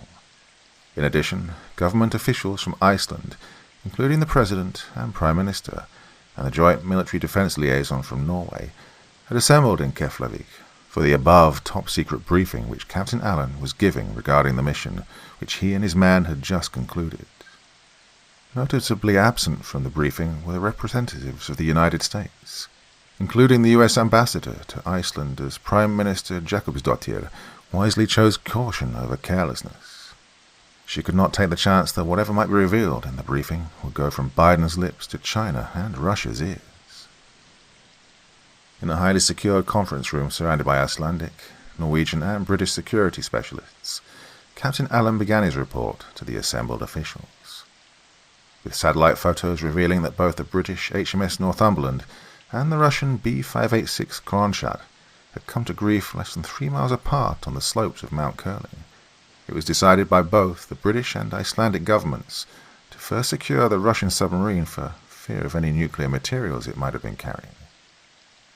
Speaker 2: In addition, government officials from Iceland, including the President and Prime Minister, and the Joint Military Defence Liaison from Norway, had assembled in Keflavik for the above top-secret briefing which Captain Allen was giving regarding the mission which he and his men had just concluded. Noticeably absent from the briefing were the representatives of the United States, including the U.S. Ambassador to Iceland, as Prime Minister Jakobsdottir wisely chose caution over carelessness. She could not take the chance that whatever might be revealed in the briefing would go from Biden's lips to China and Russia's ears. In a highly secured conference room surrounded by Icelandic, Norwegian and British security specialists, Captain Allen began his report to the assembled officials. With satellite photos revealing that both the British HMS Northumberland and the Russian B-586 Kronstadt had come to grief less than 3 miles apart on the slopes of Mount Curling, it was decided by both the British and Icelandic governments to first secure the Russian submarine for fear of any nuclear materials it might have been carrying.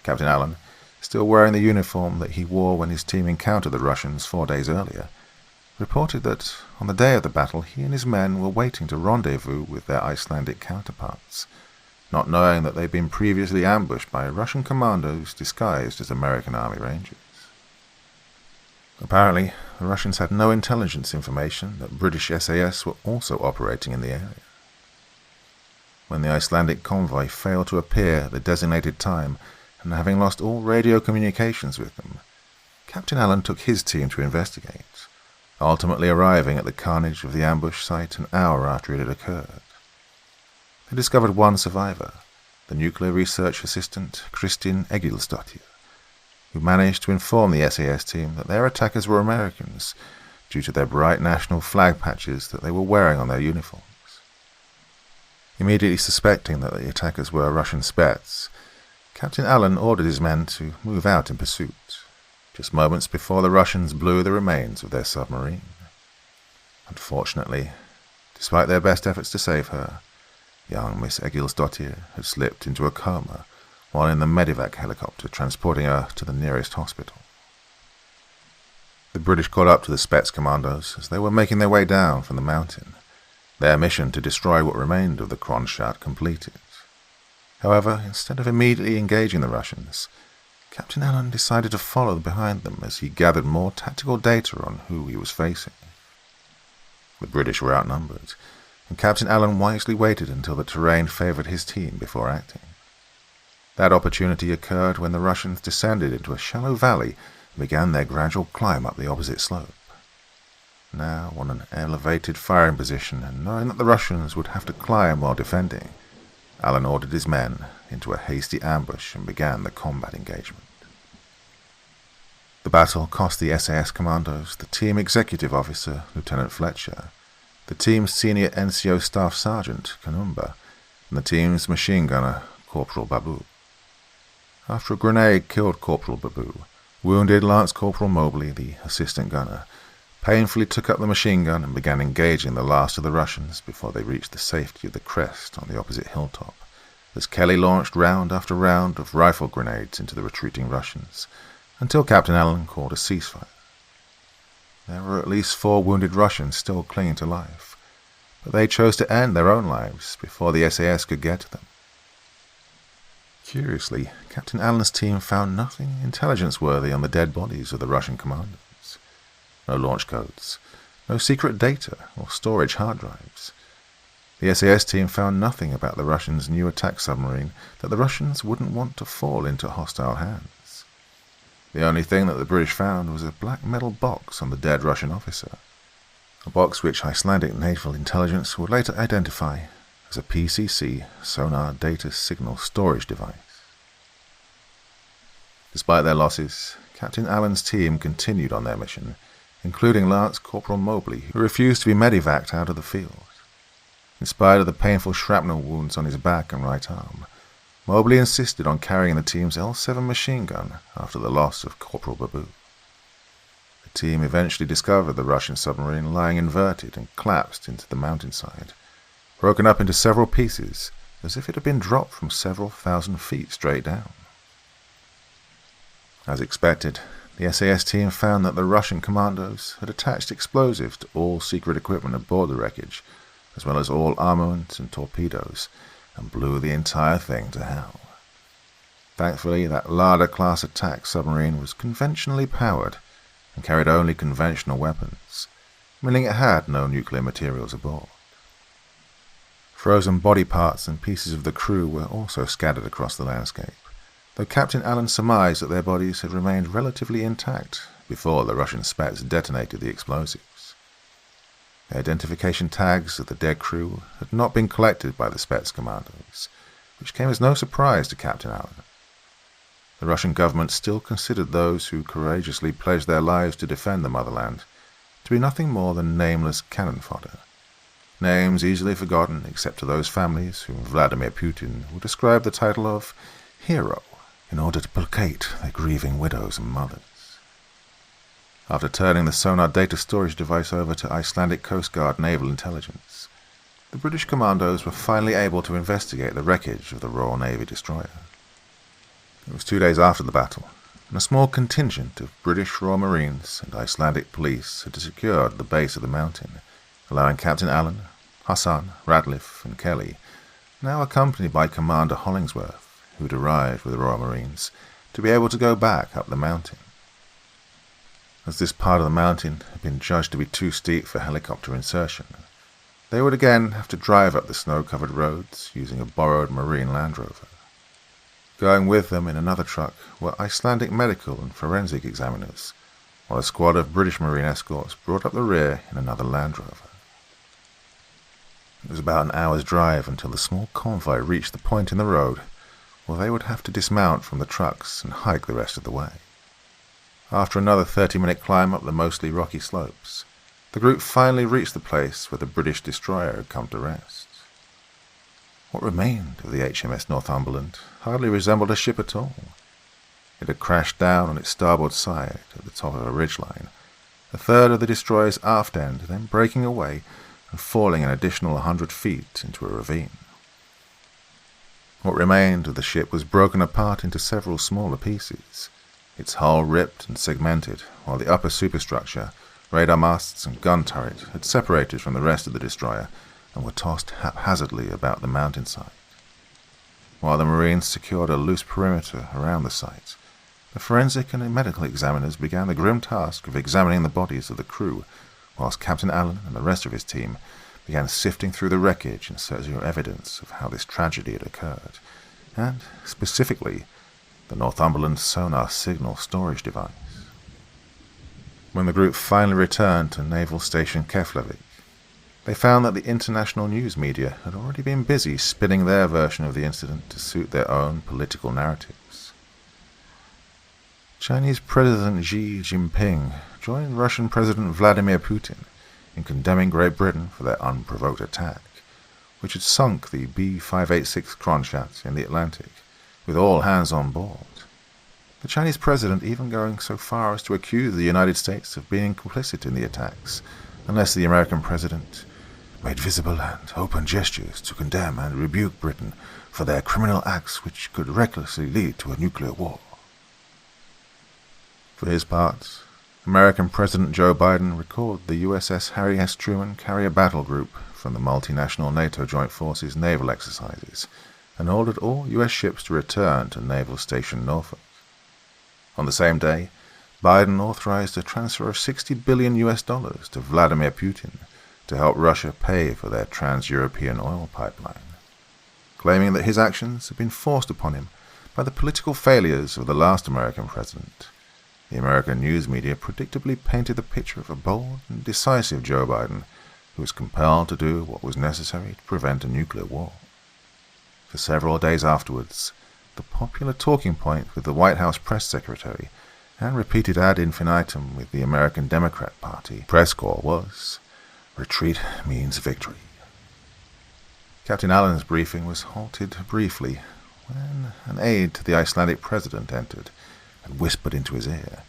Speaker 2: Captain Allen, still wearing the uniform that he wore when his team encountered the Russians 4 days earlier, reported that on the day of the battle he and his men were waiting to rendezvous with their Icelandic counterparts, not knowing that they'd been previously ambushed by Russian commandos disguised as American Army Rangers. Apparently, the Russians had no intelligence information that British SAS were also operating in the area. When the Icelandic convoy failed to appear at the designated time, and having lost all radio communications with them, Captain Allen took his team to investigate, ultimately arriving at the carnage of the ambush site an hour after it had occurred. They discovered one survivor, the nuclear research assistant Kristin Egilsdottir, who managed to inform the SAS team that their attackers were Americans due to their bright national flag patches that they were wearing on their uniforms. Immediately suspecting that the attackers were Russian Spets, Captain Allen ordered his men to move out in pursuit, just moments before the Russians blew the remains of their submarine. Unfortunately, despite their best efforts to save her, young Miss Egilsdottir had slipped into a coma while in the medevac helicopter transporting her to the nearest hospital. The British caught up to the Spets commandos as they were making their way down from the mountain, their mission to destroy what remained of the Kronstadt completed. However, instead of immediately engaging the Russians, Captain Allen decided to follow behind them as he gathered more tactical data on who he was facing. The British were outnumbered, and Captain Allen wisely waited until the terrain favoured his team before acting. That opportunity occurred when the Russians descended into a shallow valley and began their gradual climb up the opposite slope. Now on an elevated firing position, and knowing that the Russians would have to climb while defending, Allen ordered his men into a hasty ambush and began the combat engagement. The battle cost the SAS commandos the team executive officer, Lieutenant Fletcher, the team's senior NCO staff sergeant, Kanumba, and the team's machine gunner, Corporal Babu. After a grenade killed Corporal Babu, wounded Lance Corporal Mobley, the assistant gunner, painfully took up the machine gun and began engaging the last of the Russians before they reached the safety of the crest on the opposite hilltop, as Kelly launched round after round of rifle grenades into the retreating Russians, until Captain Allen called a ceasefire. There were at least 4 wounded Russians still clinging to life, but they chose to end their own lives before the SAS could get to them. Curiously, Captain Allen's team found nothing intelligence-worthy on the dead bodies of the Russian commanders. No launch codes, no secret data or storage hard drives. The SAS team found nothing about the Russians' new attack submarine that the Russians wouldn't want to fall into hostile hands. The only thing that the British found was a black metal box on the dead Russian officer, a box which Icelandic naval intelligence would later identify as a PCC sonar data signal storage device. Despite their losses, Captain Allen's team continued on their mission, including Lance Corporal Mobley, who refused to be medevaced out of the field. In spite of the painful shrapnel wounds on his back and right arm, Mobley insisted on carrying the team's L7 machine gun after the loss of Corporal Babu. The team eventually discovered the Russian submarine lying inverted and collapsed into the mountainside, broken up into several pieces as if it had been dropped from several thousand feet straight down. As expected, the SAS team found that the Russian commandos had attached explosives to all secret equipment aboard the wreckage, as well as all armament and torpedoes, and blew the entire thing to hell. Thankfully, that Larder-class attack submarine was conventionally powered and carried only conventional weapons, meaning it had no nuclear materials aboard. Frozen body parts and pieces of the crew were also scattered across the landscape, though Captain Allen surmised that their bodies had remained relatively intact before the Russian Spets detonated the explosives. The identification tags of the dead crew had not been collected by the Spets commandos, which came as no surprise to Captain Allen. The Russian government still considered those who courageously pledged their lives to defend the motherland to be nothing more than nameless cannon fodder, names easily forgotten except to those families whom Vladimir Putin would ascribe the title of hero in order to placate their grieving widows and mothers. After turning the sonar data storage device over to Icelandic Coast Guard Naval Intelligence, the British commandos were finally able to investigate the wreckage of the Royal Navy destroyer. It was 2 days after the battle, and a small contingent of British Royal Marines and Icelandic police had secured the base of the mountain, allowing Captain Allen, Hassan, Ratliff, and Kelly, now accompanied by Commander Hollingsworth, who had arrived with the Royal Marines, to be able to go back up the mountain. As this part of the mountain had been judged to be too steep for helicopter insertion, they would again have to drive up the snow-covered roads using a borrowed Marine Land Rover. Going with them in another truck were Icelandic medical and forensic examiners, while a squad of British Marine escorts brought up the rear in another Land Rover. It was about an hour's drive until the small convoy reached the point in the road where they would have to dismount from the trucks and hike the rest of the way. After another 30-minute climb up the mostly rocky slopes, the group finally reached the place where the British destroyer had come to rest. What remained of the HMS Northumberland hardly resembled a ship at all. It had crashed down on its starboard side at the top of a ridgeline, a third of the destroyer's aft end then breaking away and falling an additional 100 feet into a ravine. What remained of the ship was broken apart into several smaller pieces, its hull ripped and segmented, while the upper superstructure, radar masts and gun turret had separated from the rest of the destroyer and were tossed haphazardly about the mountainside. While the Marines secured a loose perimeter around the site, the forensic and medical examiners began the grim task of examining the bodies of the crew, whilst Captain Allen and the rest of his team began sifting through the wreckage in search of evidence of how this tragedy had occurred, and, specifically, the Northumberland sonar signal storage device. When the group finally returned to Naval Station Keflavik, they found that the international news media had already been busy spinning their version of the incident to suit their own political narratives. Chinese President Xi Jinping joined Russian President Vladimir Putin in condemning Great Britain for their unprovoked attack, which had sunk the B-586 Kronstadt in the Atlantic, with all hands on board. The Chinese president even going so far as to accuse the United States of being complicit in the attacks, unless the American president made visible and open gestures to condemn and rebuke Britain for their criminal acts which could recklessly lead to a nuclear war. For his part, American President Joe Biden recalled the USS Harry S. Truman Carrier Battle Group from the multinational NATO Joint Forces naval exercises and ordered all U.S. ships to return to Naval Station Norfolk. On the same day, Biden authorized a transfer of $60 billion to Vladimir Putin to help Russia pay for their trans-European oil pipeline, claiming that his actions had been forced upon him by the political failures of the last American president. The American news media predictably painted the picture of a bold and decisive Joe Biden who was compelled to do what was necessary to prevent a nuclear war. For several days afterwards, the popular talking point with the White House press secretary and repeated ad infinitum with the American Democrat Party press corps was, "Retreat means victory." Captain Allen's briefing was halted briefly when an aide to the Icelandic president entered and whispered into his ear,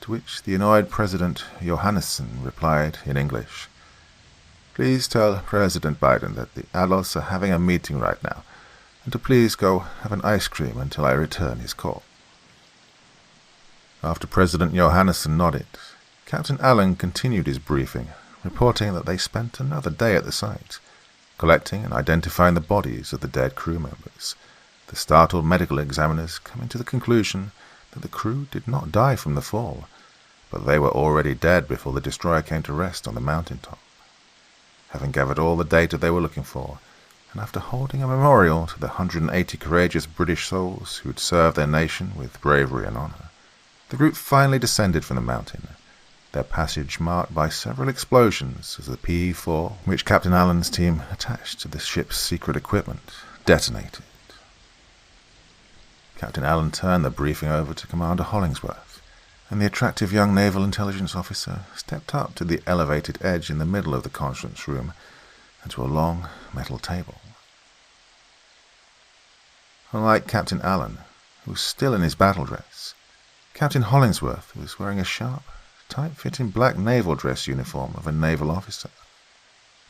Speaker 2: to which the annoyed President Johannesson replied in English, "Please tell President Biden that the adults are having a meeting right now, and to please go have an ice cream until I return his call." After President Johannesson nodded, Captain Allen continued his briefing, reporting that they spent another day at the site, collecting and identifying the bodies of the dead crew members, the startled medical examiners coming to the conclusion that the crew did not die from the fall, but they were already dead before the destroyer came to rest on the mountaintop. Having gathered all the data they were looking for, and after holding a memorial to the 180 courageous British souls who had served their nation with bravery and honor, the group finally descended from the mountain, their passage marked by several explosions as the PE-4, which Captain Allen's team attached to the ship's secret equipment, detonated. Captain Allen turned the briefing over to Commander Hollingsworth, and the attractive young naval intelligence officer stepped up to the elevated edge in the middle of the conference room and to a long metal table. Unlike Captain Allen, who was still in his battle dress, Captain Hollingsworth was wearing a sharp, tight-fitting black naval dress uniform of a naval officer.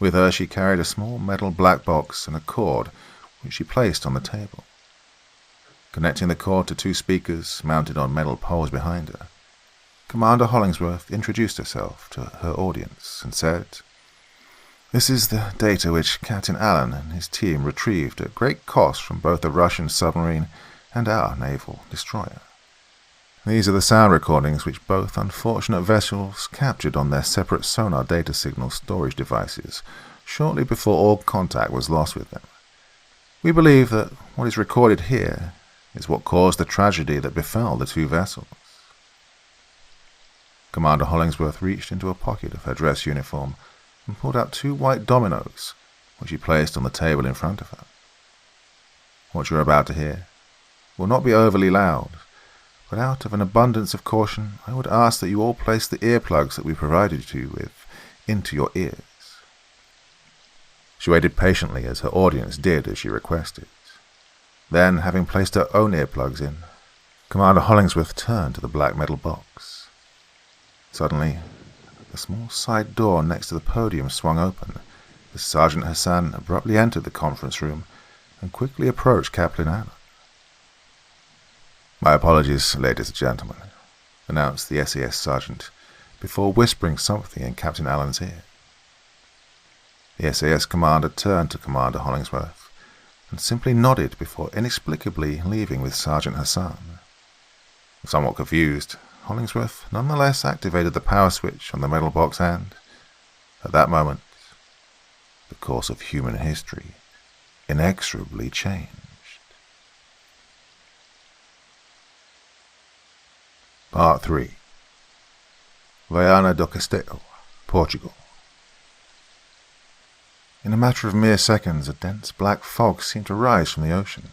Speaker 2: With her she carried a small metal black box and a cord which she placed on the table. Connecting the cord to 2 speakers mounted on metal poles behind her, Commander Hollingsworth introduced herself to her audience and said, "This is the data which Captain Allen and his team retrieved at great cost from both the Russian submarine and our naval destroyer. These are the sound recordings which both unfortunate vessels captured on their separate sonar data signal storage devices shortly before all contact was lost with them. We believe that what is recorded here is what caused the tragedy that befell the 2 vessels." Commander Hollingsworth reached into a pocket of her dress uniform and pulled out 2 white dominoes, which she placed on the table in front of her. "What you are about to hear will not be overly loud, but out of an abundance of caution, I would ask that you all place the earplugs that we provided you with into your ears." She waited patiently as her audience did as she requested. Then, having placed her own earplugs in, Commander Hollingsworth turned to the black metal box. Suddenly, the small side door next to the podium swung open as Sergeant Hassan abruptly entered the conference room and quickly approached Captain Allen. "My apologies, ladies and gentlemen," announced the SAS sergeant before whispering something in Captain Allen's ear. The SAS commander turned to Commander Hollingsworth and simply nodded before inexplicably leaving with Sergeant Hassan. Somewhat confused, Hollingsworth nonetheless activated the power switch on the metal box and, at that moment, the course of human history inexorably changed. Part 3. Viana do Castelo, Portugal. In a matter of mere seconds, a dense black fog seemed to rise from the ocean,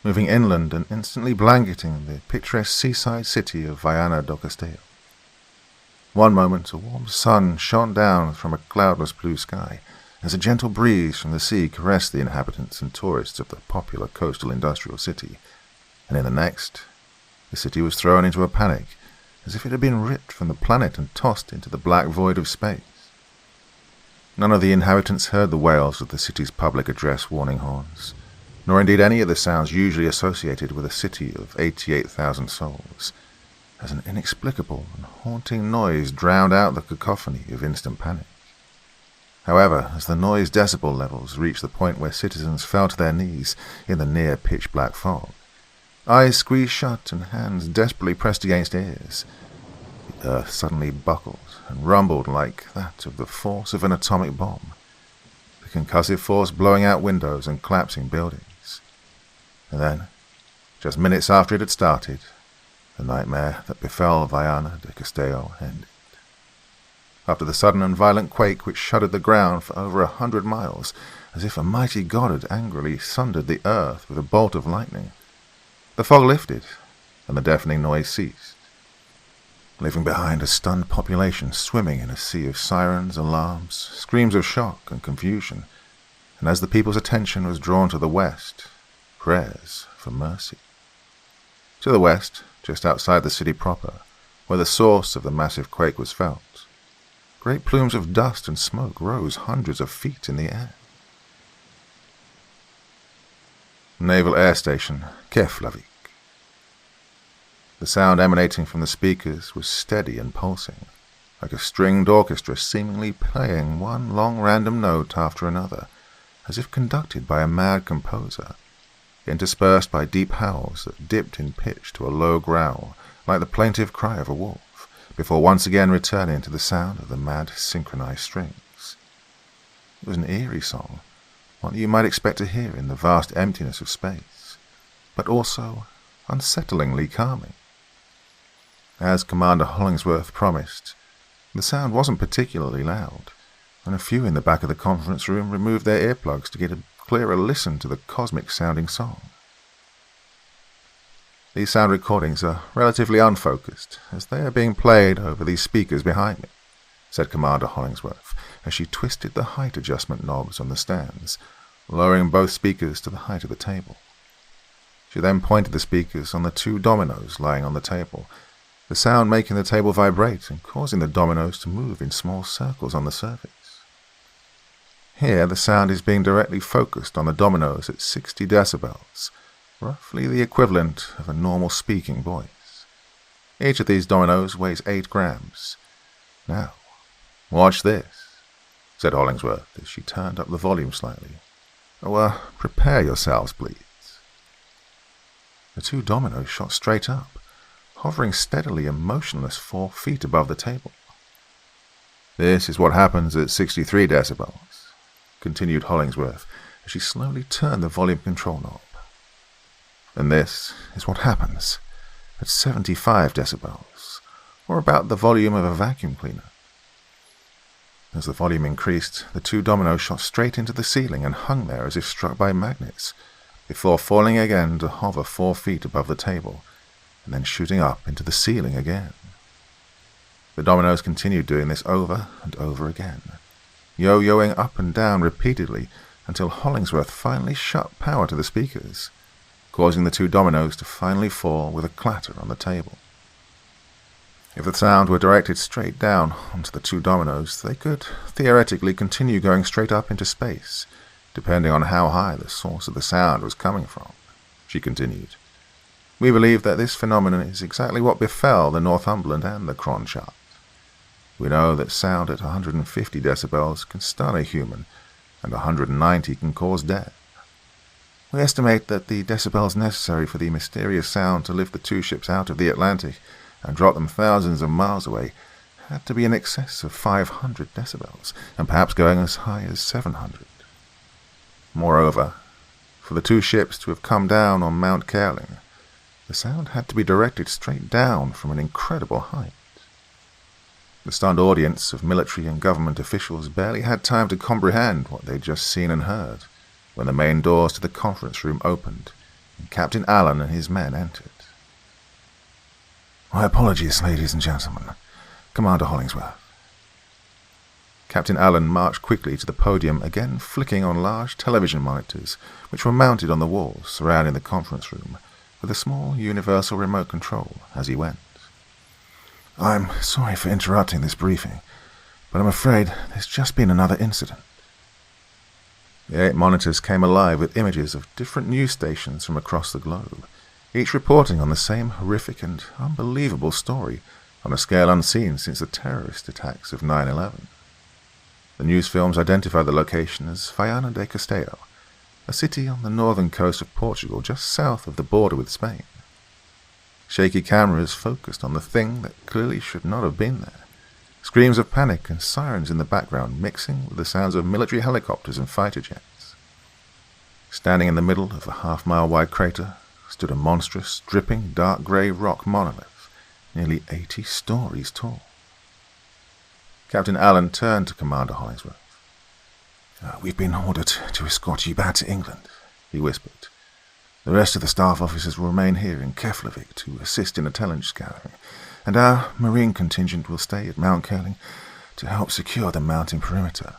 Speaker 2: moving inland and instantly blanketing the picturesque seaside city of Viana do Castelo. One moment, a warm sun shone down from a cloudless blue sky, as a gentle breeze from the sea caressed the inhabitants and tourists of the popular coastal industrial city, and in the next, the city was thrown into a panic, as if it had been ripped from the planet and tossed into the black void of space. None of the inhabitants heard the wails of the city's public address warning horns, nor indeed any of the sounds usually associated with a city of 88,000 souls, as an inexplicable and haunting noise drowned out the cacophony of instant panic. However, as the noise decibel levels reached the point where citizens fell to their knees in the near pitch-black fog, eyes squeezed shut and hands desperately pressed against ears, the earth suddenly buckled and rumbled like that of the force of an atomic bomb, the concussive force blowing out windows and collapsing buildings. And then, just minutes after it had started, the nightmare that befell Viana de Castelo ended. After the sudden and violent quake which shuddered the ground for over 100 miles, as if a mighty god had angrily sundered the earth with a bolt of lightning, the fog lifted, and the deafening noise ceased, leaving behind a stunned population swimming in a sea of sirens, alarms, screams of shock and confusion, and as the people's attention was drawn to the west, prayers for mercy. To the west, just outside the city proper, where the source of the massive quake was felt, great plumes of dust and smoke rose hundreds of feet in the air. Naval Air Station, Keflavik. The sound emanating from the speakers was steady and pulsing, like a stringed orchestra seemingly playing one long random note after another, as if conducted by a mad composer, interspersed by deep howls that dipped in pitch to a low growl, like the plaintive cry of a wolf, before once again returning to the sound of the mad synchronized strings. It was an eerie song, one that you might expect to hear in the vast emptiness of space, but also unsettlingly calming. As Commander Hollingsworth promised, the sound wasn't particularly loud, and a few in the back of the conference room removed their earplugs to get a clearer listen to the cosmic-sounding song. These sound recordings are relatively unfocused, as they are being played over these speakers behind me, said Commander Hollingsworth, as she twisted the height adjustment knobs on the stands, lowering both speakers to the height of the table. She then pointed the speakers on the 2 dominoes lying on the table, the sound making the table vibrate and causing the dominoes to move in small circles on the surface. Here, the sound is being directly focused on the dominoes at 60 decibels, roughly the equivalent of a normal speaking voice. Each of these dominoes weighs 8 grams. "Now, watch this," said Hollingsworth as she turned up the volume slightly. Prepare yourselves, please." The 2 dominoes shot straight up, hovering steadily and motionless 4 feet above the table. "This is what happens at 63 decibels, continued Hollingsworth as she slowly turned the volume control knob. "And this is what happens at 75 decibels, or about the volume of a vacuum cleaner." As the volume increased, the 2 dominoes shot straight into the ceiling and hung there as if struck by magnets, before falling again to hover 4 feet above the table, and then shooting up into the ceiling again. The dominoes continued doing this over and over again, yo-yoing up and down repeatedly until Hollingsworth finally shut power to the speakers, causing the 2 dominoes to finally fall with a clatter on the table. If the sound were directed straight down onto the 2 dominoes, they could theoretically continue going straight up into space, depending on how high the source of the sound was coming from, she continued. "We believe that this phenomenon is exactly what befell the Northumberland and the Kronstadt. We know that sound at 150 decibels can stun a human, and 190 can cause death. We estimate that the decibels necessary for the mysterious sound to lift the 2 ships out of the Atlantic and drop them thousands of miles away had to be in excess of 500 decibels, and perhaps going as high as 700. Moreover, for the 2 ships to have come down on Mount Kerling, the sound had to be directed straight down from an incredible height. The stunned audience of military and government officials barely had time to comprehend what they'd just seen and heard when the main doors to the conference room opened and Captain Allen and his men entered. "My apologies, ladies and gentlemen. Commander Hollingsworth." Captain Allen marched quickly to the podium, again flicking on large television monitors which were mounted on the walls surrounding the conference room, with a small universal remote control as he went. "I'm sorry for interrupting this briefing, but I'm afraid there's just been another incident." The 8 monitors came alive with images of different news stations from across the globe, each reporting on the same horrific and unbelievable story on a scale unseen since the terrorist attacks of 9/11. The news films identified the location as Viana de Castelo, a city on the northern coast of Portugal just south of the border with Spain. Shaky cameras focused on the thing that clearly should not have been there, screams of panic and sirens in the background mixing with the sounds of military helicopters and fighter jets. Standing in the middle of a half-mile-wide crater stood a monstrous, dripping, dark grey rock monolith, nearly 80 stories tall. Captain Allen turned to Commander Hollingsworth. "We've been ordered to escort you back to England," he whispered. "The rest of the staff officers will remain here in Keflavik to assist in intelligence gathering, and our marine contingent will stay at Mount Kerling to help secure the mountain perimeter.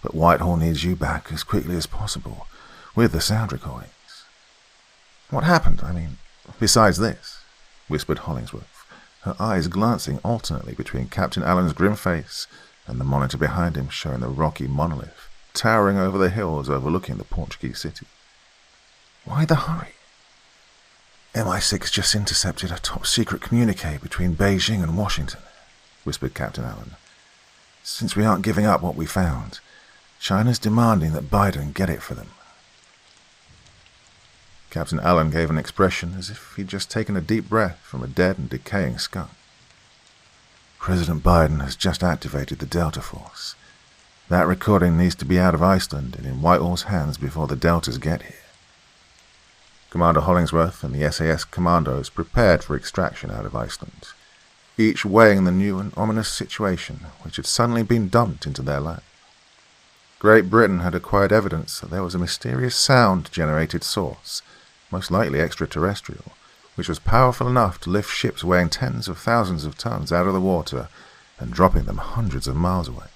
Speaker 2: But Whitehall needs you back as quickly as possible with the sound recordings." "What happened, besides this?" whispered Hollingsworth, her eyes glancing alternately between Captain Allen's grim face and the monitor behind him showing the rocky monolith towering over the hills overlooking the Portuguese city. "Why the hurry?" "MI6 just intercepted a top-secret communique between Beijing and Washington," whispered Captain Allen. "Since we aren't giving up what we found, China's demanding that Biden get it for them." Captain Allen gave an expression as if he'd just taken a deep breath from a dead and decaying skunk. "President Biden has just activated the Delta Force. That recording needs to be out of Iceland and in Whitehall's hands before the Deltas get here." Commander Hollingsworth and the SAS commandos prepared for extraction out of Iceland, each weighing the new and ominous situation which had suddenly been dumped into their lap. Great Britain had acquired evidence that there was a mysterious sound-generated source, most likely extraterrestrial, which was powerful enough to lift ships weighing tens of thousands of tons out of the water and dropping them hundreds of miles away.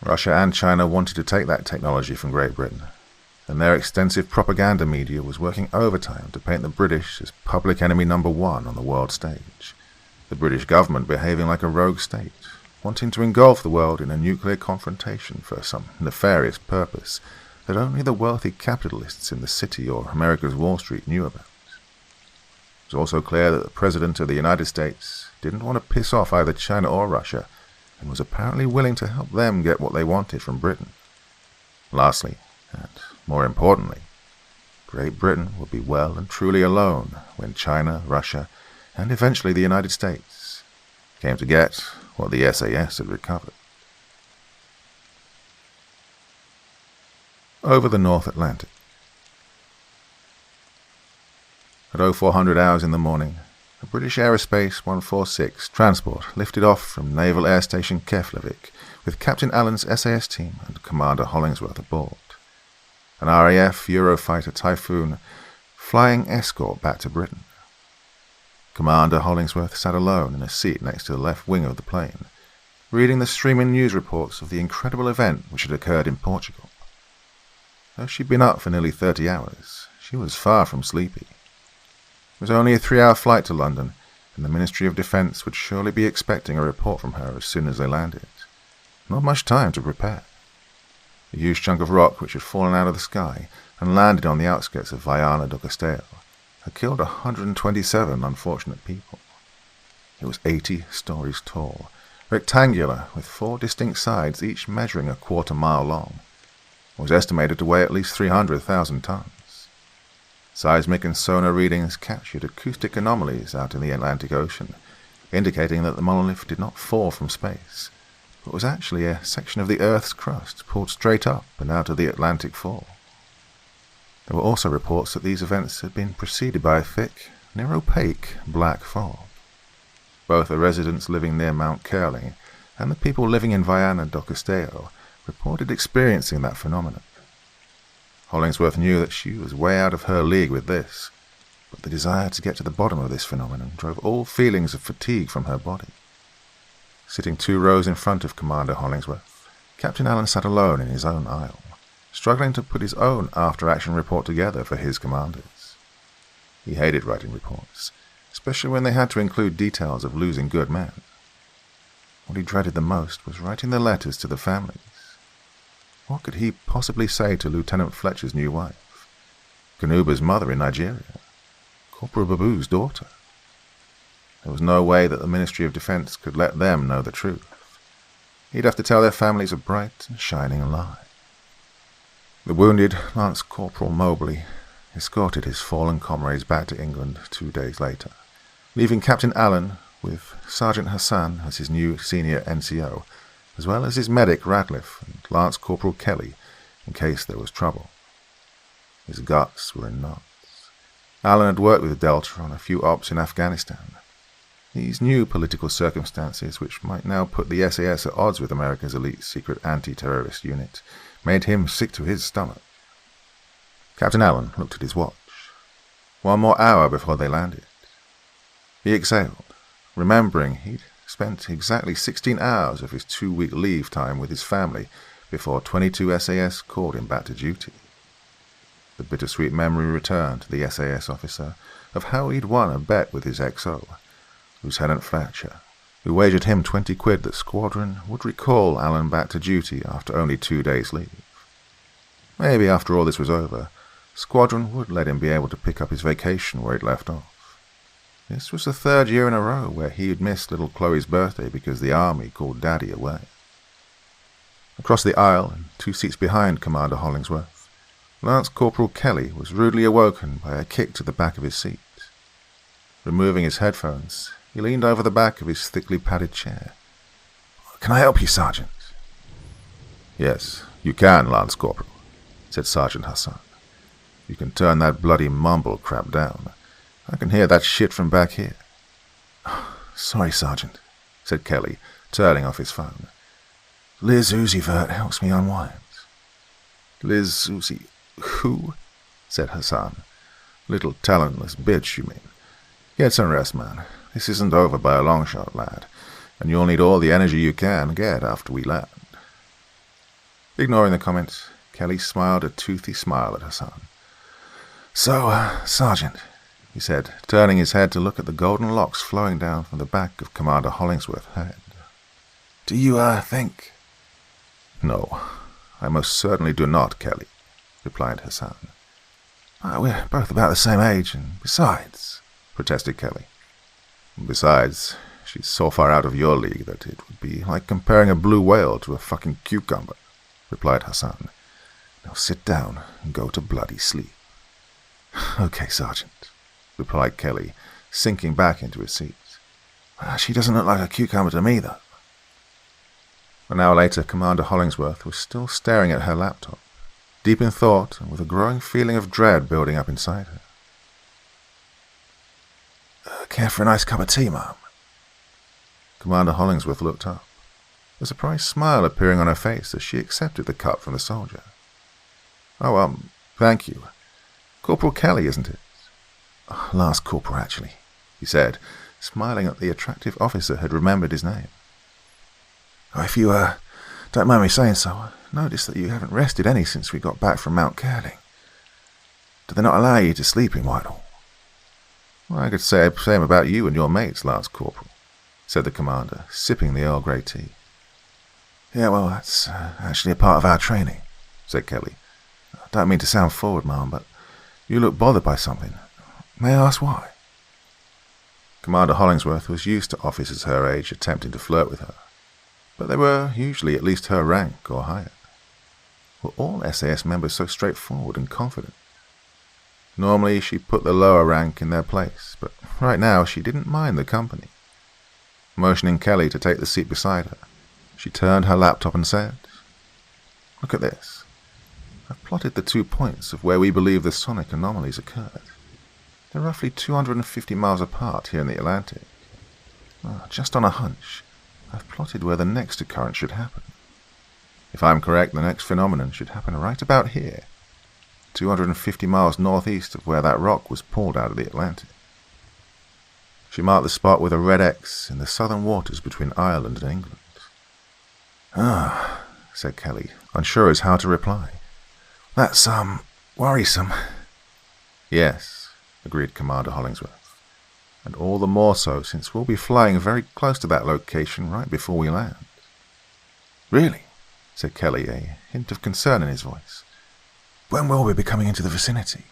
Speaker 2: Russia and China wanted to take that technology from Great Britain, and their extensive propaganda media was working overtime to paint the British as public enemy number 1 on the world stage, the British government behaving like a rogue state, wanting to engulf the world in a nuclear confrontation for some nefarious purpose that only the wealthy capitalists in the city or America's Wall Street knew about. It was also clear that the President of the United States didn't want to piss off either China or Russia, and was apparently willing to help them get what they wanted from Britain. Lastly, and more importantly, Great Britain would be well and truly alone when China, Russia, and eventually the United States came to get what the SAS had recovered. Over the North Atlantic. At 0400 hours in the morning, a British Aerospace 146 transport lifted off from Naval Air Station Keflavik with Captain Allen's SAS team and Commander Hollingsworth aboard. An RAF Eurofighter Typhoon flying escort back to Britain. Commander Hollingsworth sat alone in a seat next to the left wing of the plane, reading the streaming news reports of the incredible event which had occurred in Portugal. Though she'd been up for nearly 30 hours, she was far from sleepy. It was only a 3-hour flight to London, and the Ministry of Defence would surely be expecting a report from her as soon as they landed. Not much time to prepare. A huge chunk of rock which had fallen out of the sky and landed on the outskirts of Viana do Castelo had killed 127 unfortunate people. It was 80 stories tall, rectangular, with 4 distinct sides, each measuring a quarter-mile long. It was estimated to weigh at least 300,000 tons. Seismic and sonar readings captured acoustic anomalies out in the Atlantic Ocean, indicating that the monolith did not fall from space, but was actually a section of the Earth's crust pulled straight up and out of the Atlantic fall. There were also reports that these events had been preceded by a thick, near opaque, black fog. Both the residents living near Mount Curling and the people living in Viana do Castelo reported experiencing that phenomenon. Hollingsworth knew that she was way out of her league with this, but the desire to get to the bottom of this phenomenon drove all feelings of fatigue from her body. Sitting 2 rows in front of Commander Hollingsworth, Captain Allen sat alone in his own aisle, struggling to put his own after-action report together for his commanders. He hated writing reports, especially when they had to include details of losing good men. What he dreaded the most was writing the letters to the families. What could he possibly say to Lieutenant Fletcher's new wife, Kanuba's mother in Nigeria, Corporal Babu's daughter? There was no way that the Ministry of Defence could let them know the truth. He'd have to tell their families a bright and shining lie. The wounded Lance Corporal Mobley escorted his fallen comrades back to England 2 days later, leaving Captain Allen with Sergeant Hassan as his new senior NCO, as well as his medic Radcliffe and Lance Corporal Kelly in case there was trouble. His guts were in knots. Allen had worked with Delta on a few ops in Afghanistan. These new political circumstances, which might now put the SAS at odds with America's elite secret anti-terrorist unit, made him sick to his stomach. Captain Allen looked at his watch. 1 more hour before they landed. He exhaled, remembering he'd spent exactly 16 hours of his 2-week leave time with his family before 22 SAS called him back to duty. The bittersweet memory returned to the SAS officer of how he'd won a bet with his XO, Lieutenant Fletcher, who wagered him 20 quid that Squadron would recall Allen back to duty after only 2 days' leave. Maybe after all this was over, Squadron would let him be able to pick up his vacation where he'd left off. This was the 3rd year in a row where he had missed little Chloe's birthday because the army called Daddy away. Across the aisle, and 2 seats behind Commander Hollingsworth, Lance Corporal Kelly was rudely awoken by a kick to the back of his seat. Removing his headphones, he leaned over the back of his thickly padded chair. "Can I help you, Sergeant?" "Yes, you can, Lance Corporal," said Sergeant Hassan. "You can turn that bloody mumble crap down. I can hear that shit from back here." "Sorry, Sergeant," said Kelly, turning off his phone. "Liz Uzivert helps me unwind." "Liz Uzi... who?" said Hassan. "Little talentless bitch, you mean? Get some rest, man. This isn't over by a long shot, lad, and you'll need all the energy you can get after we land." Ignoring the comment, Kelly smiled a toothy smile at Hassan. "So, Sergeant," he said, turning his head to look at the golden locks flowing down from the back of Commander Hollingsworth's head. "Do you, think—" "No, I most certainly do not, Kelly," replied Hassan. We're both about the same age, and besides, protested Kelly. Besides, she's so far out of your league that it would be like comparing a blue whale to a fucking cucumber, replied Hassan. Now sit down and go to bloody sleep. Okay, Sergeant, replied Kelly, sinking back into his seat. She doesn't look like a cucumber to me, though. An hour later, Commander Hollingsworth was still staring at her laptop, deep in thought and with a growing feeling of dread building up inside her. Care for a nice cup of tea, Mum? Commander Hollingsworth looked up, a surprised smile appearing on her face as she accepted the cup from the soldier. Oh, thank you. Corporal Kelly, isn't it? Last corporal, actually, he said, smiling at the attractive officer who had remembered his name. If you, don't mind me saying so, I noticed that you haven't rested any since we got back from Mount Curling. Do they not allow you to sleep in Whitehall? Well, I could say the same about you and your mates, Lance Corporal, said the commander, sipping the Earl Grey tea. Yeah, well, that's actually a part of our training, said Kelly. I don't mean to sound forward, Ma'am, but you look bothered by something. May I ask why? Commander Hollingsworth was used to officers her age attempting to flirt with her, but they were usually at least her rank or higher. Were all SAS members so straightforward and confident? Normally she put the lower rank in their place, but right now she didn't mind the company. Motioning Kelly to take the seat beside her, she turned her laptop and said, Look at this. I've plotted the 2 points of where we believe the sonic anomalies occurred. They're roughly 250 miles apart here in the Atlantic. Just on a hunch, I've plotted where the next occurrence should happen. If I'm correct, the next phenomenon should happen right about here, 250 miles northeast of where that rock was pulled out of the Atlantic. She marked the spot with a red X in the southern waters between Ireland and England. Said Kelly, unsure as how to reply. That's, worrisome. Yes, agreed Commander Hollingsworth, and all the more so since we'll be flying very close to that location right before we land. Really? Said Kelly, a hint of concern in his voice. When will we be coming into the vicinity?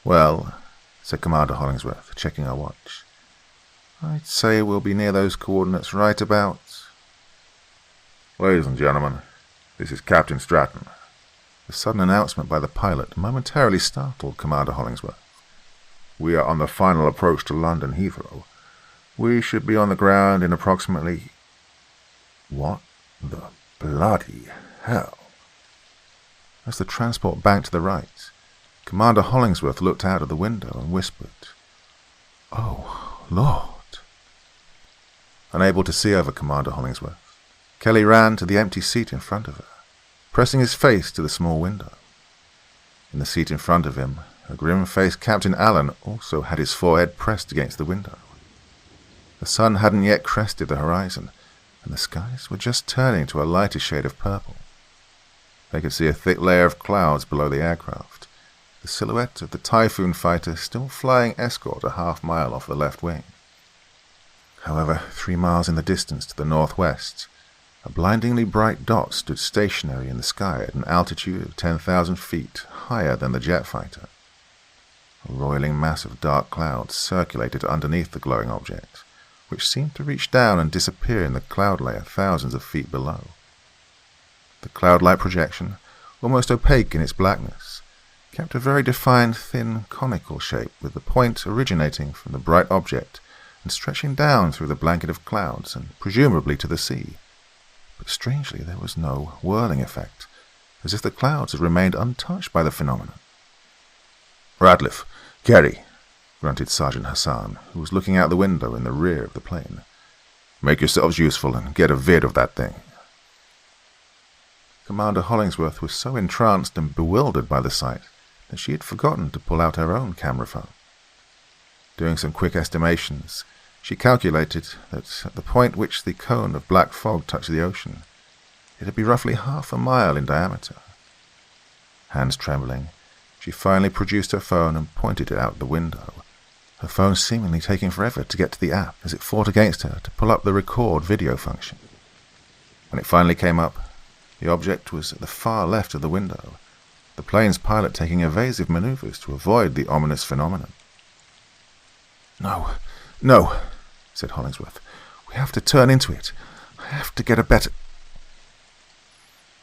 Speaker 2: Well, said Commander Hollingsworth, checking her watch, I'd say we'll be near those coordinates right about... Ladies and gentlemen, this is Captain Stratton. The sudden announcement by the pilot momentarily startled Commander Hollingsworth. We are on the final approach to London Heathrow. We should be on the ground in approximately... What the bloody hell? As the transport banked to the right, Commander Hollingsworth looked out of the window and whispered, Oh, Lord. Unable to see over Commander Hollingsworth, Kelly ran to the empty seat in front of her, pressing his face to the small window. In the seat in front of him, a grim-faced Captain Allen also had his forehead pressed against the window. The sun hadn't yet crested the horizon, and the skies were just turning to a lighter shade of purple. They could see a thick layer of clouds below the aircraft, the silhouette of the Typhoon fighter still flying escort a half-mile off the left wing. However, 3 miles in the distance to the northwest, a blindingly bright dot stood stationary in the sky at an altitude of 10,000 feet higher than the jet fighter. A roiling mass of dark clouds circulated underneath the glowing object, which seemed to reach down and disappear in the cloud layer thousands of feet below. The cloud-like projection, almost opaque in its blackness, kept a very defined thin conical shape with the point originating from the bright object and stretching down through the blanket of clouds and presumably to the sea. But strangely there was no whirling effect, as if the clouds had remained untouched by the phenomenon. Radcliffe, Kerry, grunted Sergeant Hassan, who was looking out the window in the rear of the plane. Make yourselves useful and get a vid of that thing. Commander Hollingsworth was so entranced and bewildered by the sight that she had forgotten to pull out her own camera phone. Doing some quick estimations, she calculated that at the point which the cone of black fog touched the ocean, it would be roughly half a mile in diameter. Hands trembling, she finally produced her phone and pointed it out the window, her phone seemingly taking forever to get to the app as it fought against her to pull up the record video function. When it finally came up, the object was at the far left of the window, the plane's pilot taking evasive maneuvers to avoid the ominous phenomenon. No, said Hollingsworth. We have to turn into it. I have to get a better...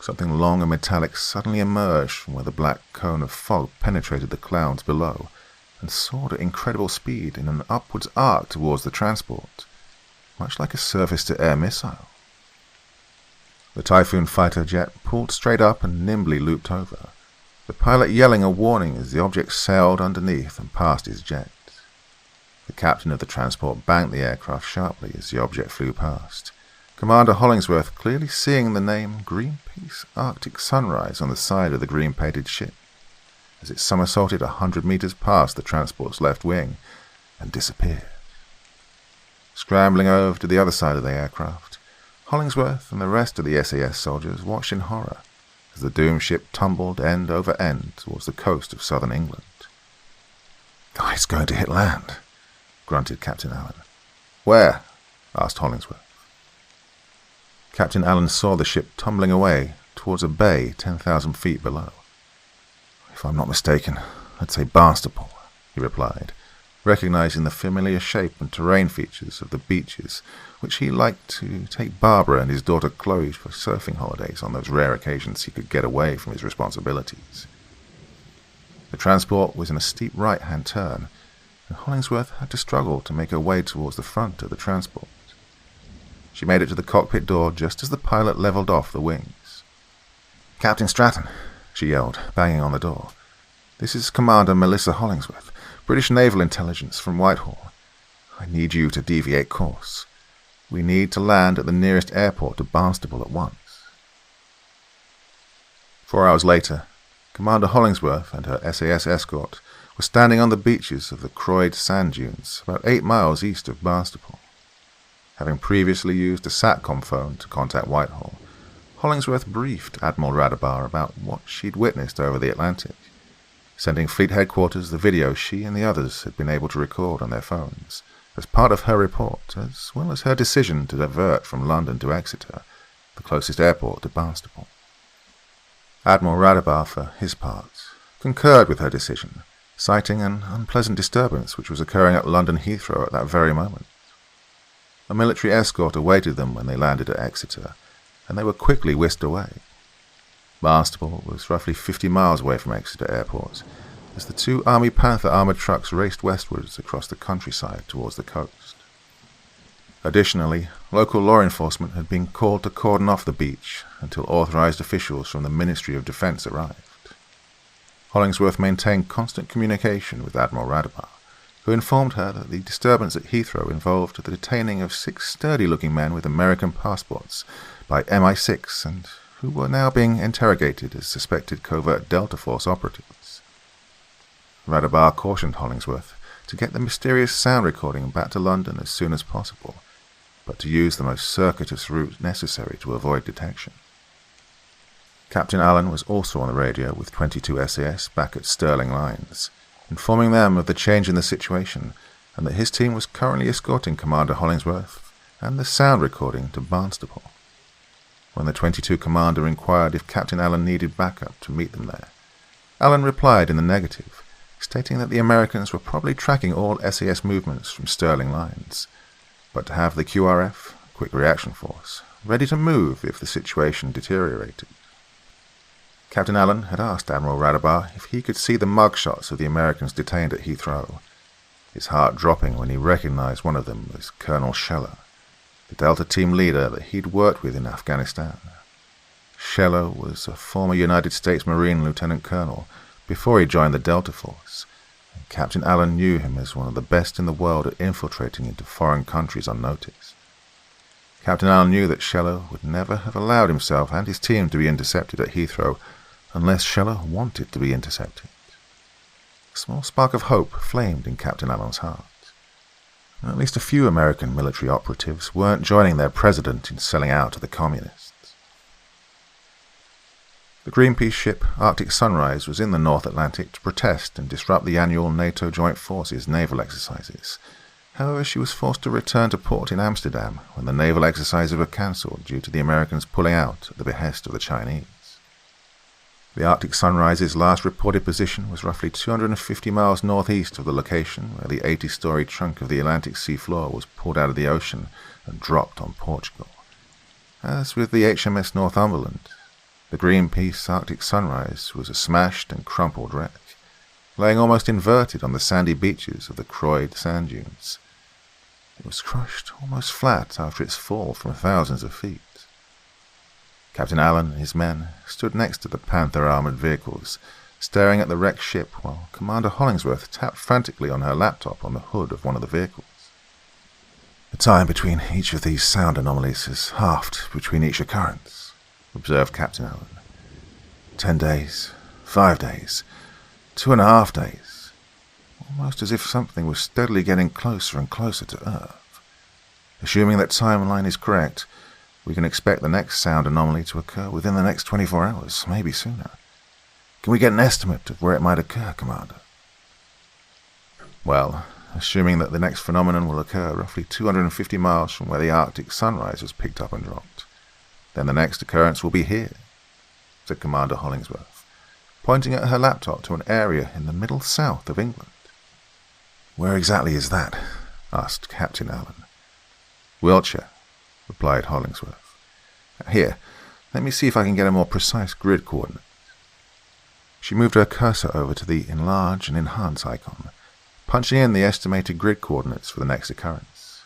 Speaker 2: Something long and metallic suddenly emerged from where the black cone of fog penetrated the clouds below and soared at incredible speed in an upwards arc towards the transport, much like a surface-to-air missile. The Typhoon fighter jet pulled straight up and nimbly looped over, the pilot yelling a warning as the object sailed underneath and past his jet. The captain of the transport banked the aircraft sharply as the object flew past, Commander Hollingsworth clearly seeing the name Greenpeace Arctic Sunrise on the side of the green-painted ship, as it somersaulted 100 meters past the transport's left wing and disappeared. Scrambling over to the other side of the aircraft, Hollingsworth and the rest of the SAS soldiers watched in horror as the doomed ship tumbled end over end towards the coast of southern England. "Oh, it's going to hit land," grunted Captain Allen. "Where?" asked Hollingsworth. Captain Allen saw the ship tumbling away towards a bay 10,000 feet below. "If I'm not mistaken, I'd say Barnstaple," he replied, recognizing the familiar shape and terrain features of the beaches which he liked to take Barbara and his daughter Chloe for surfing holidays on those rare occasions he could get away from his responsibilities. The transport was in a steep right-hand turn, and Hollingsworth had to struggle to make her way towards the front of the transport. She made it to the cockpit door just as the pilot leveled off the wings. "Captain Stratton," she yelled, banging on the door. "This is Commander Melissa Hollingsworth, British Naval Intelligence from Whitehall. I need you to deviate course. We need to land at the nearest airport to Barnstaple at once." 4 hours later, Commander Hollingsworth and her SAS escort were standing on the beaches of the Croyd sand dunes about 8 miles east of Barnstaple. Having previously used a SATCOM phone to contact Whitehall, Hollingsworth briefed Admiral Radabar about what she'd witnessed over the Atlantic, sending Fleet Headquarters the video she and the others had been able to record on their phones, as part of her report, as well as her decision to divert from London to Exeter, the closest airport to Barnstaple. Admiral Radabar, for his part, concurred with her decision, citing an unpleasant disturbance which was occurring at London Heathrow at that very moment. A military escort awaited them when they landed at Exeter, and they were quickly whisked away. Barnstaple was roughly 50 miles away from Exeter Airport, as the 2 Army Panther armoured trucks raced westwards across the countryside towards the coast. Additionally, local law enforcement had been called to cordon off the beach until authorised officials from the Ministry of Defence arrived. Hollingsworth maintained constant communication with Admiral Radabar, who informed her that the disturbance at Heathrow involved the detaining of 6 sturdy-looking men with American passports by MI6 and who were now being interrogated as suspected covert Delta Force operatives. Radabar cautioned Hollingsworth to get the mysterious sound recording back to London as soon as possible, but to use the most circuitous route necessary to avoid detection. Captain Allen was also on the radio with 22 SAS back at Stirling Lines, informing them of the change in the situation and that his team was currently escorting Commander Hollingsworth and the sound recording to Barnstaple. When the 22 commander inquired if Captain Allen needed backup to meet them there, Allen replied in the negative, stating that the Americans were probably tracking all SAS movements from Stirling Lines, but to have the QRF, Quick Reaction Force, ready to move if the situation deteriorated. Captain Allen had asked Admiral Radabar if he could see the mugshots of the Americans detained at Heathrow, his heart dropping when he recognized one of them as Colonel Scheller, the Delta team leader that he'd worked with in Afghanistan. Scheller was a former United States Marine Lieutenant Colonel before he joined the Delta Force, and Captain Allen knew him as one of the best in the world at infiltrating into foreign countries unnoticed. Captain Allen knew that Scheller would never have allowed himself and his team to be intercepted at Heathrow unless Scheller wanted to be intercepted. A small spark of hope flamed in Captain Allen's heart. At least a few American military operatives weren't joining their president in selling out to the communists. The Greenpeace ship Arctic Sunrise was in the North Atlantic to protest and disrupt the annual NATO Joint Forces naval exercises. However, she was forced to return to port in Amsterdam when the naval exercises were cancelled due to the Americans pulling out at the behest of the Chinese. The Arctic Sunrise's last reported position was roughly 250 miles northeast of the location where the 80-story trunk of the Atlantic sea floor was pulled out of the ocean and dropped on Portugal. As with the HMS Northumberland, the Greenpeace Arctic Sunrise was a smashed and crumpled wreck, laying almost inverted on the sandy beaches of the Croyd sand dunes. It was crushed almost flat after its fall from thousands of feet. Captain Allen and his men stood next to the Panther-armored vehicles, staring at the wrecked ship while Commander Hollingsworth tapped frantically on her laptop on the hood of one of the vehicles. The time between each of these sound anomalies is halved between each occurrence, observed Captain Allen. 10 days, 5 days, 2.5 days, almost as if something was steadily getting closer and closer to Earth. Assuming that timeline is correct, we can expect the next sound anomaly to occur within the next 24 hours, maybe sooner. Can we get an estimate of where it might occur, Commander? Well, assuming that the next phenomenon will occur roughly 250 miles from where the Arctic Sunrise was picked up and dropped, then the next occurrence will be here, said Commander Hollingsworth, pointing at her laptop to an area in the middle south of England. Where exactly is that? Asked Captain Allen. Wiltshire, replied Hollingsworth. Here, let me see if I can get a more precise grid coordinate. She moved her cursor over to the enlarge and enhance icon, punching in the estimated grid coordinates for the next occurrence.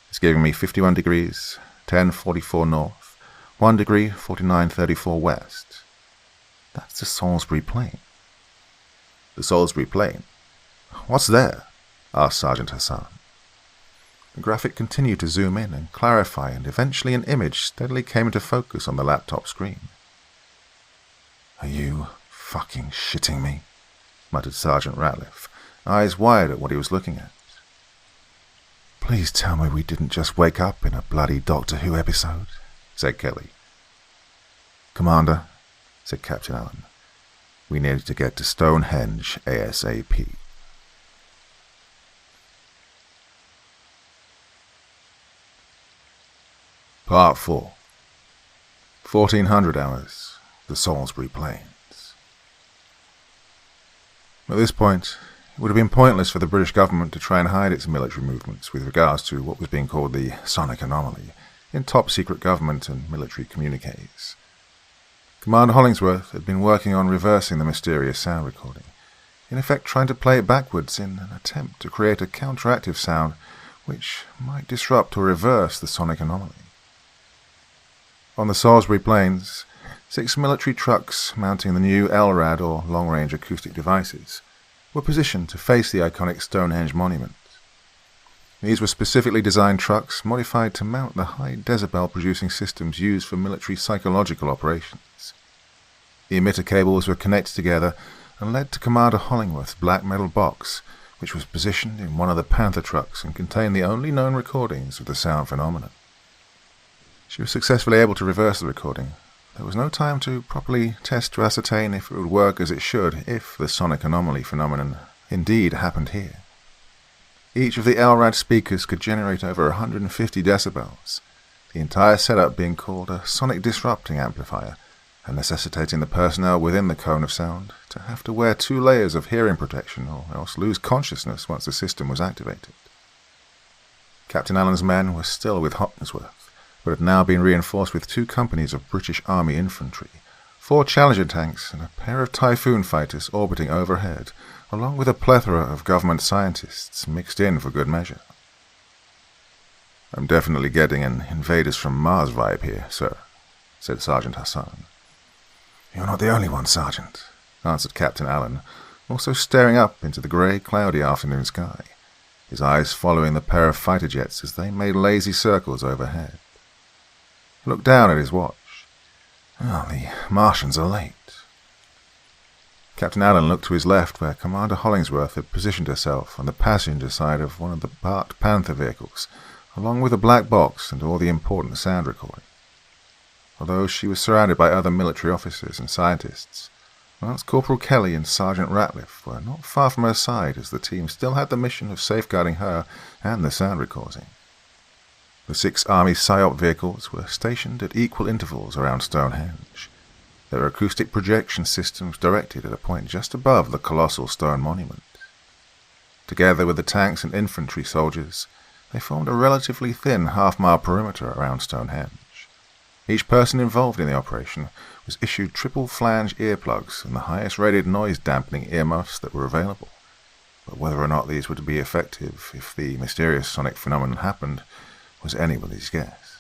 Speaker 2: It's giving me 51 degrees, 1044 north, 1 degree, 4934 west. That's the Salisbury Plain. The Salisbury Plain? What's there? Asked Sergeant Hassan. The graphic continued to zoom in and clarify, and eventually an image steadily came into focus on the laptop screen. Are you fucking shitting me? Muttered Sergeant Ratliff, eyes wide at what he was looking at. Please tell me we didn't just wake up in a bloody Doctor Who episode, said Kelly. Commander, said Captain Allen, we need to get to Stonehenge ASAP. Part 4. 1400 hours, the Salisbury Plains. At this point, it would have been pointless for the British government to try and hide its military movements with regards to what was being called the sonic anomaly in top-secret government and military communiques. Commander Hollingsworth had been working on reversing the mysterious sound recording, in effect trying to play it backwards in an attempt to create a counteractive sound which might disrupt or reverse the sonic anomaly. On the Salisbury Plains, 6 military trucks mounting the new LRAD, or long-range acoustic devices, were positioned to face the iconic Stonehenge monument. These were specifically designed trucks modified to mount the high decibel-producing systems used for military psychological operations. The emitter cables were connected together and led to Commander Hollingworth's black metal box, which was positioned in one of the Panther trucks and contained the only known recordings of the sound phenomenon. She was successfully able to reverse the recording. There was no time to properly test to ascertain if it would work as it should if the sonic anomaly phenomenon indeed happened here. Each of the LRAD speakers could generate over 150 decibels, the entire setup being called a sonic disrupting amplifier, and necessitating the personnel within the cone of sound to have to wear 2 layers of hearing protection or else lose consciousness once the system was activated. Captain Allen's men were still with Hollingsworth, but had now been reinforced with 2 companies of British Army infantry, 4 Challenger tanks, and a pair of Typhoon fighters orbiting overhead, along with a plethora of government scientists mixed in for good measure. I'm definitely getting an Invaders from Mars vibe here, sir, said Sergeant Hassan. You're not the only one, Sergeant, answered Captain Allen, also staring up into the grey, cloudy afternoon sky, his eyes following the pair of fighter jets as they made lazy circles overhead. He looked down at his watch. Oh, the Martians are late. Captain Allen looked to his left where Commander Hollingsworth had positioned herself on the passenger side of one of the parked Panther vehicles, along with a black box and all the important sound recording. Although she was surrounded by other military officers and scientists, Lance Corporal Kelly and Sergeant Ratliff were not far from her side as the team still had the mission of safeguarding her and the sound recording. The 6 Army PSYOP vehicles were stationed at equal intervals around Stonehenge. Their acoustic projection systems directed at a point just above the colossal stone monument. Together with the tanks and infantry soldiers, they formed a relatively thin half-mile perimeter around Stonehenge. Each person involved in the operation was issued triple-flange earplugs and the highest-rated noise-dampening earmuffs that were available. But whether or not these would be effective if the mysterious sonic phenomenon happened was anybody's guess.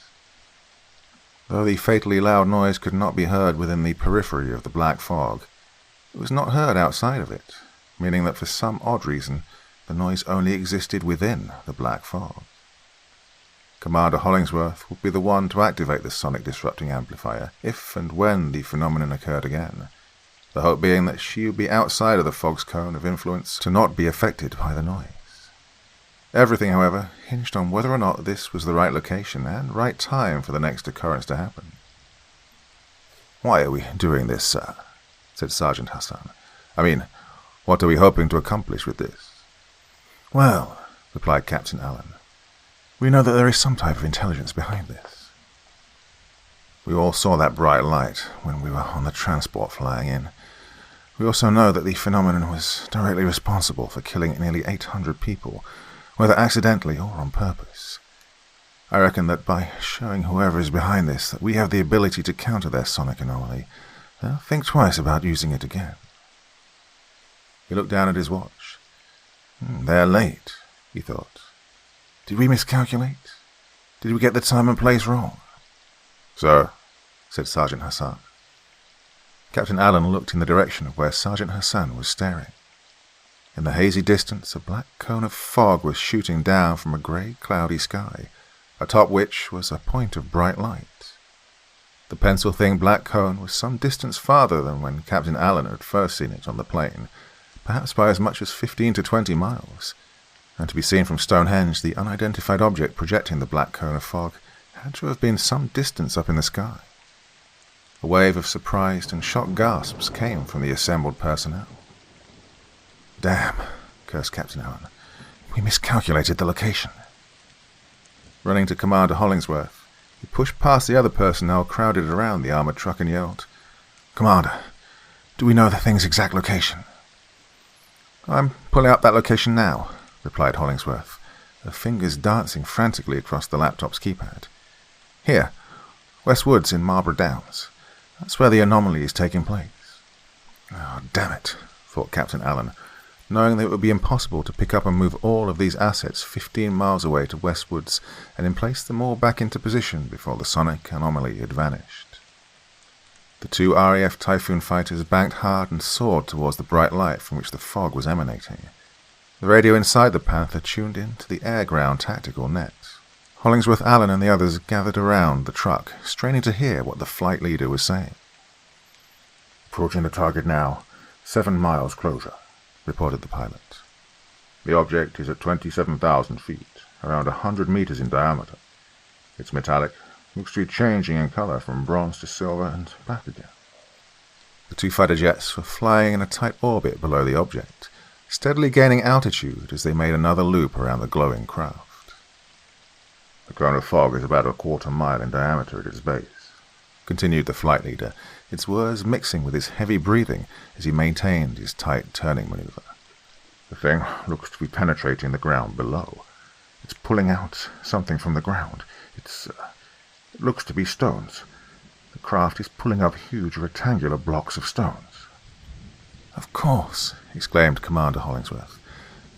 Speaker 2: Though the fatally loud noise could not be heard within the periphery of the black fog, it was not heard outside of it, meaning that for some odd reason the noise only existed within the black fog. Commander Hollingsworth would be the one to activate the sonic disrupting amplifier if and when the phenomenon occurred again, the hope being that she would be outside of the fog's cone of influence to not be affected by the noise. Everything, however, hinged on whether or not this was the right location and right time for the next occurrence to happen. "Why are we doing this, sir?" said Sergeant Hassan. "I mean, what are we hoping to accomplish with this?" "Well," replied Captain Allen, "we know that there is some type of intelligence behind this. We all saw that bright light when we were on the transport flying in. We also know that the phenomenon was directly responsible for killing nearly 800 people, whether accidentally or on purpose. I reckon that by showing whoever is behind this that we have the ability to counter their sonic anomaly, they'll think twice about using it again." He looked down at his watch. "They're late," he thought. "Did we miscalculate? Did we get the time and place wrong?" "Sir," said Sergeant Hassan. Captain Allen looked in the direction of where Sergeant Hassan was staring. In the hazy distance, a black cone of fog was shooting down from a grey, cloudy sky, atop which was a point of bright light. The pencil-thin black cone was some distance farther than when Captain Allen had first seen it on the plain, perhaps by as much as 15 to 20 miles, and to be seen from Stonehenge, the unidentified object projecting the black cone of fog had to have been some distance up in the sky. A wave of surprised and shocked gasps came from the assembled personnel. "Damn," cursed Captain Allen. "We miscalculated the location." Running to Commander Hollingsworth, he pushed past the other personnel crowded around the armored truck and yelled, "Commander, do we know the thing's exact location?" "I'm pulling up that location now," replied Hollingsworth, her fingers dancing frantically across the laptop's keypad. "Here, West Woods in Marlborough Downs. That's where the anomaly is taking place." "Oh, damn it," thought Captain Allen, knowing that it would be impossible to pick up and move all of these assets 15 miles away to West Woods and then place them all back into position before the sonic anomaly had vanished. The two RAF Typhoon fighters banked hard and soared towards the bright light from which the fog was emanating. The radio inside the Panther tuned in to the air-ground tactical net. Hollingsworth Allen and the others gathered around the truck, straining to hear what the flight leader was saying. "Approaching the target now, 7 miles closer," reported the pilot. "The object is at 27,000 feet, around 100 meters in diameter. It's metallic, looks to be changing in color from bronze to silver and back again." The two fighter jets were flying in a tight orbit below the object, steadily gaining altitude as they made another loop around the glowing craft. "The cone of fog is about a quarter mile in diameter at its base," continued the flight leader, its words mixing with his heavy breathing as he maintained his tight turning maneuver. "The thing looks to be penetrating the ground below. It's pulling out something from the ground. It looks to be stones. The craft is pulling up huge rectangular blocks of stones." "Of course," exclaimed Commander Hollingsworth.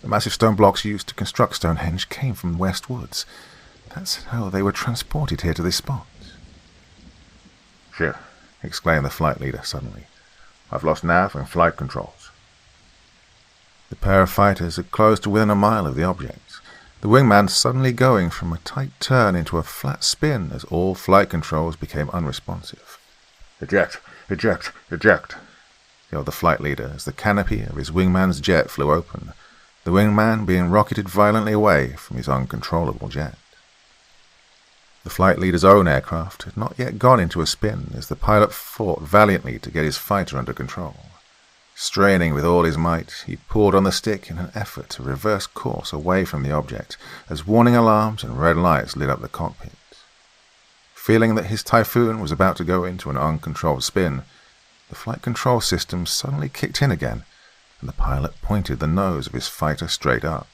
Speaker 2: "The massive stone blocks used to construct Stonehenge came from West Woods. That's how they were transported here to this spot." "Shit," exclaimed the flight leader suddenly. "I've lost nav and flight controls." The pair of fighters had closed to within a mile of the object, the wingman suddenly going from a tight turn into a flat spin as all flight controls became unresponsive. "Eject! Eject! Eject!" yelled the flight leader as the canopy of his wingman's jet flew open, the wingman being rocketed violently away from his uncontrollable jet. The flight leader's own aircraft had not yet gone into a spin as the pilot fought valiantly to get his fighter under control. Straining with all his might, he pulled on the stick in an effort to reverse course away from the object as warning alarms and red lights lit up the cockpit. Feeling that his Typhoon was about to go into an uncontrolled spin, the flight control system suddenly kicked in again, and the pilot pointed the nose of his fighter straight up.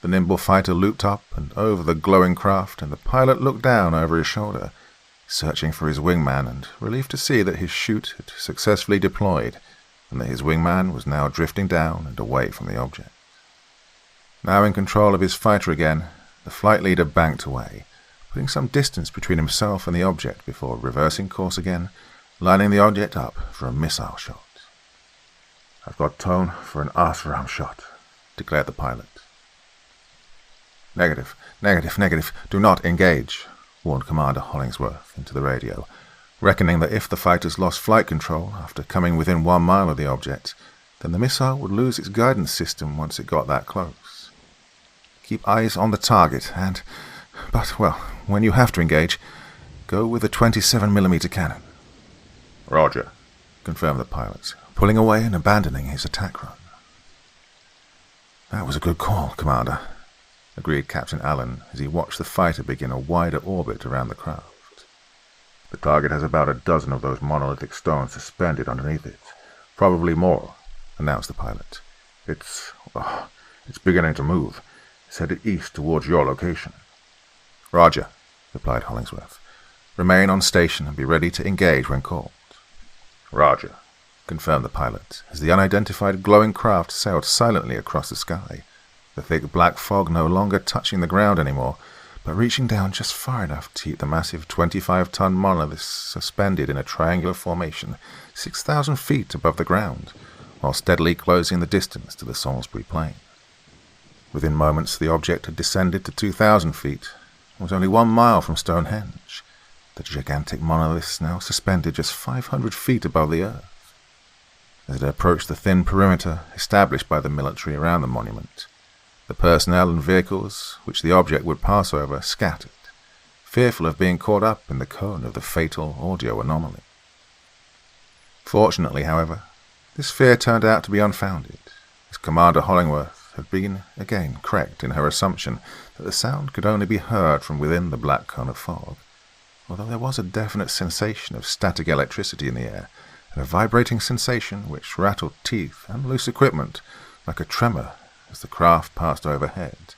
Speaker 2: The nimble fighter looped up and over the glowing craft, and the pilot looked down over his shoulder, searching for his wingman and relieved to see that his chute had successfully deployed and that his wingman was now drifting down and away from the object. Now in control of his fighter again, the flight leader banked away, putting some distance between himself and the object before reversing course again, lining the object up for a missile shot. "I've got tone for an arm shot," declared the pilot. Negative, negative, do not engage," warned Commander Hollingsworth into the radio, reckoning that if the fighters lost flight control after coming within 1 mile of the object, then the missile would lose its guidance system once it got that close. "Keep eyes on the target but when you have to engage, go with a 27mm cannon." "Roger," confirmed the pilot, pulling away and abandoning his attack run. "That was a good call, Commander," agreed Captain Allen as he watched the fighter begin a wider orbit around the craft. "The target has about a dozen of those monolithic stones suspended underneath it. Probably more," announced the pilot. It's beginning to move. It's headed east towards your location." "Roger," replied Hollingsworth. "Remain on station and be ready to engage when called." "Roger," confirmed the pilot as the unidentified glowing craft sailed silently across the sky, the thick black fog no longer touching the ground anymore, but reaching down just far enough to keep the massive 25-ton monolith suspended in a triangular formation 6,000 feet above the ground, while steadily closing the distance to the Salisbury Plain. Within moments, the object had descended to 2,000 feet and was only 1 mile from Stonehenge, the gigantic monoliths now suspended just 500 feet above the earth. As it approached the thin perimeter established by the military around the monument, the personnel and vehicles which the object would pass over scattered, fearful of being caught up in the cone of the fatal audio anomaly. Fortunately, however, this fear turned out to be unfounded, as Commander Hollingworth had been again correct in her assumption that the sound could only be heard from within the black cone of fog, although there was a definite sensation of static electricity in the air, and a vibrating sensation which rattled teeth and loose equipment like a tremor as the craft passed overhead,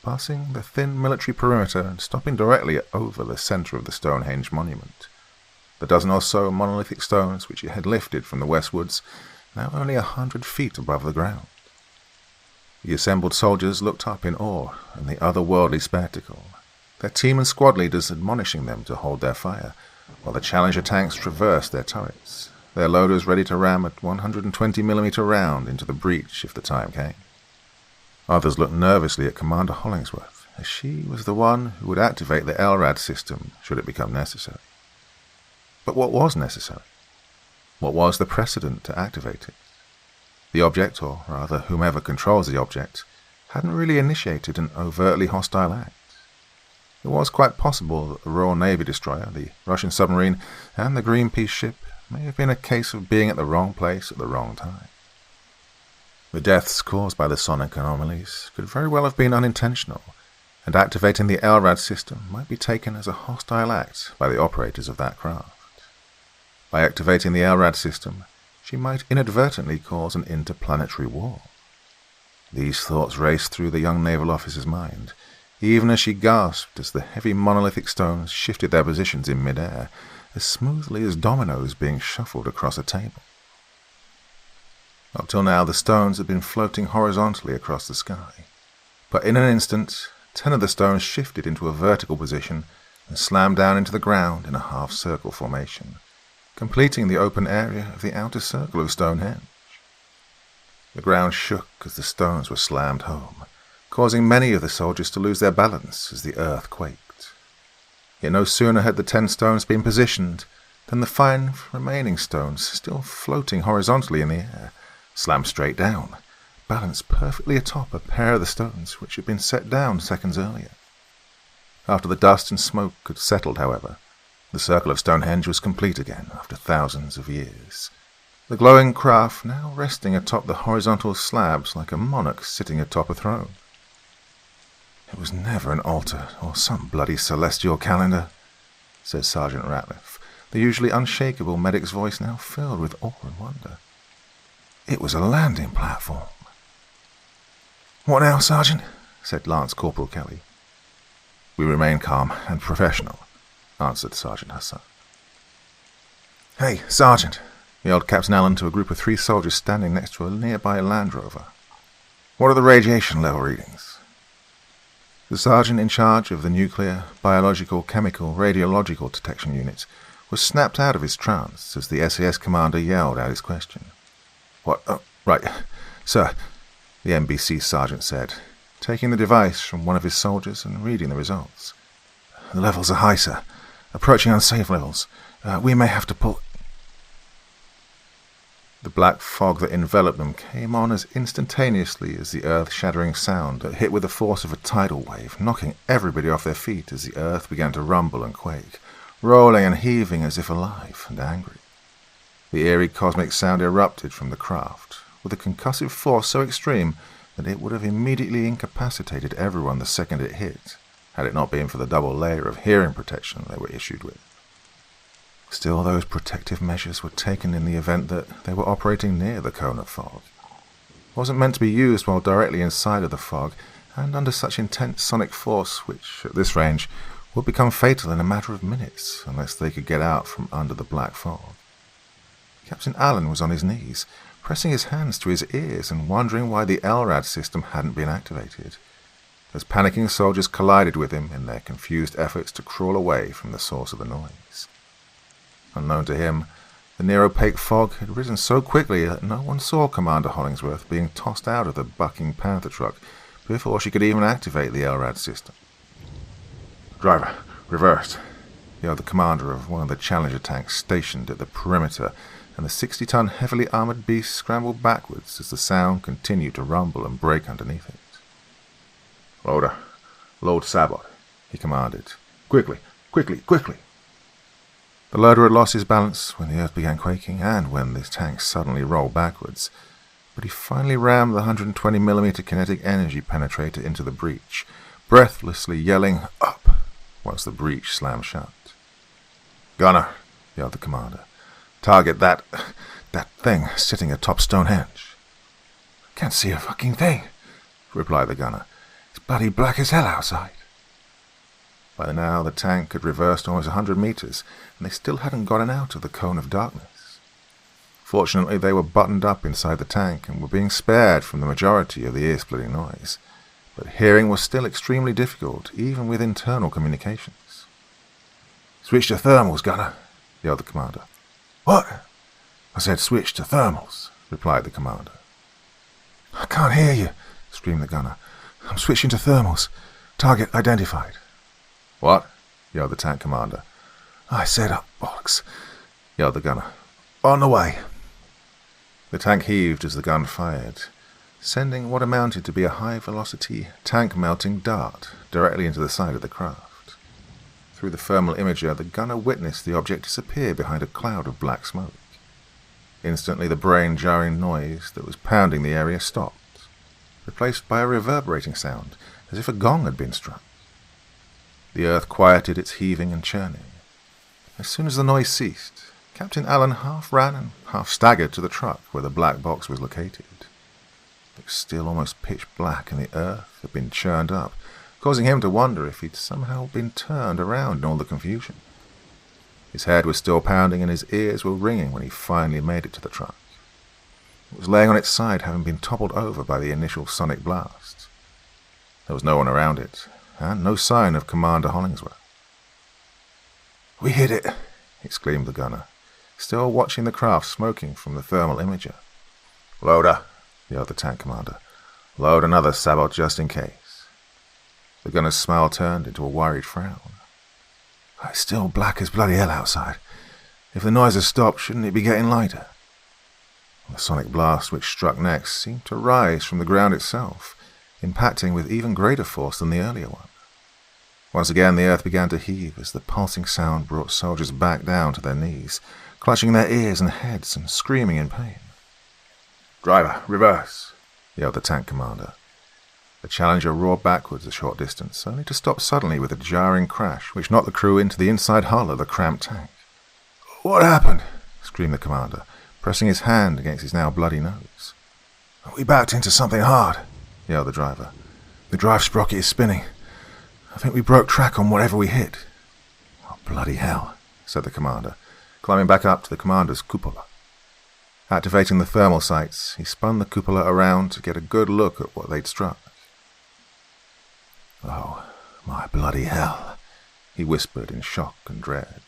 Speaker 2: passing the thin military perimeter and stopping directly over the center of the Stonehenge monument. The dozen or so monolithic stones which it had lifted from the westwards, now only 100 feet above the ground. The assembled soldiers looked up in awe at the otherworldly spectacle, their team and squad leaders admonishing them to hold their fire, while the Challenger tanks traversed their turrets, their loaders ready to ram a 120mm round into the breach if the time came. Others looked nervously at Commander Hollingsworth, as she was the one who would activate the LRAD system should it become necessary. But what was necessary? What was the precedent to activate it? The object, or rather whomever controls the object, hadn't really initiated an overtly hostile act. It was quite possible that the Royal Navy destroyer, the Russian submarine, and the Greenpeace ship may have been a case of being at the wrong place at the wrong time. The deaths caused by the sonic anomalies could very well have been unintentional, and activating the LRAD system might be taken as a hostile act by the operators of that craft. By activating the LRAD system, she might inadvertently cause an interplanetary war. These thoughts raced through the young naval officer's mind, even as she gasped as the heavy monolithic stones shifted their positions in mid-air, as smoothly as dominoes being shuffled across a table. Up till now, the stones had been floating horizontally across the sky, but in an instant, 10 of the stones shifted into a vertical position and slammed down into the ground in a half-circle formation, completing the open area of the outer circle of Stonehenge. The ground shook as the stones were slammed home, causing many of the soldiers to lose their balance as the earth quaked. Yet no sooner had the 10 stones been positioned than the 5 remaining stones, still floating horizontally in the air, slammed straight down, balanced perfectly atop a pair of the stones which had been set down seconds earlier. After the dust and smoke had settled, however, the circle of Stonehenge was complete again after thousands of years, the glowing craft now resting atop the horizontal slabs like a monarch sitting atop a throne. "It was never an altar or some bloody celestial calendar," said Sergeant Ratliff, the usually unshakable medic's voice now filled with awe and wonder. It was a landing platform. "What now, Sergeant?" said Lance Corporal Kelly. "We remain calm and professional," answered Sergeant Hassan. "Hey, Sergeant," yelled Captain Allen to a group of 3 soldiers standing next to a nearby Land Rover. "What are the radiation level readings?" The sergeant in charge of the nuclear, biological, chemical, radiological detection units was snapped out of his trance as the SAS commander yelled out his question. "What? Oh, right, sir," the NBC sergeant said, taking the device from one of his soldiers and reading the results. "The levels are high, sir. Approaching unsafe levels. We may have to pull—" The black fog that enveloped them came on as instantaneously as the earth-shattering sound that hit with the force of a tidal wave, knocking everybody off their feet as the earth began to rumble and quake, rolling and heaving as if alive and angry. The eerie cosmic sound erupted from the craft, with a concussive force so extreme that it would have immediately incapacitated everyone the second it hit, had it not been for the double layer of hearing protection they were issued with. Still, those protective measures were taken in the event that they were operating near the cone of fog. It wasn't meant to be used while directly inside of the fog, and under such intense sonic force, which, at this range, would become fatal in a matter of minutes, unless they could get out from under the black fog. Captain Allen was on his knees, pressing his hands to his ears and wondering why the LRAD system hadn't been activated, as panicking soldiers collided with him in their confused efforts to crawl away from the source of the noise. Unknown to him, the near-opaque fog had risen so quickly that no one saw Commander Hollingsworth being tossed out of the bucking Panther truck before she could even activate the LRAD system. "Driver, reverse," yelled the commander of one of the Challenger tanks stationed at the perimeter, and the 60-ton heavily armored beast scrambled backwards as the sound continued to rumble and break underneath it. "Load sabot," he commanded. "Quickly, quickly, quickly!" The loader had lost his balance when the earth began quaking and when the tank suddenly rolled backwards, but he finally rammed the 120mm kinetic energy penetrator into the breach, breathlessly yelling "up" once the breach slammed shut. "Gunner," yelled the commander. "Target that thing sitting atop Stonehenge." "Can't see a fucking thing," replied the gunner. "It's bloody black as hell outside." By now the tank had reversed almost 100 meters, and they still hadn't gotten out of the cone of darkness. Fortunately, they were buttoned up inside the tank and were being spared from the majority of the ear-splitting noise, but hearing was still extremely difficult, even with internal communications. "Switch to thermals, gunner," yelled the commander. "What?" "I said switch to thermals," replied the commander. "I can't hear you," screamed the gunner. "I'm switching to thermals. Target identified." "What?" yelled the tank commander. "I said up, bollocks," yelled the gunner. "On the way." The tank heaved as the gun fired, sending what amounted to be a high-velocity, tank-melting dart directly into the side of the craft. Through the thermal imager, the gunner witnessed the object disappear behind a cloud of black smoke. Instantly, the brain-jarring noise that was pounding the area stopped, replaced by a reverberating sound, as if a gong had been struck. The earth quieted its heaving and churning. As soon as the noise ceased, Captain Allen half ran and half staggered to the truck where the black box was located. It was still almost pitch black, and the earth had been churned up, causing him to wonder if he'd somehow been turned around in all the confusion. His head was still pounding and his ears were ringing when he finally made it to the truck. It was laying on its side, having been toppled over by the initial sonic blast. There was no one around it, and no sign of Commander Hollingsworth. "We hit it!" exclaimed the gunner, still watching the craft smoking from the thermal imager. "Loader," yelled the tank commander. "Load another sabot just in case." The gunner's smile turned into a worried frown. "It's still black as bloody hell outside. If the noise has stopped, shouldn't it be getting lighter?" The sonic blast which struck next seemed to rise from the ground itself, impacting with even greater force than the earlier one. Once again the earth began to heave as the pulsing sound brought soldiers back down to their knees, clutching their ears and heads and screaming in pain. "Driver, reverse," yelled the tank commander. The Challenger roared backwards a short distance, only to stop suddenly with a jarring crash which knocked the crew into the inside hull of the cramped tank. What happened? Screamed the commander, pressing his hand against his now bloody nose. We backed into something hard, yelled the driver. The drive sprocket is spinning. I think we broke track on whatever we hit. Oh, bloody hell, said the commander, climbing back up to the commander's cupola. Activating the thermal sights, he spun the cupola around to get a good look at what they'd struck. Oh, my bloody hell, he whispered in shock and dread.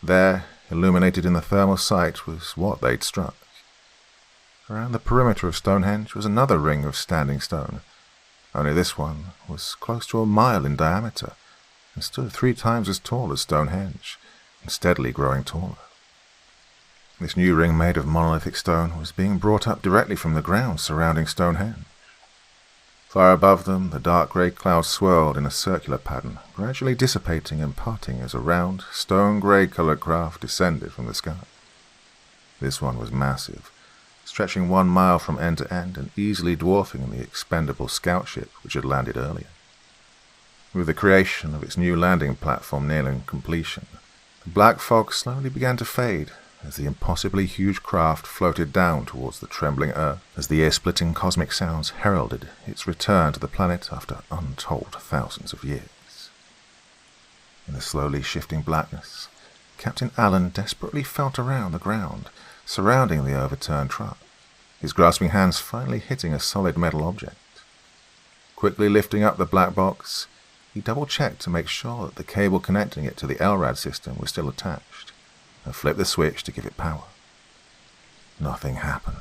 Speaker 2: There, illuminated in the thermal sight, was what they'd struck. Around the perimeter of Stonehenge was another ring of standing stone. Only this one was close to a mile in diameter and stood 3 times as tall as Stonehenge, and steadily growing taller. This new ring made of monolithic stone was being brought up directly from the ground surrounding Stonehenge. Far above them, the dark grey clouds swirled in a circular pattern, gradually dissipating and parting as a round, stone-grey-coloured craft descended from the sky. This one was massive, stretching 1 mile from end to end and easily dwarfing the expendable scout ship which had landed earlier. With the creation of its new landing platform nearing completion, the black fog slowly began to fade as the impossibly huge craft floated down towards the trembling earth as the ear-splitting cosmic sounds heralded its return to the planet after untold thousands of years. In the slowly shifting blackness, Captain Allen desperately felt around the ground surrounding the overturned truck, his grasping hands finally hitting a solid metal object. Quickly lifting up the black box, he double-checked to make sure that the cable connecting it to the LRAD system was still attached, and flipped the switch to give it power. Nothing happened.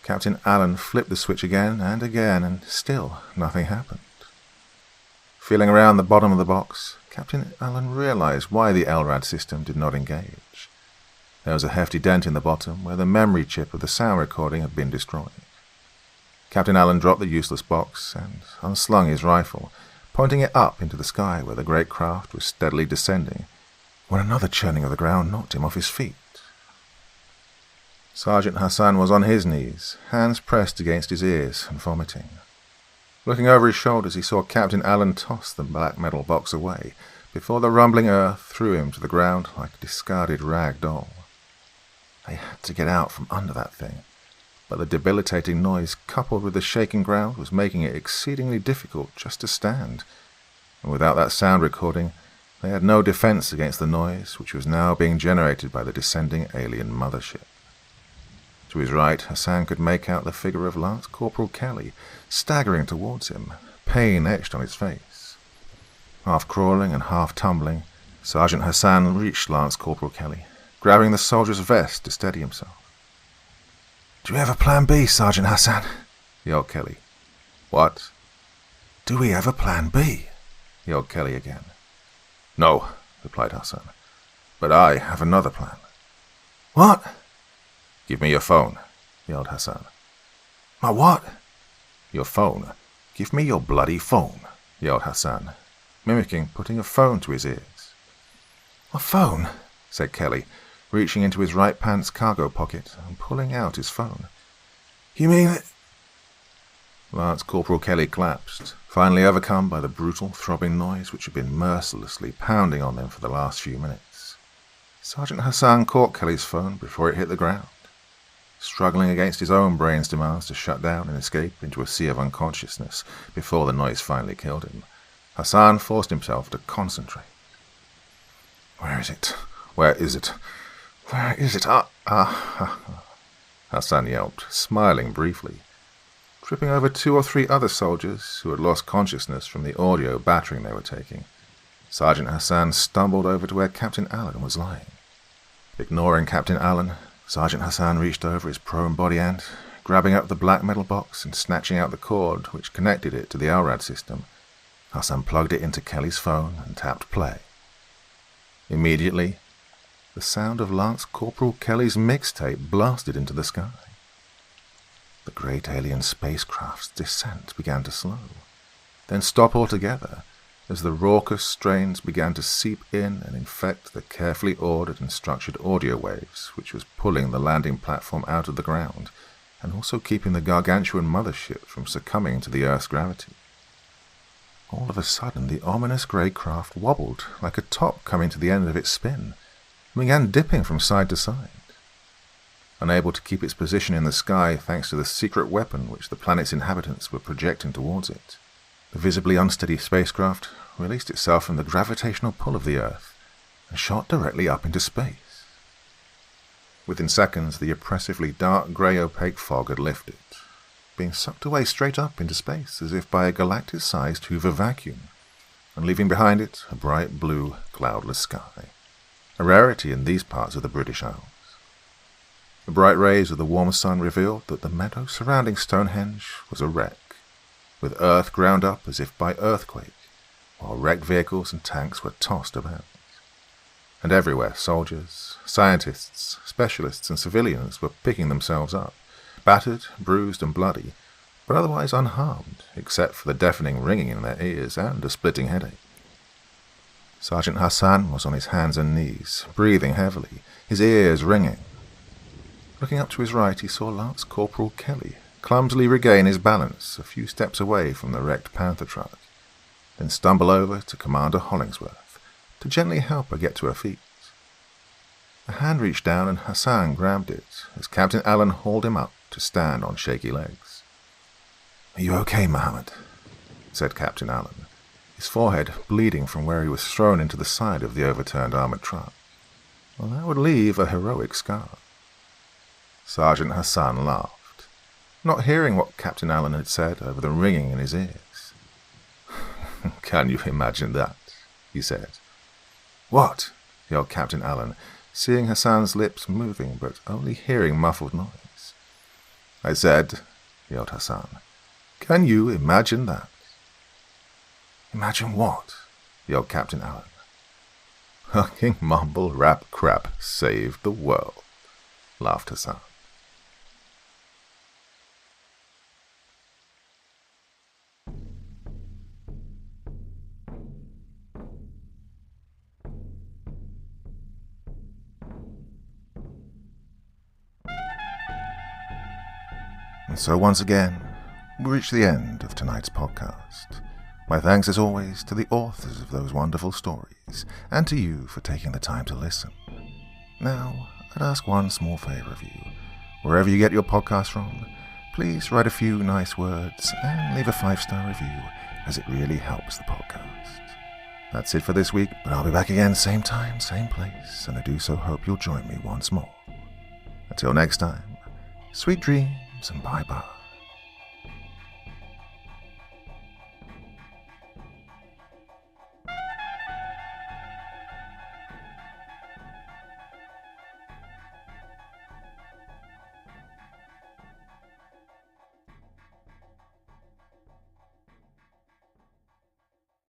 Speaker 2: Captain Allen flipped the switch again, and still nothing happened. Feeling around the bottom of the box, Captain Allen realized why the LRAD system did not engage. There was a hefty dent in the bottom where the memory chip of the sound recording had been destroyed. Captain Allen dropped the useless box and unslung his rifle, pointing it up into the sky where the great craft was steadily descending, when another churning of the ground knocked him off his feet. Sergeant Hassan was on his knees, hands pressed against his ears and vomiting. Looking over his shoulders, he saw Captain Allen toss the black metal box away before the rumbling earth threw him to the ground like a discarded rag doll. They had to get out from under that thing, but the debilitating noise coupled with the shaking ground was making it exceedingly difficult just to stand, and without that sound recording, they had no defense against the noise which was now being generated by the descending alien mothership. To his right, Hassan could make out the figure of Lance Corporal Kelly, staggering towards him, pain etched on his face. Half crawling and half tumbling, Sergeant Hassan reached Lance Corporal Kelly, grabbing the soldier's vest to steady himself. "Do we have a plan B, Sergeant Hassan?" yelled Kelly. "What?" "Do we have a plan B?" yelled Kelly again. "No," replied Hassan, "but I have another plan." "What?" "Give me your phone," yelled Hassan. "My what?" "Your phone. Give me your bloody phone," yelled Hassan, mimicking putting a phone to his ears. "My phone?" said Kelly, reaching into his right pants cargo pocket and pulling out his phone. "You mean that—" Lance Corporal Kelly collapsed, finally overcome by the brutal, throbbing noise which had been mercilessly pounding on them for the last few minutes. Sergeant Hassan caught Kelly's phone before it hit the ground. Struggling against his own brain's demands to shut down and escape into a sea of unconsciousness before the noise finally killed him, Hassan forced himself to concentrate. "Where is it? Where is it? Where is it? Hassan yelped, smiling briefly. Tripping over 2 or 3 other soldiers who had lost consciousness from the audio battering they were taking, Sergeant Hassan stumbled over to where Captain Allen was lying. Ignoring Captain Allen, Sergeant Hassan reached over his prone body and, grabbing up the black metal box and snatching out the cord which connected it to the LRAD system, Hassan plugged it into Kelly's phone and tapped play. Immediately, the sound of Lance Corporal Kelly's mixtape blasted into the sky. The great alien spacecraft's descent began to slow, then stop altogether as the raucous strains began to seep in and infect the carefully ordered and structured audio waves which was pulling the landing platform out of the ground and also keeping the gargantuan mothership from succumbing to the Earth's gravity. All of a sudden, the ominous grey craft wobbled like a top coming to the end of its spin, and began dipping from side to side. Unable to keep its position in the sky thanks to the secret weapon which the planet's inhabitants were projecting towards it, the visibly unsteady spacecraft released itself from the gravitational pull of the Earth and shot directly up into space. Within seconds, the oppressively dark grey opaque fog had lifted, being sucked away straight up into space as if by a galactic-sized Hoover vacuum, and leaving behind it a bright blue, cloudless sky, a rarity in these parts of the British Isles. The bright rays of the warm sun revealed that the meadow surrounding Stonehenge was a wreck, with earth ground up as if by earthquake, while wrecked vehicles and tanks were tossed about. And everywhere soldiers, scientists, specialists and civilians were picking themselves up, battered, bruised and bloody, but otherwise unharmed, except for the deafening ringing in their ears and a splitting headache. Sergeant Hassan was on his hands and knees, breathing heavily, his ears ringing. Looking up to his right, he saw Lance Corporal Kelly clumsily regain his balance a few steps away from the wrecked Panther truck, then stumble over to Commander Hollingsworth to gently help her get to her feet. A hand reached down and Hassan grabbed it as Captain Allen hauled him up to stand on shaky legs. "Are you okay, Mohammed?" said Captain Allen, his forehead bleeding from where he was thrown into the side of the overturned armored truck. Well, that would leave a heroic scar. Sergeant Hassan laughed, not hearing what Captain Allen had said over the ringing in his ears. "Can you imagine that?" he said. "What?" yelled Captain Allen, seeing Hassan's lips moving but only hearing muffled noise. "I said," yelled Hassan, "can you imagine that?" "Imagine what?" yelled Captain Allen. "Fucking mumble rap crap saved the world," laughed Hassan. And so once again, we reach the end of tonight's podcast. My thanks as always to the authors of those wonderful stories, and to you for taking the time to listen. Now, I'd ask one small favor of you. Wherever you get your podcast from, please write a few nice words and leave a 5-star review, as it really helps the podcast. That's it for this week, but I'll be back again same time, same place, and I do so hope you'll join me once more. Until next time, sweet dreams and bye-bye.